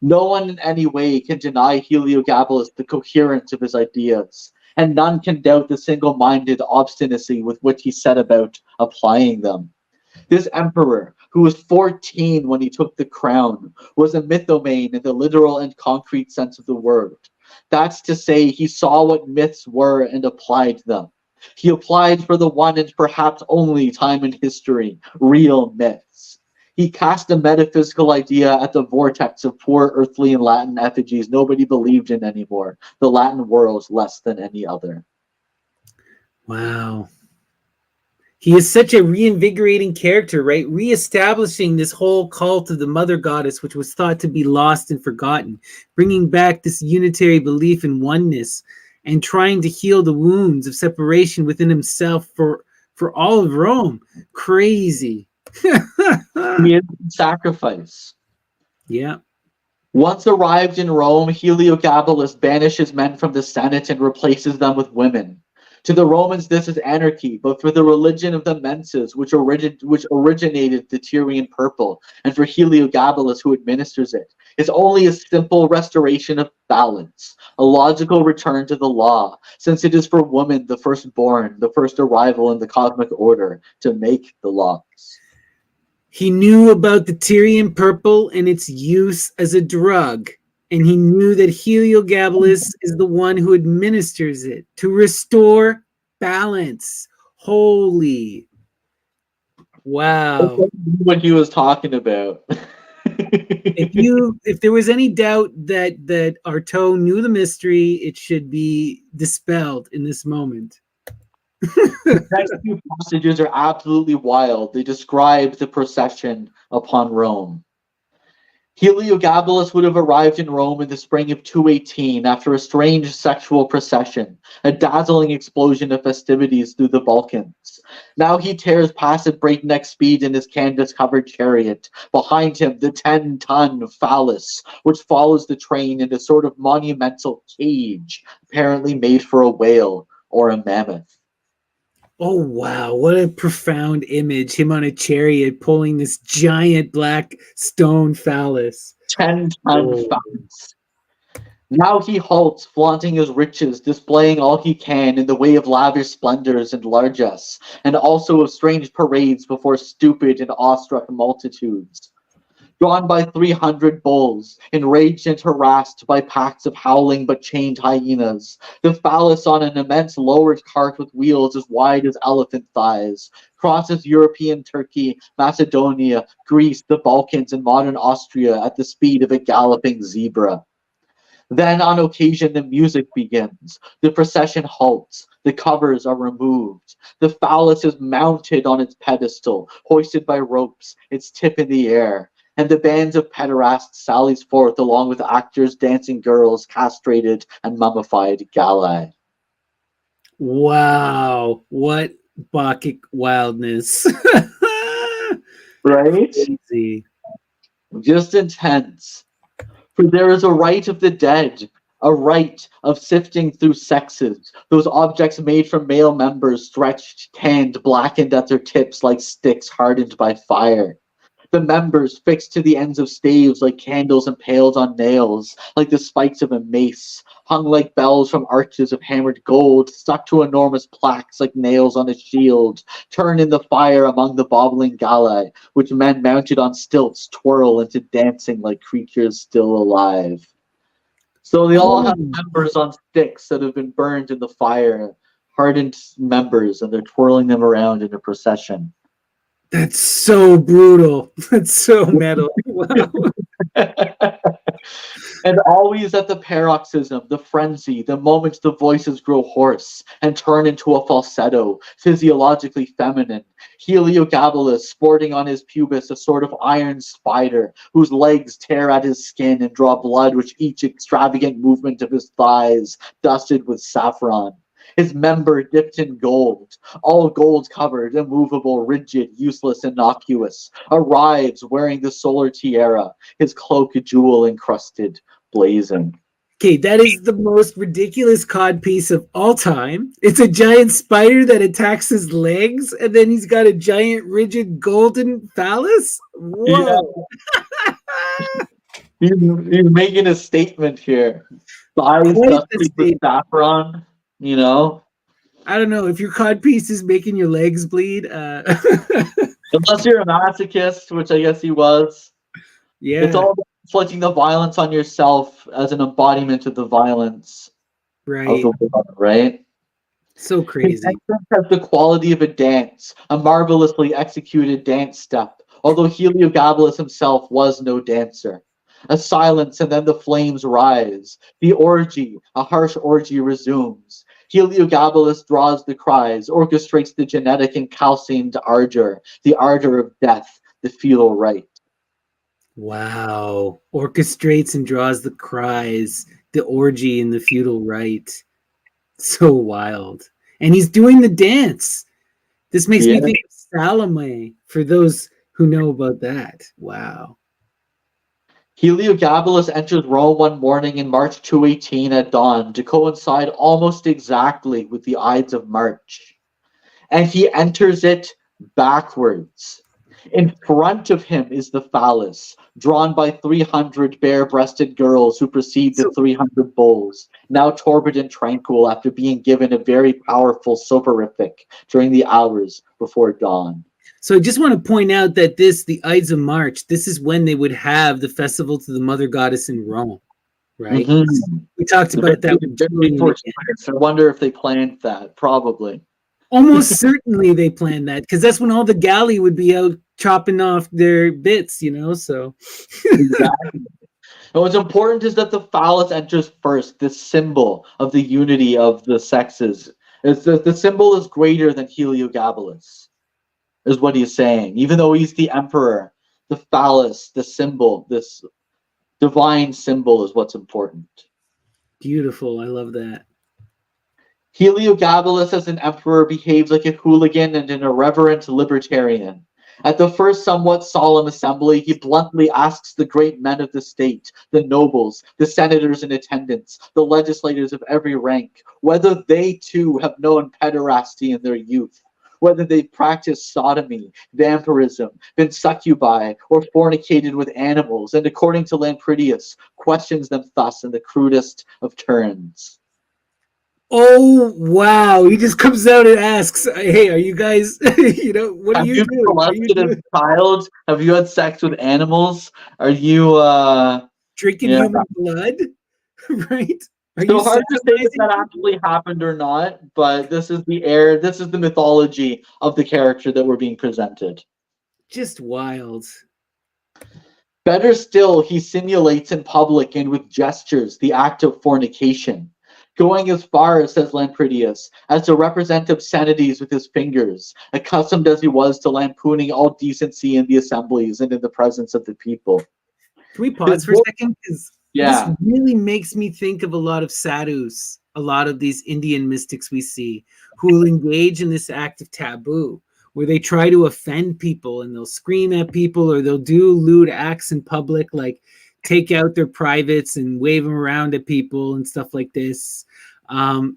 No one in any way can deny Heliogabalus the coherence of his ideas, and none can doubt the single-minded obstinacy with which he set about applying them. This emperor, who was 14 when he took the crown, was a mythomane in the literal and concrete sense of the word. That's to say, he saw what myths were and applied them. He applied for the one and perhaps only time in history, real myths. He cast a metaphysical idea at the vortex of poor earthly and Latin effigies nobody believed in anymore, the Latin world less than any other. Wow. He is such a reinvigorating character, right? Reestablishing this whole cult of the mother goddess, which was thought to be lost and forgotten, bringing back this unitary belief in oneness and trying to heal the wounds of separation within himself for all of Rome. Crazy. He is sacrifice. Yeah. Once arrived in Rome, Heliogabalus banishes men from the Senate and replaces them with women. To the Romans, this is anarchy, but for the religion of the menses, which originated the Tyrian purple, and for Heliogabalus, who administers it, is only a simple restoration of balance, a logical return to the law, since it is for woman, the firstborn, the first arrival in the cosmic order, to make the laws. He knew about the Tyrian purple and its use as a drug. And he knew that Heliogabalus is the one who administers it to restore balance, Holy. Wow. What he was talking about. If there was any doubt that Artaud knew the mystery, it should be dispelled in this moment. The next few passages are absolutely wild. They describe the procession upon Rome. Heliogabalus would have arrived in Rome in the spring of 218 after a strange sexual procession, a dazzling explosion of festivities through the Balkans. Now he tears past at breakneck speed in his canvas-covered chariot. Behind him, the 10-ton phallus, which follows the train in a sort of monumental cage, apparently made for a whale or a mammoth. Oh, wow. What a profound image. Him on a chariot pulling this giant black stone phallus. 10-ton phallus. Now he halts, flaunting his riches, displaying all he can in the way of lavish splendors and largesse, and also of strange parades before stupid and awestruck multitudes. Drawn by 300 bulls, enraged and harassed by packs of howling but chained hyenas, the phallus on an immense lowered cart with wheels as wide as elephant thighs, crosses European Turkey, Macedonia, Greece, the Balkans, and modern Austria at the speed of a galloping zebra. Then, on occasion, the music begins. The procession halts. The covers are removed. The phallus is mounted on its pedestal, hoisted by ropes, its tip in the air. And the bands of pederasts sallies forth along with actors, dancing girls, castrated and mummified Galli. Wow. What Bacchic wildness. Right? Crazy. Just intense. For there is a rite of the dead, a rite of sifting through sexes, those objects made from male members, stretched, tanned, blackened at their tips like sticks hardened by fire. The members fixed to the ends of staves like candles impaled on nails, like the spikes of a mace, hung like bells from arches of hammered gold, stuck to enormous plaques like nails on a shield, turn in the fire among the bobbling Galli, which men mounted on stilts twirl into dancing like creatures still alive. So they all have members on sticks that have been burned in the fire, hardened members, and they're twirling them around in a procession. That's so brutal. That's so metal. Wow. And always at the paroxysm, the frenzy, the moment the voices grow hoarse and turn into a falsetto, physiologically feminine, Heliogabalus sporting on his pubis a sort of iron spider, whose legs tear at his skin and draw blood with each extravagant movement of his thighs, dusted with saffron. His member dipped in gold, all gold covered, immovable, rigid, useless, innocuous, arrives wearing the solar tiara, his cloak a jewel encrusted, blazing. Okay, that is the most ridiculous codpiece of all time. It's a giant spider that attacks his legs, and then he's got a giant, rigid, golden phallus? Whoa. Yeah. He's making a statement here. The eyes dusted with saffron. You know, I don't know if your codpiece is making your legs bleed. Unless you're a masochist, which I guess he was. Yeah, it's all about inflicting the violence on yourself as an embodiment of the violence right. of the world, right? So crazy. His entrance has the quality of a dance, a marvelously executed dance step, although Heliogabalus himself was no dancer. A silence, and then the flames rise. The orgy, a harsh orgy, resumes. Heliogabalus draws the cries, orchestrates the genetic and calcined ardor, the ardor of death, the fetal rite. Wow. Orchestrates and draws the cries, the orgy and the feudal rite. So wild. And he's doing the dance. This makes me think of Salome, for those who know about that. Wow. Heliogabalus enters Rome one morning in March 218 at dawn to coincide almost exactly with the Ides of March. And he enters it backwards. In front of him is the phallus, drawn by 300 bare-breasted girls who precede the 300 bulls, now torpid and tranquil after being given a very powerful soporific during the hours before dawn. So I just want to point out that the Ides of March, this is when they would have the festival to the Mother Goddess in Rome, right? Mm-hmm. We talked about that. I wonder if they planned that, probably. Almost certainly they planned that because that's when all the galley would be out chopping off their bits, so. Exactly. And what's important is that the phallus enters first, this symbol of the unity of the sexes. The symbol is greater than Heliogabalus, is what he's saying. Even though he's the emperor, the phallus, the symbol, this divine symbol is what's important. Beautiful. I love that. Heliogabalus as an emperor behaves like a hooligan and an irreverent libertarian. At the first somewhat solemn assembly, he bluntly asks the great men of the state, the nobles, the senators in attendance, the legislators of every rank, whether they too have known pederasty in their youth, whether they've practiced sodomy, vampirism, been succubi, or fornicated with animals, and according to Lampridius, questions them thus in the crudest of turns. Oh, wow. He just comes out and asks, hey, are you guys, what are you doing? Molested as a child? Have you had sex with animals? Are you drinking human blood? Right? Are so hard to say if that actually happened or not, but this is the mythology of the character that we're being presented. Just wild. Better still, he simulates in public and with gestures the act of fornication, going as far, says Lampridius, as to represent obscenities with his fingers, accustomed as he was to lampooning all decency in the assemblies and in the presence of the people. Can we pause for a second? Because yeah, this really makes me think of a lot of sadhus, a lot of these Indian mystics we see, who will engage in this act of taboo, where they try to offend people and they'll scream at people or they'll do lewd acts in public, like take out their privates and wave them around at people and stuff like this.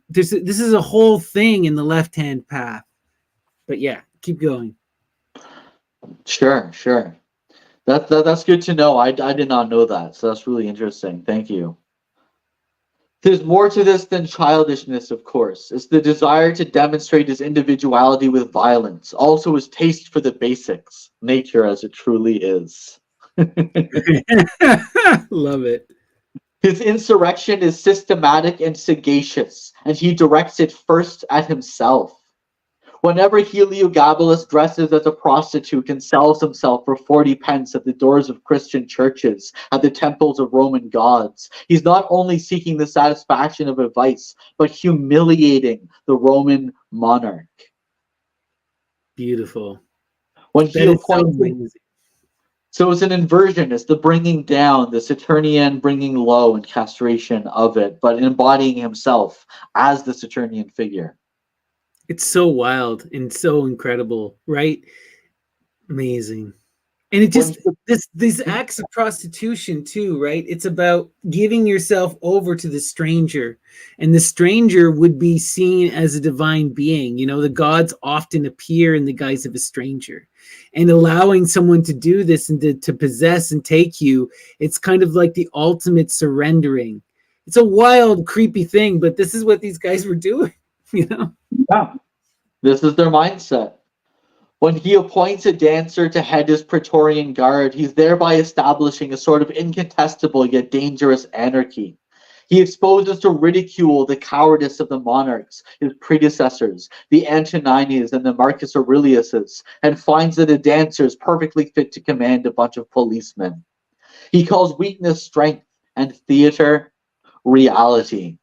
This is a whole thing in the left-hand path. But yeah, keep going. Sure. That's good to know. I did not know that, so that's really interesting. Thank you. There's more to this than childishness, of course. It's the desire to demonstrate his individuality with violence, also his taste for the basics, nature as it truly is. Love it. His insurrection is systematic and sagacious, and he directs it first at himself. Whenever Heliogabalus dresses as a prostitute and sells himself for 40 pence at the doors of Christian churches, at the temples of Roman gods, he's not only seeking the satisfaction of a vice, but humiliating the Roman monarch. Beautiful. When he appoints, so it's an inversion. It's the bringing down, the Saturnian bringing low and castration of it, but embodying himself as the Saturnian figure. It's so wild and so incredible, right? Amazing. And it just, these acts of prostitution too, right? It's about giving yourself over to the stranger. And the stranger would be seen as a divine being. The gods often appear in the guise of a stranger. And allowing someone to do this and to possess and take you, it's kind of like the ultimate surrendering. It's a wild, creepy thing, but this is what these guys were doing, Yeah, this is their mindset. When he appoints a dancer to head his Praetorian Guard, he's thereby establishing a sort of incontestable yet dangerous anarchy. He exposes to ridicule the cowardice of the monarchs, his predecessors, the Antonines and the Marcus Aureliuses, and finds that a dancer is perfectly fit to command a bunch of policemen. He calls weakness strength and theater reality.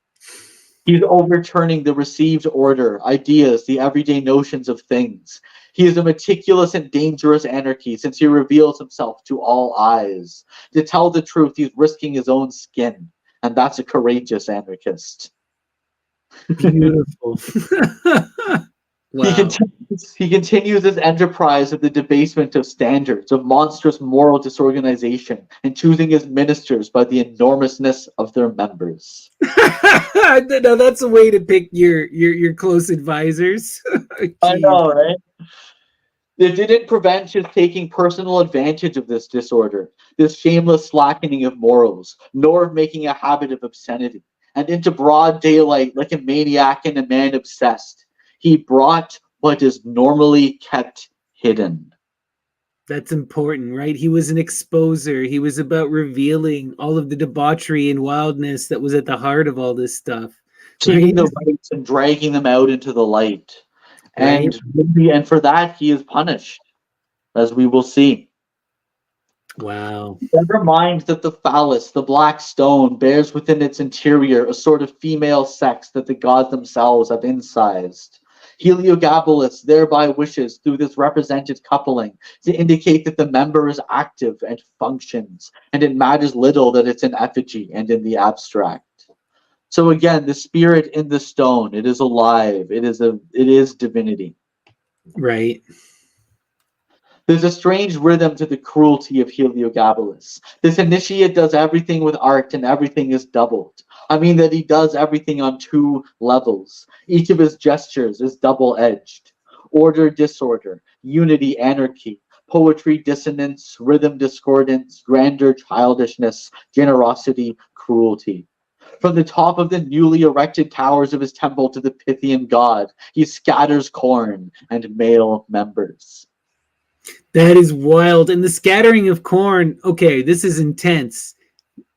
He's overturning the received order, ideas, the everyday notions of things. He is a meticulous and dangerous anarchy since he reveals himself to all eyes. To tell the truth, he's risking his own skin, and that's a courageous anarchist. Beautiful. Wow. He continues his enterprise of the debasement of standards, of monstrous moral disorganization, and choosing his ministers by the enormousness of their members. No, that's a way to pick your close advisors. I know, right? It didn't prevent his taking personal advantage of this disorder, this shameless slackening of morals, nor of making a habit of obscenity. And into broad daylight, like a maniac and a man obsessed, he brought what is normally kept hidden. That's important, right? He was an exposer. He was about revealing all of the debauchery and wildness that was at the heart of all this stuff. Taking the rights and dragging them out into the light. Right. And for that he is punished, as we will see. Wow. Never mind that the phallus, the black stone, bears within its interior a sort of female sex that the gods themselves have incised. Heliogabalus thereby wishes, through this represented coupling, to indicate that the member is active and functions, and it matters little that it's in effigy and in the abstract. So again, the spirit in the stone, it is alive, it is divinity. Right. There's a strange rhythm to the cruelty of Heliogabalus. This initiate does everything with art and everything is doubled. I mean that he does everything on two levels. Each of his gestures is double-edged. Order, disorder, unity, anarchy, poetry, dissonance, rhythm, discordance, grandeur, childishness, generosity, cruelty. From the top of the newly erected towers of his temple to the Pythian god, he scatters corn and male members. That is wild. And the scattering of corn, okay, this is intense.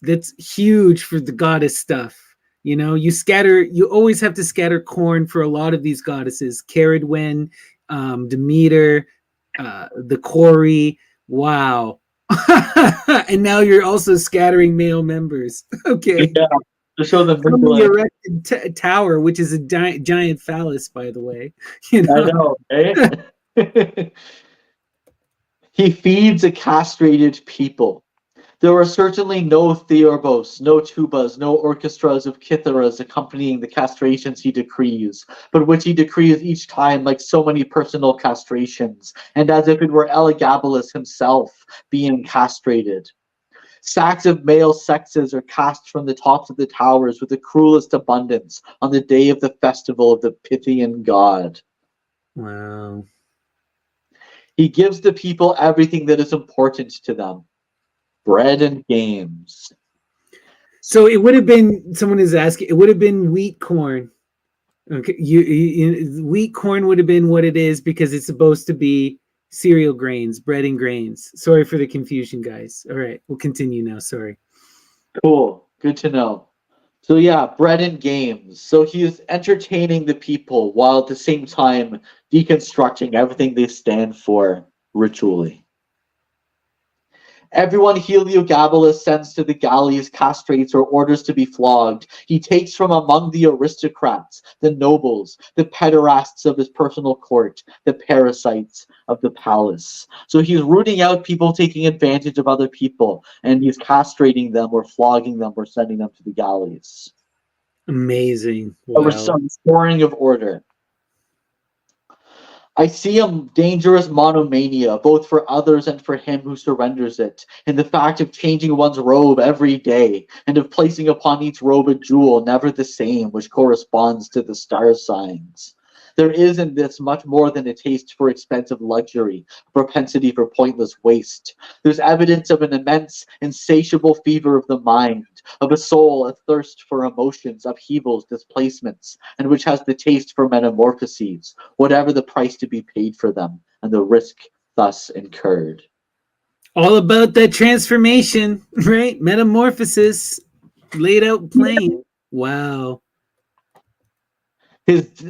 That's huge for the goddess stuff. You know, you always have to scatter corn for a lot of these goddesses. Caradwen, Demeter, the Quarry. Wow. And now you're also scattering male members. Okay. Yeah, to show the From the midline. erected tower, which is a giant phallus, by the way. You I know? know, eh? He feeds a castrated people. There are certainly no theorbos, no tubas, no orchestras of kitharas accompanying the castrations he decrees, but which he decrees each time like so many personal castrations, and as if it were Elagabalus himself being castrated. Sacks of male sexes are cast from the tops of the towers with the cruelest abundance on the day of the festival of the Pythian god. Wow. He gives the people everything that is important to them. Bread and games. So it would have been, someone is asking, it would have been wheat corn. Okay, wheat corn would have been what it is because it's supposed to be cereal grains, bread and grains. Sorry for the confusion, guys. All right, we'll continue now. Sorry. Cool. Good to know. So yeah, bread and games. So he is entertaining the people while at the same time deconstructing everything they stand for ritually. Everyone Heliogabalus sends to the galleys, castrates, or orders to be flogged. He takes from among the aristocrats, the nobles, the pederasts of his personal court, the parasites of the palace. So he's rooting out people taking advantage of other people, and he's castrating them or flogging them or sending them to the galleys. Amazing. A Wow. restoring of order. I see a dangerous monomania, both for others and for him who surrenders it, in the fact of changing one's robe every day, and of placing upon each robe a jewel never the same, which corresponds to the star signs. There is in this much more than a taste for expensive luxury, a propensity for pointless waste. There's evidence of an immense, insatiable fever of the mind, of a soul athirst for emotions, upheavals, displacements, and which has the taste for metamorphoses, whatever the price to be paid for them, and the risk thus incurred. All about that transformation, right? Metamorphosis, laid out plain. Wow.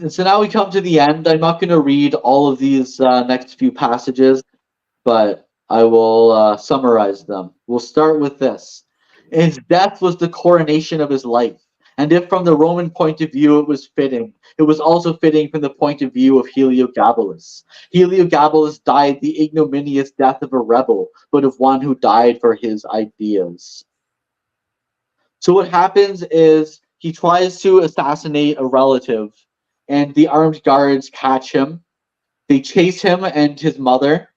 So now we come to the end. I'm not going to read all of these next few passages, but I will summarize them. We'll start with this. His death was the coronation of his life. And if from the Roman point of view it was fitting, it was also fitting from the point of view of Heliogabalus. Heliogabalus died the ignominious death of a rebel, but of one who died for his ideas. So what happens is he tries to assassinate a relative, and the armed guards catch him. They chase him and his mother,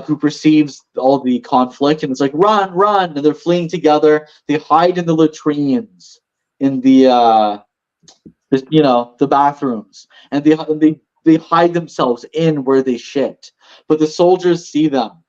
who perceives all the conflict, and it's like, run, run, and they're fleeing together. They hide in the latrines, in the bathrooms, and they hide themselves in where they shit. But the soldiers see them.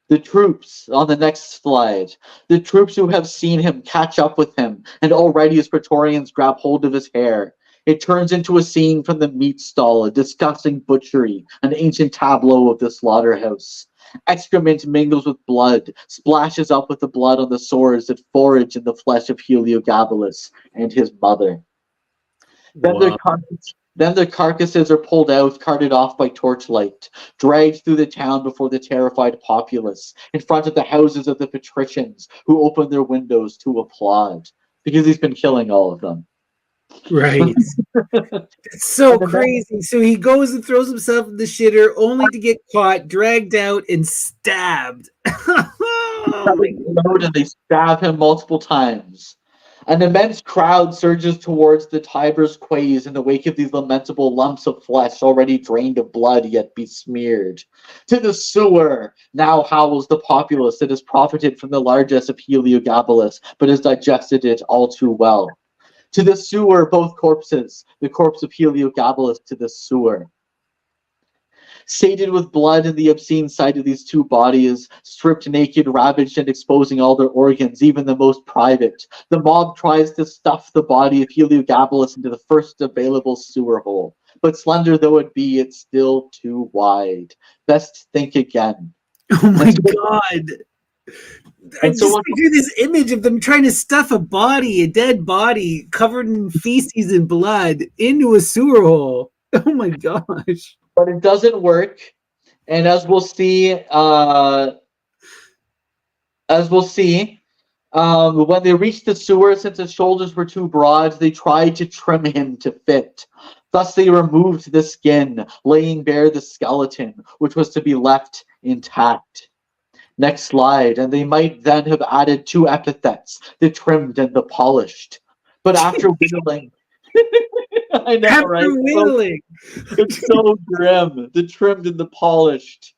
The troops, on the next slide, the troops who have seen him catch up with him, and already his praetorians grab hold of his hair. It turns into a scene from the meat stall, a disgusting butchery, an ancient tableau of the slaughterhouse. Excrement mingles with blood, splashes up with the blood on the swords that forage in the flesh of Heliogabalus and his mother. Then Wow. Then the carcasses are pulled out, carted off by torchlight, dragged through the town before the terrified populace, in front of the houses of the patricians, who open their windows to applaud, because he's been killing all of them. Right. It's so crazy. So he goes and throws himself in the shitter only to get caught, dragged out, and stabbed. And they stab him multiple times. An immense crowd surges towards the Tiber's quays in the wake of these lamentable lumps of flesh already drained of blood yet besmeared. To the sewer now howls the populace that has profited from the largesse of Heliogabalus, but has digested it all too well. To the sewer both corpses, the corpse of Heliogabalus to the sewer. Sated with blood and the obscene sight of these two bodies, stripped naked, ravaged, and exposing all their organs, even the most private, the mob tries to stuff the body of Heliogabalus into the first available sewer hole. But slender though it be, it's still too wide. Best think again. Oh my God. I just picture this image of them trying to stuff a dead body, covered in feces and blood, into a sewer hole. Oh my gosh. But it doesn't work, and as we'll see, when they reached the sewer, since his shoulders were too broad, they tried to trim him to fit. Thus they removed the skin, laying bare the skeleton, which was to be left intact. Next slide, and they might then have added two epithets, the trimmed and the polished. But after whittling... I know, after right? whittling. It's so grim. The trimmed and the polished.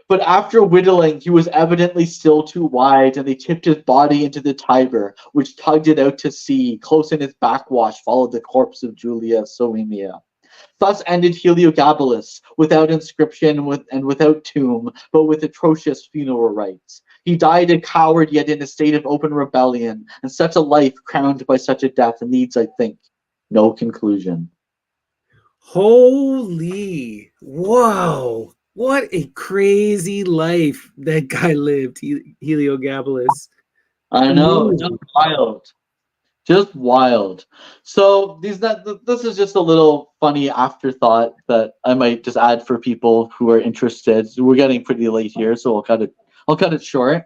But after whittling, he was evidently still too wide, and they tipped his body into the Tiber, which tugged it out to sea. Close in its backwash followed the corpse of Julia Soemia. Thus ended Heliogabalus, without inscription and without tomb, but with atrocious funeral rites. He died a coward, yet in a state of open rebellion, and such a life crowned by such a death needs, I think, no conclusion. Holy, wow. What a crazy life that guy lived, Heliogabalus. I know, just wild. Just wild. So this is just a little funny afterthought that I might just add for people who are interested. We're getting pretty late here, so I'll cut it short.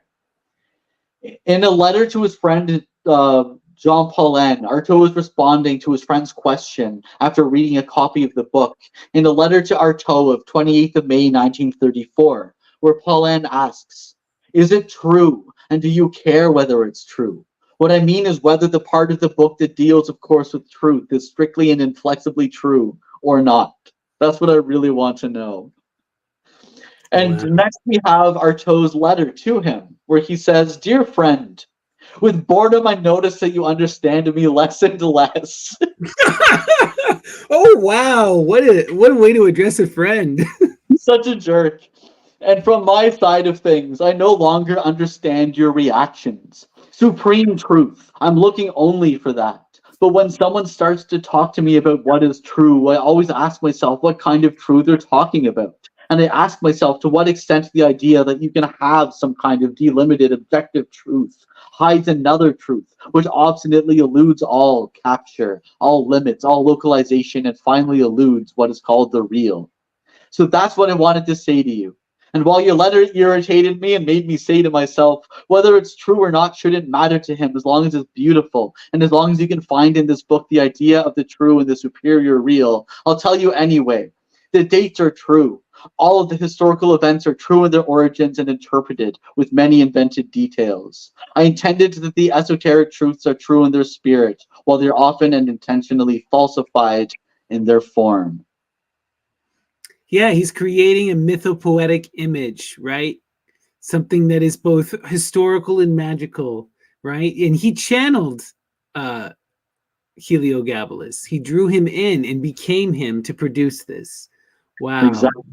In a letter to his friend Jean Paulin, Artaud was responding to his friend's question after reading a copy of the book in a letter to Artaud of 28th of May 1934, where Paulin asks, "Is it true, and do you care whether it's true? What I mean is whether the part of the book that deals, of course, with truth is strictly and inflexibly true or not. That's what I really want to know." And next we have Artaud's letter to him, where he says, "Dear friend, with boredom, I notice that you understand me less and less." Oh wow! What a way to address a friend. Such a jerk. "And from my side of things, I no longer understand your reactions. Supreme truth. I'm looking only for that. But when someone starts to talk to me about what is true, I always ask myself what kind of truth they're talking about. And I ask myself to what extent the idea that you can have some kind of delimited objective truth hides another truth, which obstinately eludes all capture, all limits, all localization, and finally eludes what is called the real. So that's what I wanted to say to you. And while your letter irritated me and made me say to myself, whether it's true or not shouldn't matter to him as long as it's beautiful, and as long as you can find in this book the idea of the true and the superior real, I'll tell you anyway. The dates are true. All of the historical events are true in their origins and interpreted with many invented details. I intended that the esoteric truths are true in their spirit, while they're often and intentionally falsified in their form." Yeah, he's creating a mythopoetic image, right? Something that is both historical and magical, right? And he channeled Heliogabalus. He drew him in and became him to produce this. Wow. Exactly.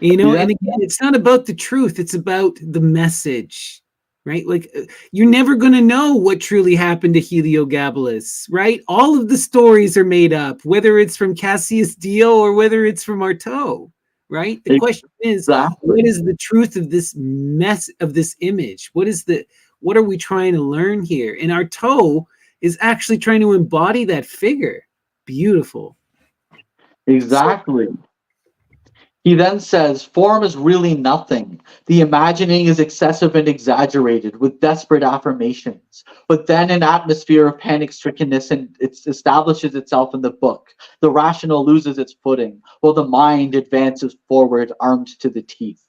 And again, it's not about the truth. It's about the message, right? Like, you're never going to know what truly happened to Heliogabalus, right? All of the stories are made up, whether it's from Cassius Dio or whether it's from Artaud, right? The question is, what is the truth of this this image? What are we trying to learn here? And Artaud is actually trying to embody that figure. Beautiful. So Exactly. He then says, form is really nothing. The imagining is excessive and exaggerated with desperate affirmations. But then an atmosphere of panic-strickenness and it establishes itself in the book. The rational loses its footing, while the mind advances forward, armed to the teeth.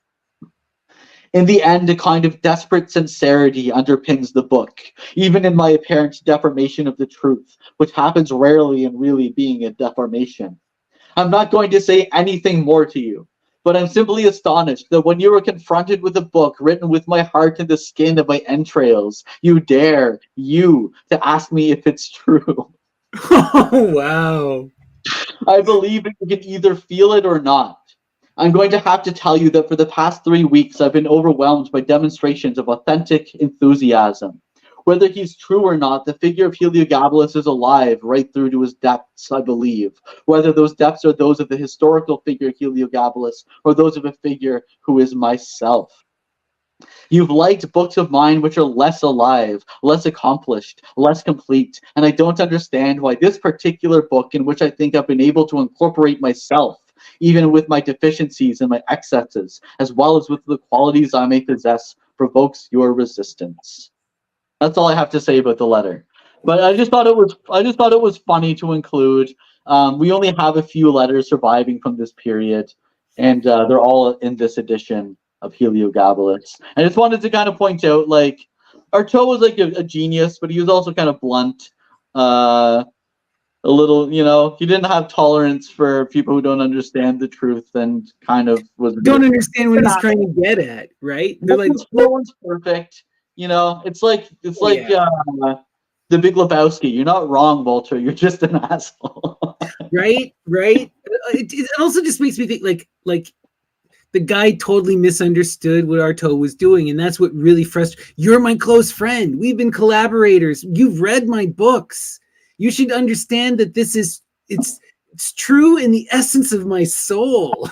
In the end, a kind of desperate sincerity underpins the book, even in my apparent deformation of the truth, which happens rarely in really being a deformation. I'm not going to say anything more to you, but I'm simply astonished that when you were confronted with a book written with my heart in the skin of my entrails, you dare, to ask me if it's true. oh wow. I believe you can either feel it or not. I'm going to have to tell you that for the past 3 weeks, I've been overwhelmed by demonstrations of authentic enthusiasm. Whether he's true or not, the figure of Heliogabalus is alive right through to his depths, I believe. Whether those depths are those of the historical figure Heliogabalus or those of a figure who is myself. You've liked books of mine which are less alive, less accomplished, less complete, and I don't understand why this particular book, in which I think I've been able to incorporate myself, even with my deficiencies and my excesses, as well as with the qualities I may possess, provokes your resistance. That's all I have to say about the letter. But I just thought it was funny to include. We only have a few letters surviving from this period, and they're all in this edition of Heliogabalus. I just wanted to kind of point out, like, Artaud was like a genius, but he was also kind of blunt. A little, he didn't have tolerance for people who don't understand the truth, and kind of was. Don't understand what he's trying to get at, right? They're like, No one's perfect. It's like yeah. the Big Lebowski. You're not wrong, Walter. You're just an asshole. right. It also just makes me think like the guy totally misunderstood what Artaud was doing, and that's what really frustrates. You're my close friend. We've been collaborators. You've read my books. You should understand that it's true in the essence of my soul.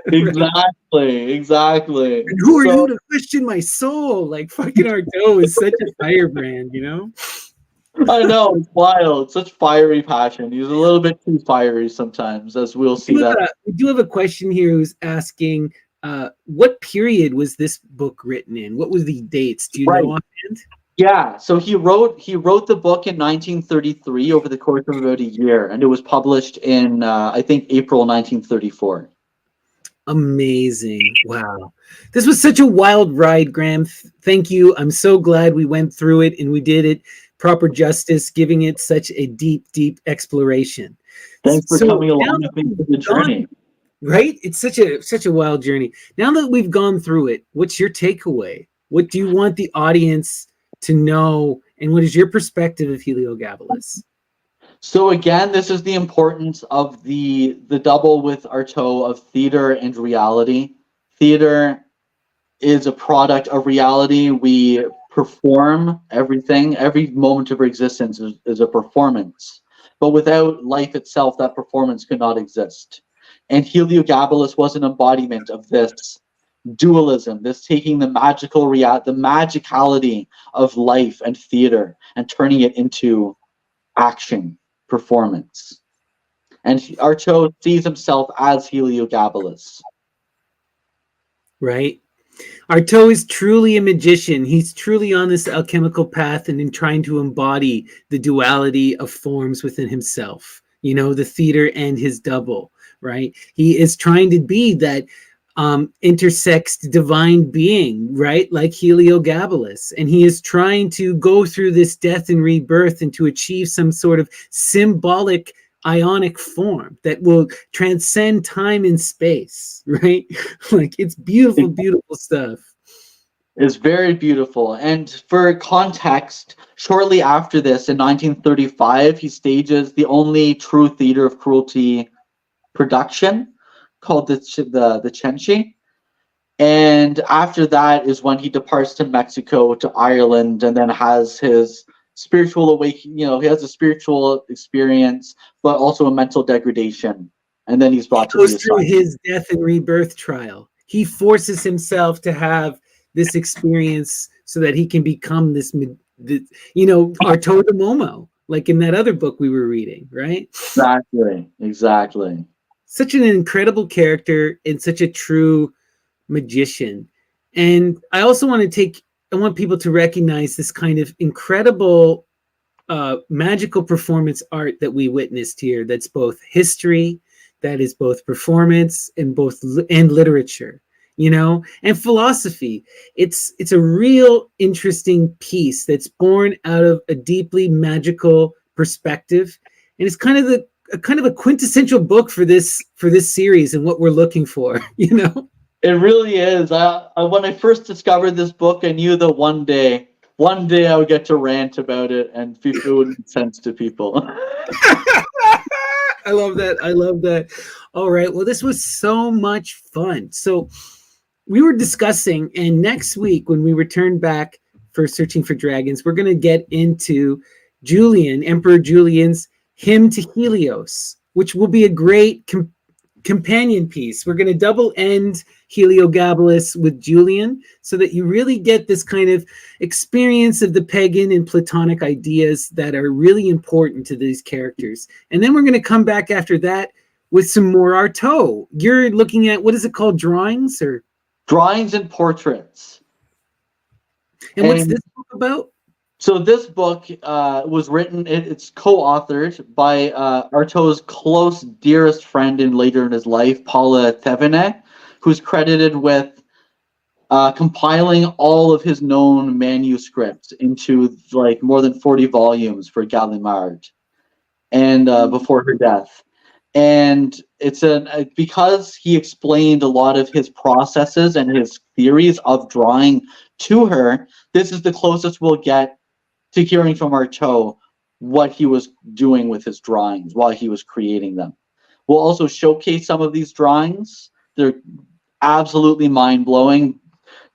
Exactly. And who are you to question my soul? Like, fucking Artaud is such a firebrand, I know, it's wild. Such fiery passion. He's a little bit too fiery sometimes, as we'll see that. We do have a question here who's asking, what period was this book written in? What was the dates? Do you know offhand? Yeah, so he wrote the book in 1933 over the course of about a year, and it was published in I think April 1934. Amazing. Wow. This was such a wild ride, Graham. Thank you. I'm so glad we went through it and we did it proper justice, giving it such a deep, deep exploration. Thanks for coming along with me for the journey. Right? It's such a wild journey. Now that we've gone through it, what's your takeaway? What do you want the audience to know, and what is your perspective of Heliogabalus? So again, this is the importance of the double with Artaud of theater and reality. Theater is a product of reality. We perform everything. Every moment of our existence is a performance. But without life itself, that performance could not exist. And Heliogabalus was an embodiment of this dualism, this taking the magicality of life and theater and turning it into action, performance. And Artaud sees himself as Heliogabalus. Right? Artaud is truly a magician. He's truly on this alchemical path and in trying to embody the duality of forms within himself, the theater and his double, right? He is trying to be that intersexed divine being, right? Like Heliogabalus. And he is trying to go through this death and rebirth and to achieve some sort of symbolic ionic form that will transcend time and space, right? Like, it's beautiful, beautiful stuff. It's very beautiful. And for context, shortly after this, in 1935, he stages the only true theater of cruelty production, called the Cenci. And after that is when he departs to Mexico, to Ireland, and then has his spiritual awakening. He has a spiritual experience, but also a mental degradation. And then he's brought to the through his death and rebirth trial. He forces himself to have this experience so that he can become this, Artaud de Momo, like in that other book we were reading, right? Exactly. such an incredible character and such a true magician. And I also I want people to recognize this kind of incredible magical performance art that we witnessed here. That's both history, that is both performance, and literature, and philosophy. It's a real interesting piece that's born out of a deeply magical perspective, and it's kind of a quintessential book for this series and what we're looking for. It really is. When I first discovered this book, I knew that one day I would get to rant about it, and it would make sense to people. I love that. All right. Well, this was so much fun. So we were discussing, and next week when we return back for Searching for Dragons, we're going to get into Emperor Julian's Hymn to Helios, which will be a great companion piece. We're going to double end Heliogabalus with Julian so that you really get this kind of experience of the pagan and Platonic ideas that are really important to these characters. And then we're going to come back after that with some more Artaud. You're looking at, what is it called, drawings or? Drawings and portraits. And what's this book about? So this book was written, it's co-authored by Artaud's close, dearest friend and later in his life, Paula Thevenet, who's credited with compiling all of his known manuscripts into like more than 40 volumes for Gallimard, and before her death. And it's because he explained a lot of his processes and his theories of drawing to her, this is the closest we'll get to hearing from Artaud what he was doing with his drawings while he was creating them. We'll also showcase some of these drawings. They're absolutely mind-blowing,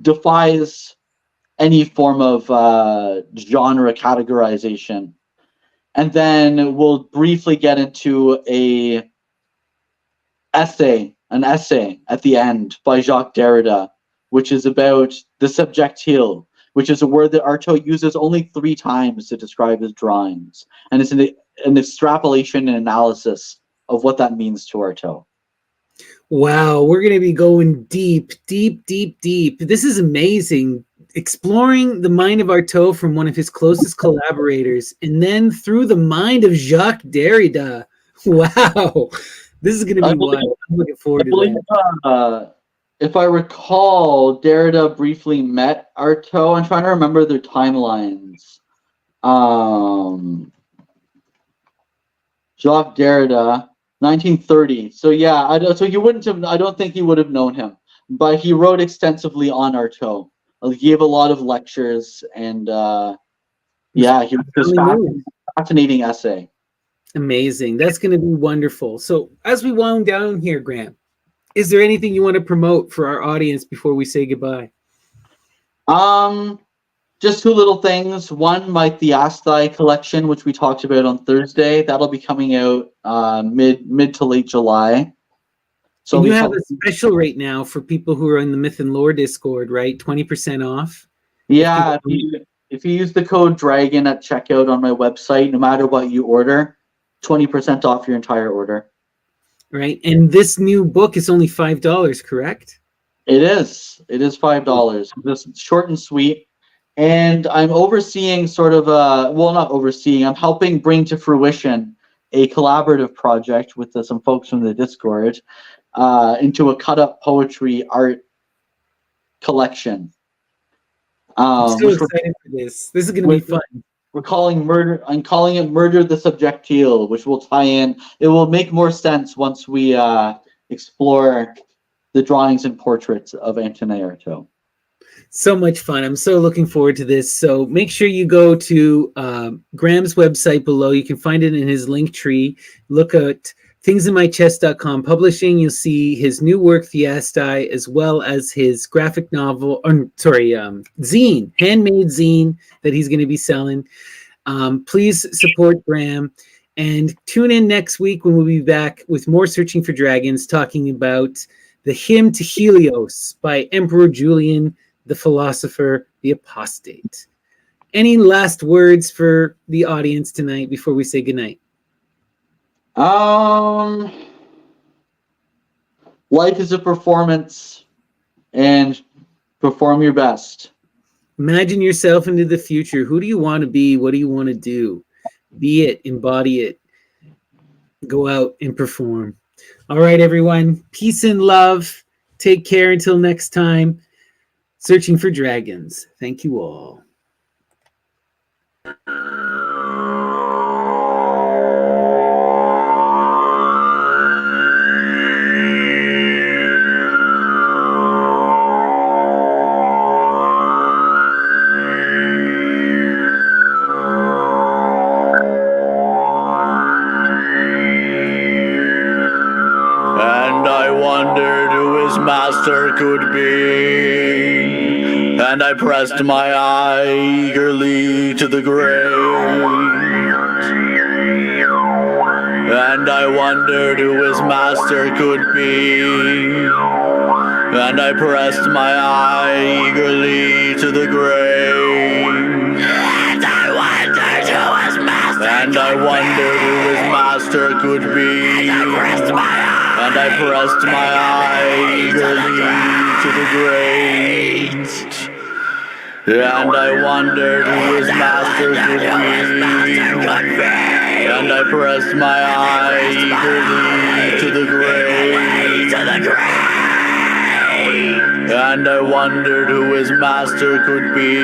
defies any form of genre categorization. And then we'll briefly get into an essay at the end by Jacques Derrida, which is about the subjectile, which is a word that Artaud uses only 3 times to describe his drawings. And it's an extrapolation and analysis of what that means to Artaud. Wow, we're going to be going deep. This is amazing. Exploring the mind of Artaud from one of his closest collaborators, and then through the mind of Jacques Derrida. Wow, this is going to be wild. I'm looking forward to that. If I recall, Derrida briefly met Artaud. I'm trying to remember their timelines. Jacques Derrida, 1930. So yeah, I don't think he would have known him, but he wrote extensively on Artaud. He gave a lot of lectures, and he was fascinating essay. Amazing. That's going to be wonderful. So as we wind down here, Graham, is there anything you want to promote for our audience before we say goodbye? Just 2 little things. One, my Theastai collection, which we talked about on Thursday. That'll be coming out mid to late July. So and you have a special right now for people who are in the Myth and Lore Discord, right? 20% off. Yeah, if you use the code DRAGON at checkout on my website, no matter what you order, 20% off your entire order. Right, and this new book is only $5, correct? It is. It is $5. Just short and sweet. And I'm overseeing I'm helping bring to fruition a collaborative project with some folks from the Discord into a cut-up poetry art collection. I'm so excited for this. This is going to be fun. I'm calling it Murder the Subjectile, which will tie in. It will make more sense once we explore the drawings and portraits of Antonin Artaud. So much fun. I'm so looking forward to this. So make sure you go to Graham's website below. You can find it in his link tree. Look at thingsinmychest.com publishing. You'll see his new work, Theastai, as well as his graphic novel, zine, handmade zine that he's going to be selling. Please support Graham. And tune in next week when we'll be back with more Searching for Dragons, talking about the Hymn to Helios by Emperor Julian, the philosopher, the apostate. Any last words for the audience tonight before we say goodnight? Life is a performance, and perform your best. Imagine yourself into the future. Who do you want to be? What do you want to do? Be it, embody it, go out and perform. All right, everyone. Peace and love. Take care until next time. Searching for dragons. Thank you all. And I wondered who his master could be, and I pressed my eye eagerly to the grave. And I wondered who his master could be, and I pressed my eye eagerly to the grave. And I wondered who his master could be, and I pressed my eye eagerly to the grave. And I wondered who his master could be, and I pressed my eye eagerly to the grave. And I wondered who his master could be,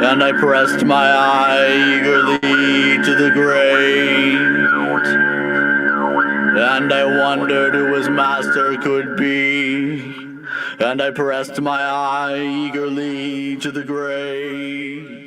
and I pressed my eye eagerly to the grave. And I wondered who his master could be, and I pressed my eye eagerly to the grave.